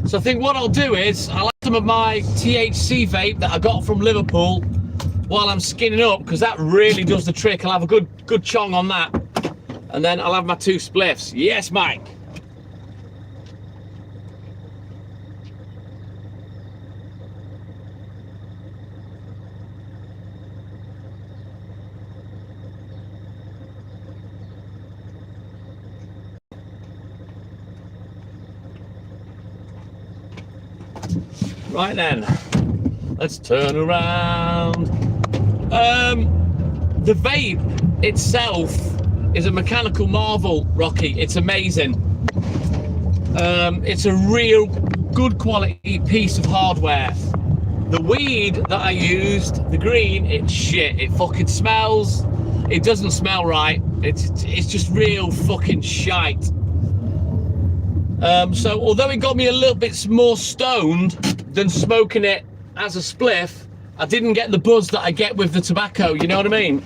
So I think what I'll do is I'll have some of my THC vape that I got from Liverpool while I'm skinning up, because that really does the trick. I'll have a good chong on that, and then I'll have my 2 spliffs. Yes, Mike. Right then, let's turn around. The vape itself is a mechanical marvel, Rocky. It's amazing. It's a real good quality piece of hardware. The weed that I used, the green, it's shit. It fucking smells. It doesn't smell right. It's just real fucking shite. So although it got me a little bit more stoned than smoking it as a spliff, I didn't get the buzz that I get with the tobacco, you know what I mean?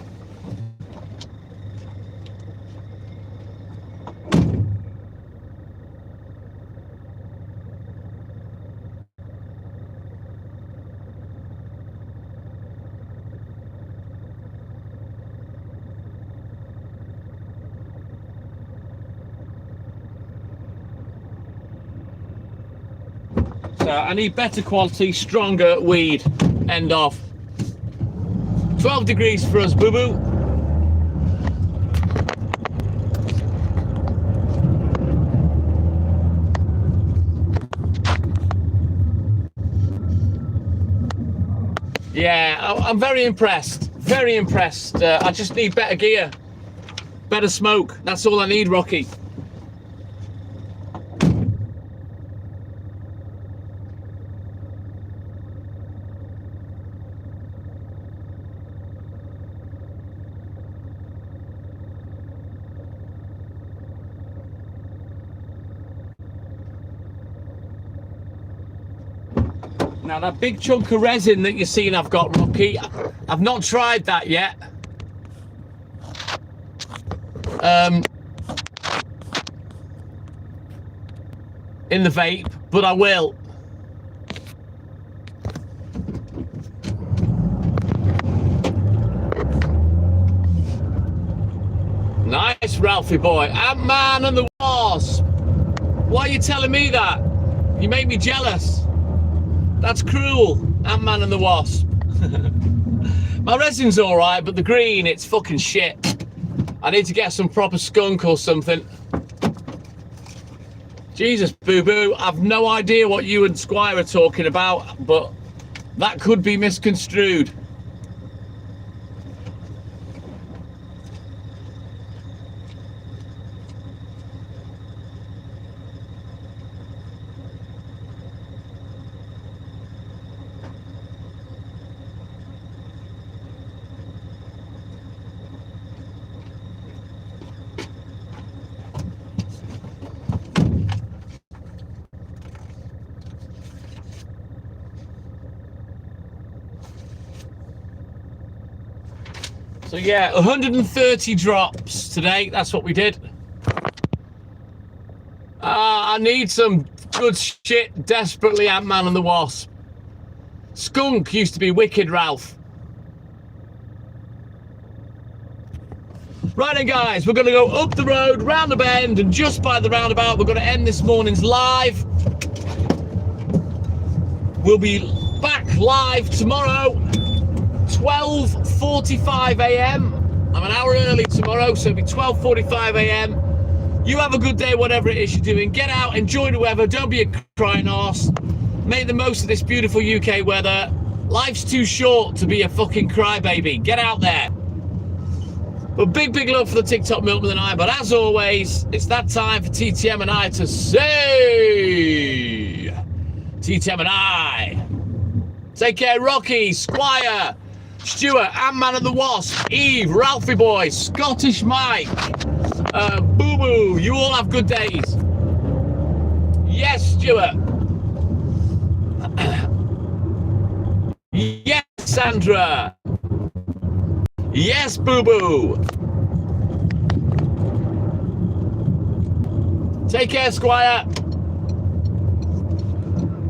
So I need better quality, stronger weed. End off. 12 degrees for us, boo-boo. Yeah, I'm very impressed. Very impressed. I just need better gear, better smoke. That's all I need, Rocky. Now that big chunk of resin that you're seeing I've got, Rocky, I've not tried that yet. In the vape, but I will. Nice, Ralphie boy. Ant-Man and the Wasp. Why are you telling me that? You make me jealous. That's cruel. Ant-Man and the Wasp. My resin's all right, but the green, it's fucking shit. I need to get some proper skunk or something. Jesus, boo-boo. I've no idea what you and Squire are talking about, but that could be misconstrued. So yeah, 130 drops today. That's what we did. I need some good shit desperately, Ant-Man and the Wasp. Skunk used to be wicked, Ralph. Right then, guys, we're going to go up the road, round the bend, and just by the roundabout, we're going to end this morning's live. We'll be back live tomorrow, 12:45 a.m. I'm an hour early tomorrow, so it'll be 12:45 a.m. You have a good day, whatever it is you're doing. Get out, enjoy the weather. Don't be a crying arse. Make the most of this beautiful UK weather. Life's too short to be a fucking crybaby. Get out there. But big love for the TikTok Milkman and I. But as always, it's that time for TTM and I to say, TTM and I. Take care, Rocky, Squire, Stuart, Ant-Man and the Wasp, Eve, Ralphie Boy, Scottish Mike, Boo Boo. You all have good days. Yes, Stuart. Yes, Sandra. Yes, Boo Boo. Take care, Squire.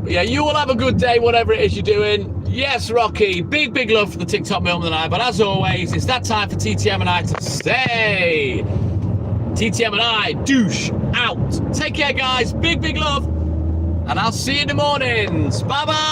Yeah, you all have a good day, whatever it is you're doing. Yes, Rocky. Big love for the TikTok Milkman and I. But as always, it's that time for TTM and I to stay. TTM and I, douche out. Take care, guys. Big love. And I'll see you in the mornings. Bye-bye.